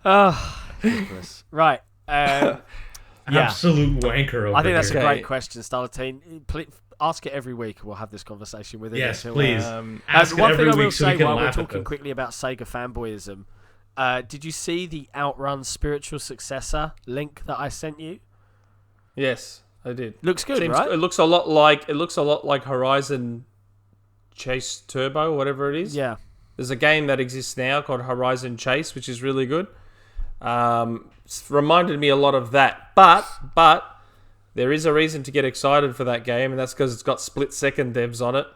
Oh, ridiculous. Right. Absolute wanker over I think that's here. a great question, Starlatine. Please ask it every week. We'll have this conversation with it. Yes, please. Ask it one every thing I will week so say we can while we're laugh at talking this. quickly about Sega fanboyism, did you see the Outrun spiritual successor link that I sent you? Yes, I did. Looks good, right? It looks a lot like Horizon Chase Turbo, whatever it is. Yeah. There's a game that exists now called Horizon Chase, which is really good. Reminded me a lot of that. But there is a reason to get excited for that game, and that's because it's got split-second devs on it.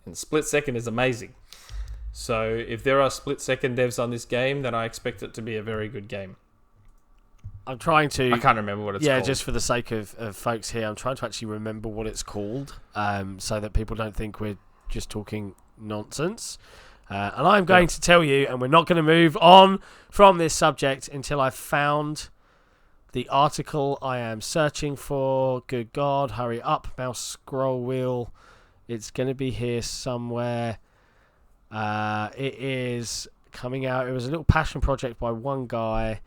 And split-second is amazing. So if there are split-second devs on this game, then I expect it to be a very good game. I'm trying to... I can't remember what it's called. Yeah, just for the sake of folks here, I'm trying to actually remember what it's called, so that people don't think we're just talking nonsense. And I'm going to tell you, and we're not going to move on from this subject until I've found the article I am searching for. Good God, hurry up, mouse scroll wheel. It's going to be here somewhere. It is coming out. It was a little passion project by one guy,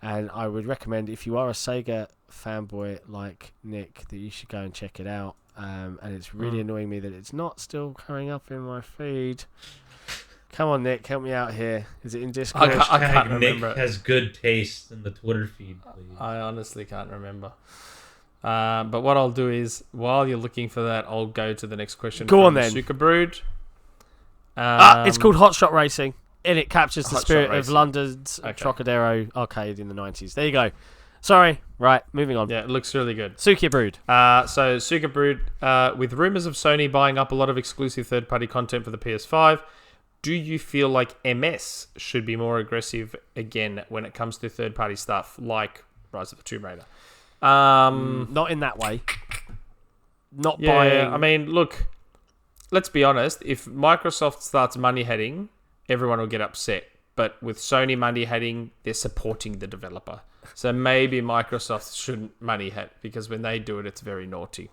and I would recommend, if you are a Sega fanboy like Nick, that you should go and check it out. And it's really annoying me that it's not still coming up in my feed. Come on, Nick, help me out here. Is it in Discord? I can't remember. Nick has good taste in the Twitter feed, please. I honestly can't remember. But what I'll do is, while you're looking for that, I'll go to the next question. Go on then. Suka Brood. It's called Hot Shot Racing, and it captures the Hot spirit Shot of Racing. London's Okay. Trocadero arcade in the 90s. There you go. Sorry. Right, moving on. Yeah, it looks really good. Suki Brood. So Suka Brood, with rumors of Sony buying up a lot of exclusive third-party content for the PS5, do you feel like MS should be more aggressive again when it comes to third-party stuff like Rise of the Tomb Raider? Not in that way. Not buying... I mean, look, let's be honest. If Microsoft starts money heading, everyone will get upset. But with Sony money heading, they're supporting the developer. So maybe Microsoft shouldn't money head, because when they do it, it's very naughty.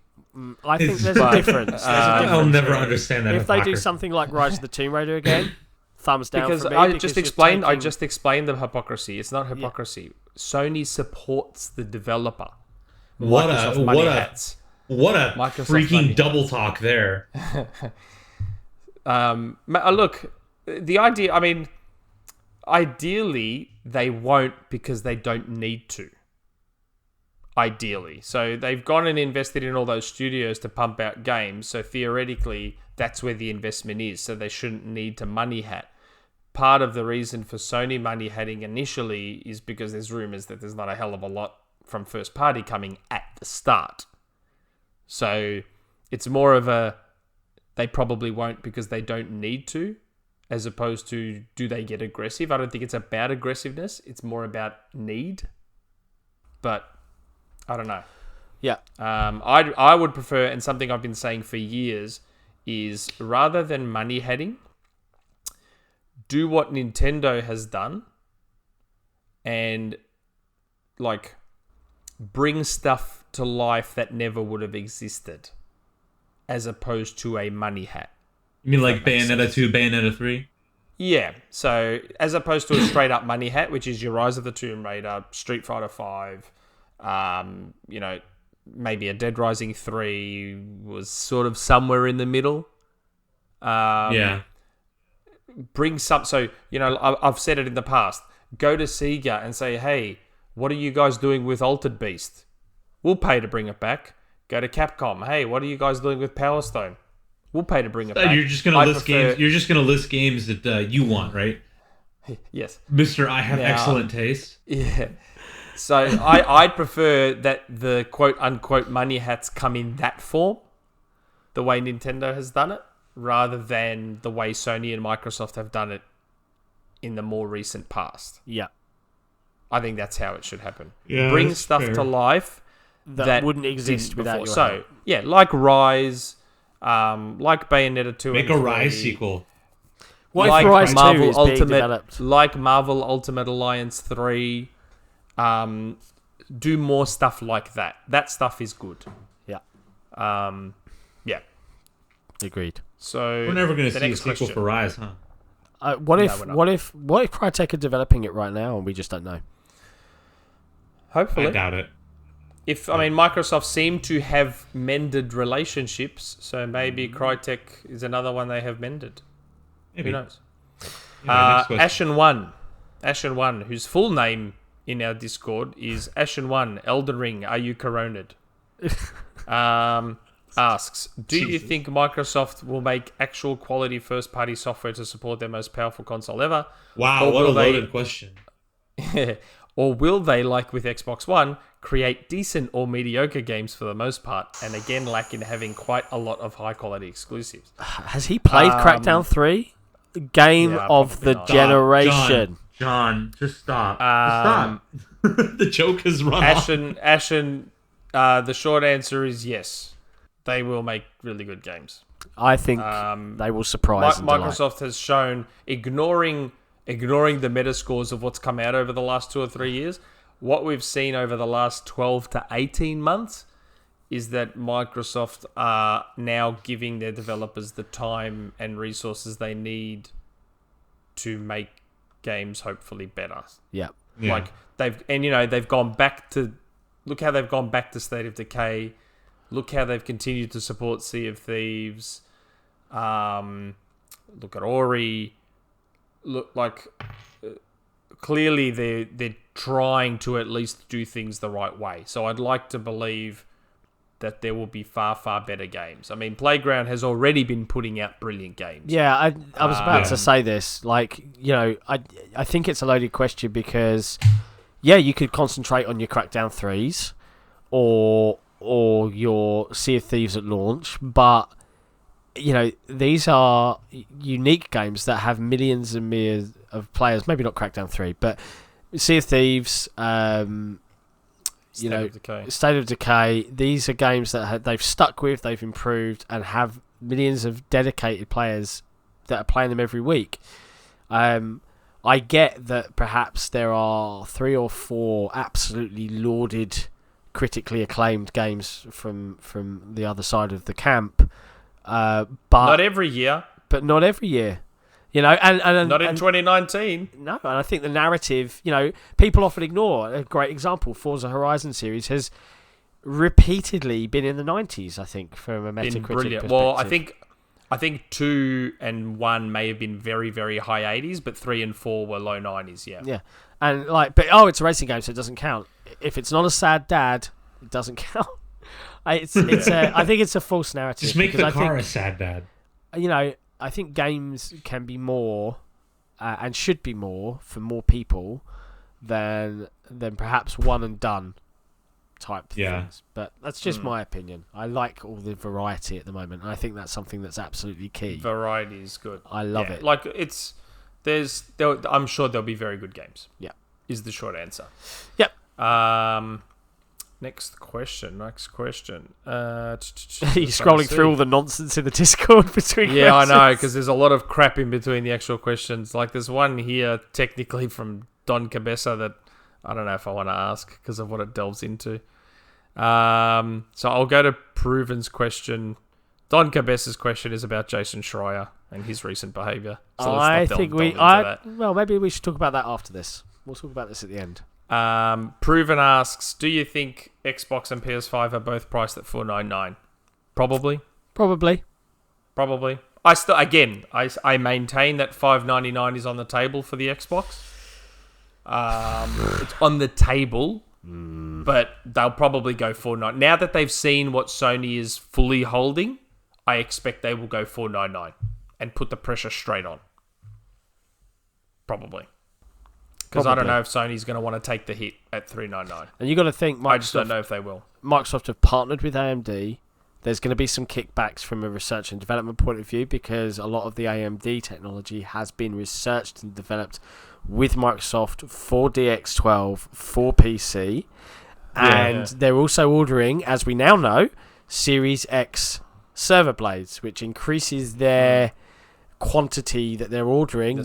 I think there's a difference. I'll never understand that. If they do something like Rise of the Tomb Raider again, thumbs down Because for me. I because just you're explained. I taking- just explained the hypocrisy. It's not hypocrisy. Sony supports the developer. What Microsoft a money what a hats. what a Microsoft money freaking hats. double talk there. Look, the idea. I mean, ideally they won't, because they don't need to. Ideally, so they've gone and invested in all those studios to pump out games. So theoretically, that's where the investment is. So they shouldn't need to money hat. Part of the reason for Sony money hatting initially is because there's rumors that there's not a hell of a lot from first party coming at the start. So it's more of a, they probably won't because they don't need to, as opposed to, do they get aggressive? I don't think it's about aggressiveness. It's more about need. But I don't know. Yeah. I would prefer, and something I've been saying for years, is rather than money heading, do what Nintendo has done and like bring stuff to life that never would have existed, as opposed to a money hat. You mean like Bayonetta 2, Bayonetta 3? Yeah, so as opposed to a straight up money hat, which is your Rise of the Tomb Raider, Street Fighter 5, maybe a Dead Rising 3 was sort of somewhere in the middle. Yeah. Bring some, so, I've said it in the past, go to Sega and say, hey, what are you guys doing with Altered Beast? We'll pay to bring it back. Go to Capcom, hey, what are you guys doing with Power Stone? We'll pay to bring it back. You're just gonna list games. You're just gonna list games that you want, right? Yes, Mister, I have excellent taste. Yeah. So I'd prefer that the quote unquote money hats come in that form, the way Nintendo has done it, rather than the way Sony and Microsoft have done it in the more recent past. Yeah. I think that's how it should happen. Yeah, Bring that's stuff fair. to life That wouldn't exist didn't without before. your So help. yeah, like Rise, like Bayonetta 2. Make and a Rise 3, sequel. What like if Rise 2 Marvel is being Ultimate, developed? like Marvel Ultimate Alliance 3. Do more stuff like that. That stuff is good. Yeah. Yeah. Agreed. So We're never going to the see a next sequel question. for Rise, huh? What No, if we're not. what if Crytek are developing it right now and we just don't know? Hopefully. I doubt it. Microsoft seem to have mended relationships, so maybe Crytek is another one they have mended. Maybe. Who knows? Anyway, next question. Ashen One, whose full name in our Discord is Ashen One, Elden Ring, are you coroned? Asks, do you Jesus. think Microsoft will make actual quality first-party software to support their most powerful console ever? Wow, Or what a will they- loaded question. Or will they, like with Xbox One, create decent or mediocre games for the most part, and again lack in having quite a lot of high-quality exclusives? Has he played Crackdown 3? Game of the generation. John, just stop. Stop. The joke has run off. Ashen, the short answer is yes. They will make really good games. I think they will surprise and delight. Microsoft has shown, ignoring the meta scores of what's come out over the last 2 or 3 years, what we've seen over the last 12 to 18 months is that Microsoft are now giving their developers the time and resources they need to make games hopefully better. Yeah. Like they've gone back to, look how they've gone back to State of Decay. Look how they've continued to support Sea of Thieves. Look at Ori. Look like clearly they're trying to at least do things the right way. So I'd like to believe that there will be far, far better games. I mean, Playground has already been putting out brilliant games. Yeah, I was about to say this. Like, I think it's a loaded question because, you could concentrate on your Crackdown 3s or your Sea of Thieves at launch, but, these are unique games that have millions and millions of players. Maybe not Crackdown 3, but Sea of Thieves... State of Decay. These are games that they've stuck with, they've improved, and have millions of dedicated players that are playing them every week. I get that perhaps there are 3 or 4 absolutely lauded, critically acclaimed games from the other side of the camp, but not every year. But not every year. And not in 2019. No, and I think the narrative, people often ignore. A great example, Forza Horizon series has repeatedly been in the 90s, I think, from a Metacritic perspective. Well, I think 2 and 1 may have been very, very high 80s, but 3 and 4 were low 90s, yeah. Yeah. And it's a racing game, so it doesn't count. If it's not a sad dad, it doesn't count. I think it's a false narrative. Just make the car a sad dad. I think games can be more and should be more for more people than perhaps one and done type things. But that's just my opinion. I like all the variety at the moment, and I think that's something that's absolutely key. Variety is good. I love it. Like I'm sure there'll be very good games. Yeah, is the short answer. Yep. Next question. He's scrolling through all the nonsense in the Discord between questions. I know, because there's a lot of crap in between the actual questions. Like, there's one here, technically from Don Cabeza, that I don't know if I want to ask because of what it delves into. So I'll go to Proven's question. Don Cabeza's question is about Jason Schreier and his recent behaviour. So maybe we should talk about that after this. We'll talk about this at the end. Proven asks, do you think Xbox and PS5 are both priced at $499? Probably. I maintain that $599 is on the table for the Xbox. It's on the table, but they'll probably go $499. Now that they've seen what Sony is fully holding, I expect they will go $499 and put the pressure straight on. Probably. Because I don't know if Sony's going to want to take the hit at $399. And you got to think, I just don't know if they will. Microsoft have partnered with AMD. There's going to be some kickbacks from a research and development point of view because a lot of the AMD technology has been researched and developed with Microsoft for DX12 for PC. And they're also ordering, as we now know, Series X server blades, which increases their quantity that they're ordering,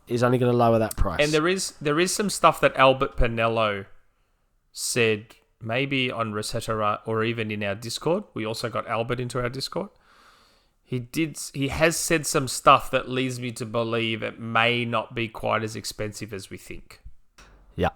is only going to lower that price. And there is some stuff that Albert Pinello said, maybe on Resetera or even in our Discord. We also got Albert into our Discord. He has said some stuff that leads me to believe it may not be quite as expensive as we think. Yeah.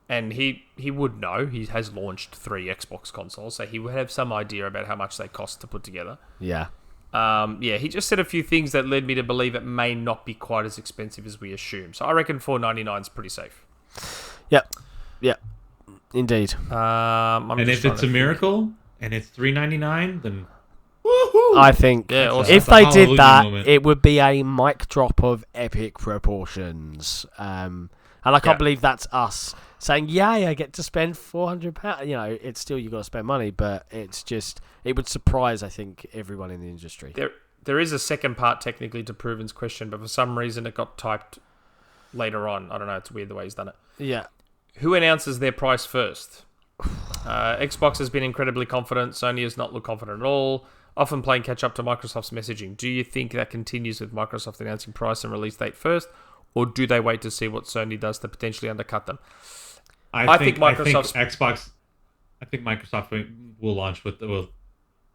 And he would know. He has launched 3 Xbox consoles, so he would have some idea about how much they cost to put together. Yeah. He just said a few things that led me to believe it may not be quite as expensive as we assume. So I reckon $499 is pretty safe. Yep. Indeed. And if it's a miracle and it's $399, then woohoo! I think if they did that, moment. It would be a mic drop of epic proportions. And I can't believe that's us saying, "Yay, I get to spend £400." You know, it's still you got to spend money, but it's just it would surprise I think everyone in the industry. There is a second part technically to Proven's question, but for some reason it got typed later on. I don't know. It's weird the way he's done it. Yeah. Who announces their price first? Xbox has been incredibly confident. Sony has not looked confident at all, often playing catch-up to Microsoft's messaging. Do you think that continues with Microsoft announcing price and release date first, or do they wait to see what Sony does to potentially undercut them? I think Microsoft will launch will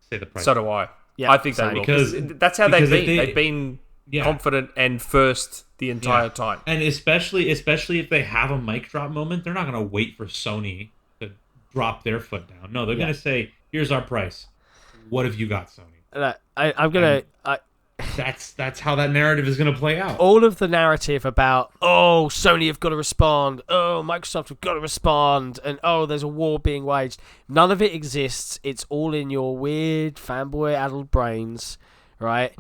say the price. So do I. Yeah, I think they will. Because that's how they've been. They've been confident and first the entire time. And especially if they have a mic drop moment, they're not going to wait for Sony to drop their foot down. No, they're going to say, "Here's our price. What have you got, Sony?" That's how that narrative is going to play out. All of the narrative about Sony have got to respond, Microsoft have got to respond, and there's a war being waged. None of it exists. It's all in your weird fanboy-addled brains. Right,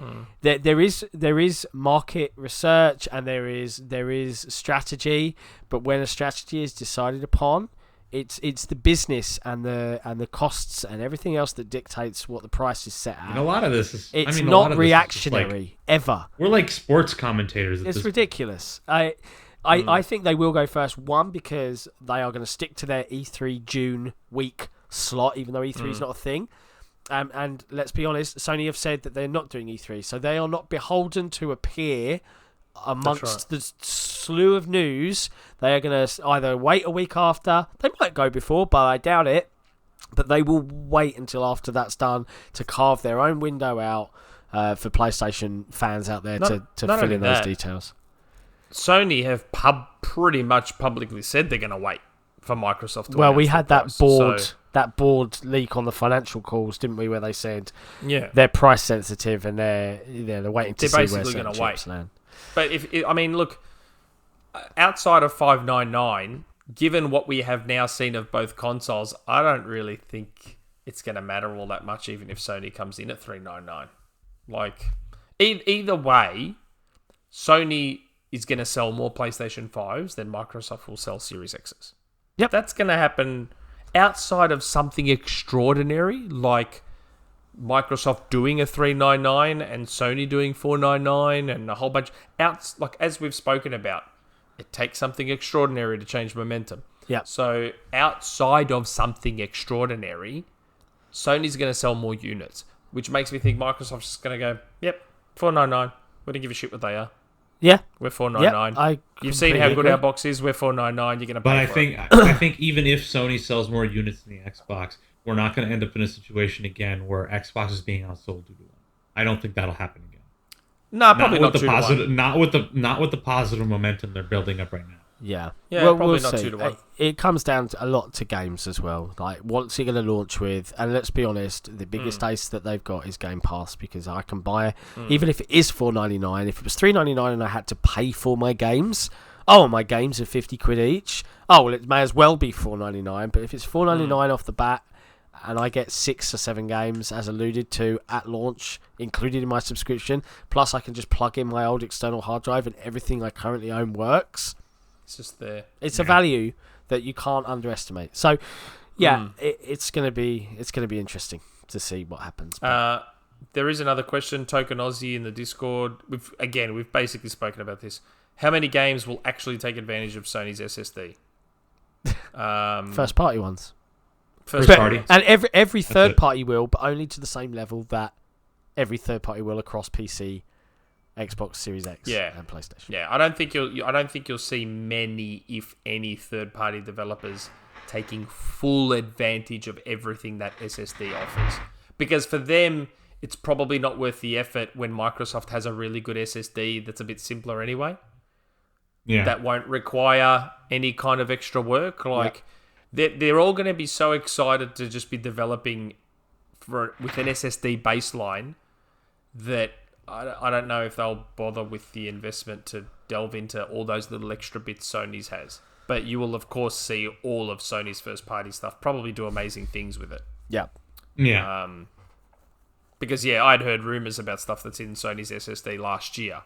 there is market research and there is strategy, but when a strategy is decided upon, it's the business and the costs and everything else that dictates what the price is set at. And a lot of this is not reactionary ever. We're like sports commentators. It's ridiculous. I think they will go first. One, because they are going to stick to their E3 June week slot, even though E3 is not a thing. And let's be honest, Sony have said that they're not doing E3, so they are not beholden to appear amongst the slew of news. They are going to either wait a week after, they might go before, but I doubt it, but they will wait until after that's done to carve their own window out for PlayStation fans out there to fill in those details. Sony have pretty much publicly said they're going to wait for Microsoft to Well, we had that board leak on the financial calls, didn't we, where they said they're price sensitive and they're waiting to see where certain chips land. But look, outside of $599, given what we have now seen of both consoles, I don't really think it's going to matter all that much, even if Sony comes in at $399. Like, either way, Sony is going to sell more PlayStation 5s than Microsoft will sell Series X's. Yep. That's going to happen outside of something extraordinary, like Microsoft doing a $399 and Sony doing $499 and a whole bunch. Like as we've spoken about, it takes something extraordinary to change momentum. Yeah. So outside of something extraordinary, Sony's going to sell more units, which makes me think Microsoft's just going to go, yep, $499. We don't give a shit what they are. Yeah, we're $499. You've seen how good our box is. We're $499. You're going to pay for it. But I think even if Sony sells more units than the Xbox, we're not going to end up in a situation again where Xbox is being outsold 2-1. I don't think that'll happen again. No, probably not 2-1. Not with the positive momentum they're building up right now. Yeah, well, probably not 2-1. It comes down to a lot to games as well. Like, what's it going to launch with? And let's be honest, the biggest ace that they've got is Game Pass, because I can buy, even if it is $4.99. If it was $3.99 and I had to pay for my games, my games are £50 each. Well, it may as well be $4.99. But if it's $4.99 off the bat, and I get 6 or 7 games, as alluded to, at launch, included in my subscription, plus I can just plug in my old external hard drive and everything I currently own works. It's just there. It's a value that you can't underestimate. So, it's gonna be interesting to see what happens. There is another question, Token Aussie in the Discord. We've basically spoken about this. How many games will actually take advantage of Sony's SSD? First party ones. First party, and every third party will, but only to the same level that every third party will across PC, Xbox Series X, and PlayStation. Yeah, I don't think you'll see many, if any, third-party developers taking full advantage of everything that SSD offers. Because for them, it's probably not worth the effort when Microsoft has a really good SSD that's a bit simpler anyway. Yeah, that won't require any kind of extra work. Like they're all going to be so excited to just be developing with an SSD baseline that. I don't know if they'll bother with the investment to delve into all those little extra bits Sony's has. But you will, of course, see all of Sony's first-party stuff probably do amazing things with it. Yeah. Because, I'd heard rumours about stuff that's in Sony's SSD last year.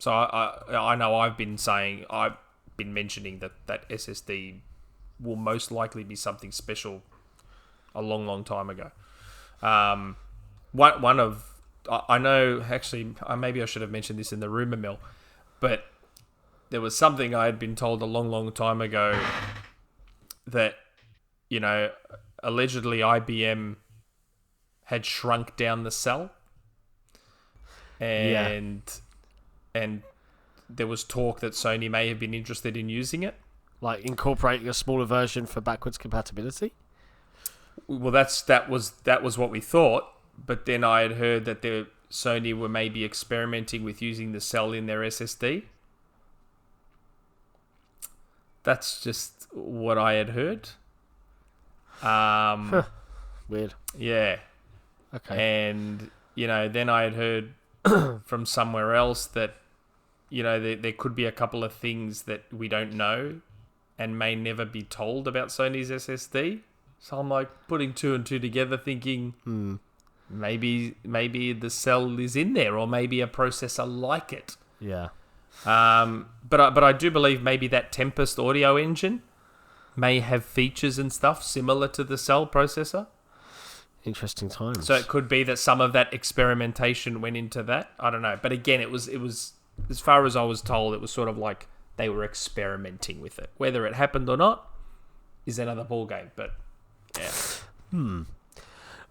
So I know I've been saying, been mentioning that SSD will most likely be something special a long, long time ago. I know, actually, maybe I should have mentioned this in the Rumourmill, but there was something I had been told a long, long time ago that, allegedly IBM had shrunk down the cell, and there was talk that Sony may have been interested in using it, like incorporating a smaller version for backwards compatibility. Well, that was what we thought, but then I had heard that Sony were maybe experimenting with using the cell in their SSD. That's just what I had heard. Weird. Yeah. Okay. And, then I had heard from somewhere else that, there could be a couple of things that we don't know and may never be told about Sony's SSD. So I'm like putting two and two together thinking, maybe the cell is in there, or maybe a processor like it. Yeah. But I do believe maybe that Tempest audio engine may have features and stuff similar to the cell processor. Interesting times. So it could be that some of that experimentation went into that. I don't know. But again, it was as far as I was told, it was sort of like they were experimenting with it. Whether it happened or not is another ballgame. But yeah.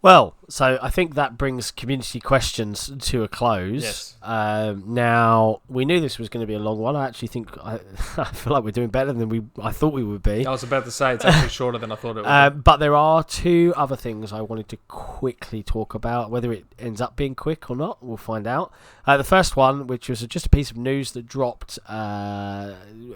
Well, so I think that brings community questions to a close. Yes. Now, we knew this was going to be a long one. I actually think I feel like we're doing better than I thought we would be. I was about to say it's actually shorter than I thought it would. But there are two other things I wanted to quickly talk about. Whether it ends up being quick or not, we'll find out. The first one, which was just a piece of news that dropped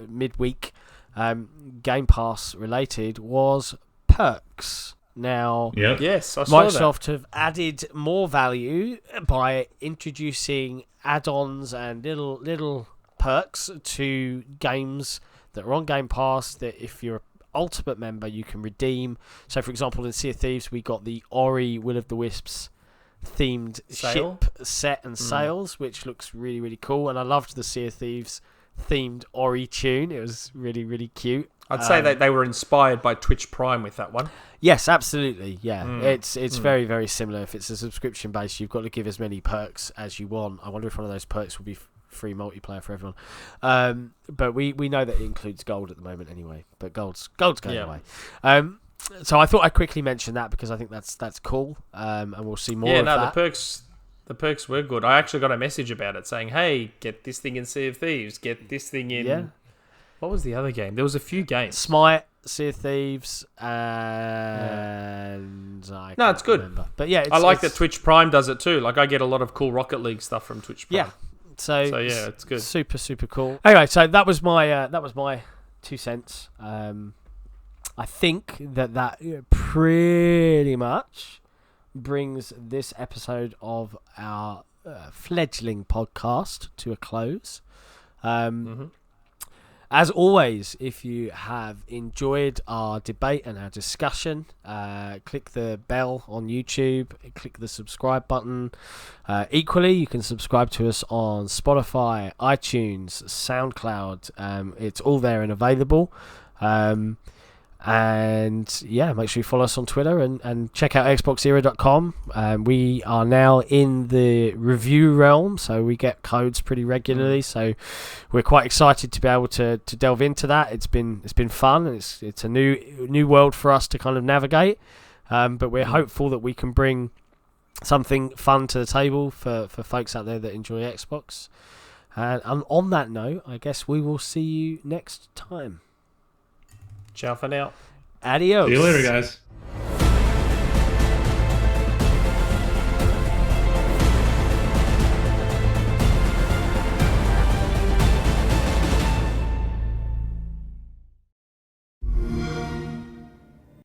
midweek, Game Pass related, was perks. Now, yes, I saw Microsoft have added more value by introducing add-ons and little perks to games that are on Game Pass that if you're an Ultimate member, you can redeem. So, for example, in Sea of Thieves, we got the Ori Will of the Wisps themed ship set and sails, which looks really, really cool. And I loved the Sea of Thieves themed Ori tune. It was really, really cute. I'd say that they were inspired by Twitch Prime with that one. Yes, absolutely. Yeah, it's very, very similar. If it's a subscription base, you've got to give as many perks as you want. I wonder if one of those perks will be free multiplayer for everyone. But we know that it includes gold at the moment anyway. But gold's going away. So I thought I'd quickly mention that because I think that's cool. And we'll see more of that. The perks were good. I actually got a message about it saying, "Hey, get this thing in Sea of Thieves. Get this thing in." Yeah. What was the other game? There was a few games. Smite, Sea of Thieves, and it's good. Remember. But yeah, I like that Twitch Prime does it too. Like I get a lot of cool Rocket League stuff from Twitch Prime. Yeah, so yeah, it's good. Super, super cool. Anyway, so that was my 2 cents. I think that pretty much brings this episode of our fledgling podcast to a close. As always, if you have enjoyed our debate and our discussion, click the bell on YouTube, click the subscribe button. Equally, you can subscribe to us on Spotify, iTunes, SoundCloud. It's all there and available. And yeah, make sure you follow us on Twitter and check out xboxera.com. We are now in the review realm, so we get codes pretty regularly. So we're quite excited to be able to delve into that. It's been fun, and it's a new world for us to kind of navigate. But we're hopeful that we can bring something fun to the table for folks out there that enjoy Xbox. And on that note, I guess we will see you next time. Ciao for now. Adios. See you later, guys.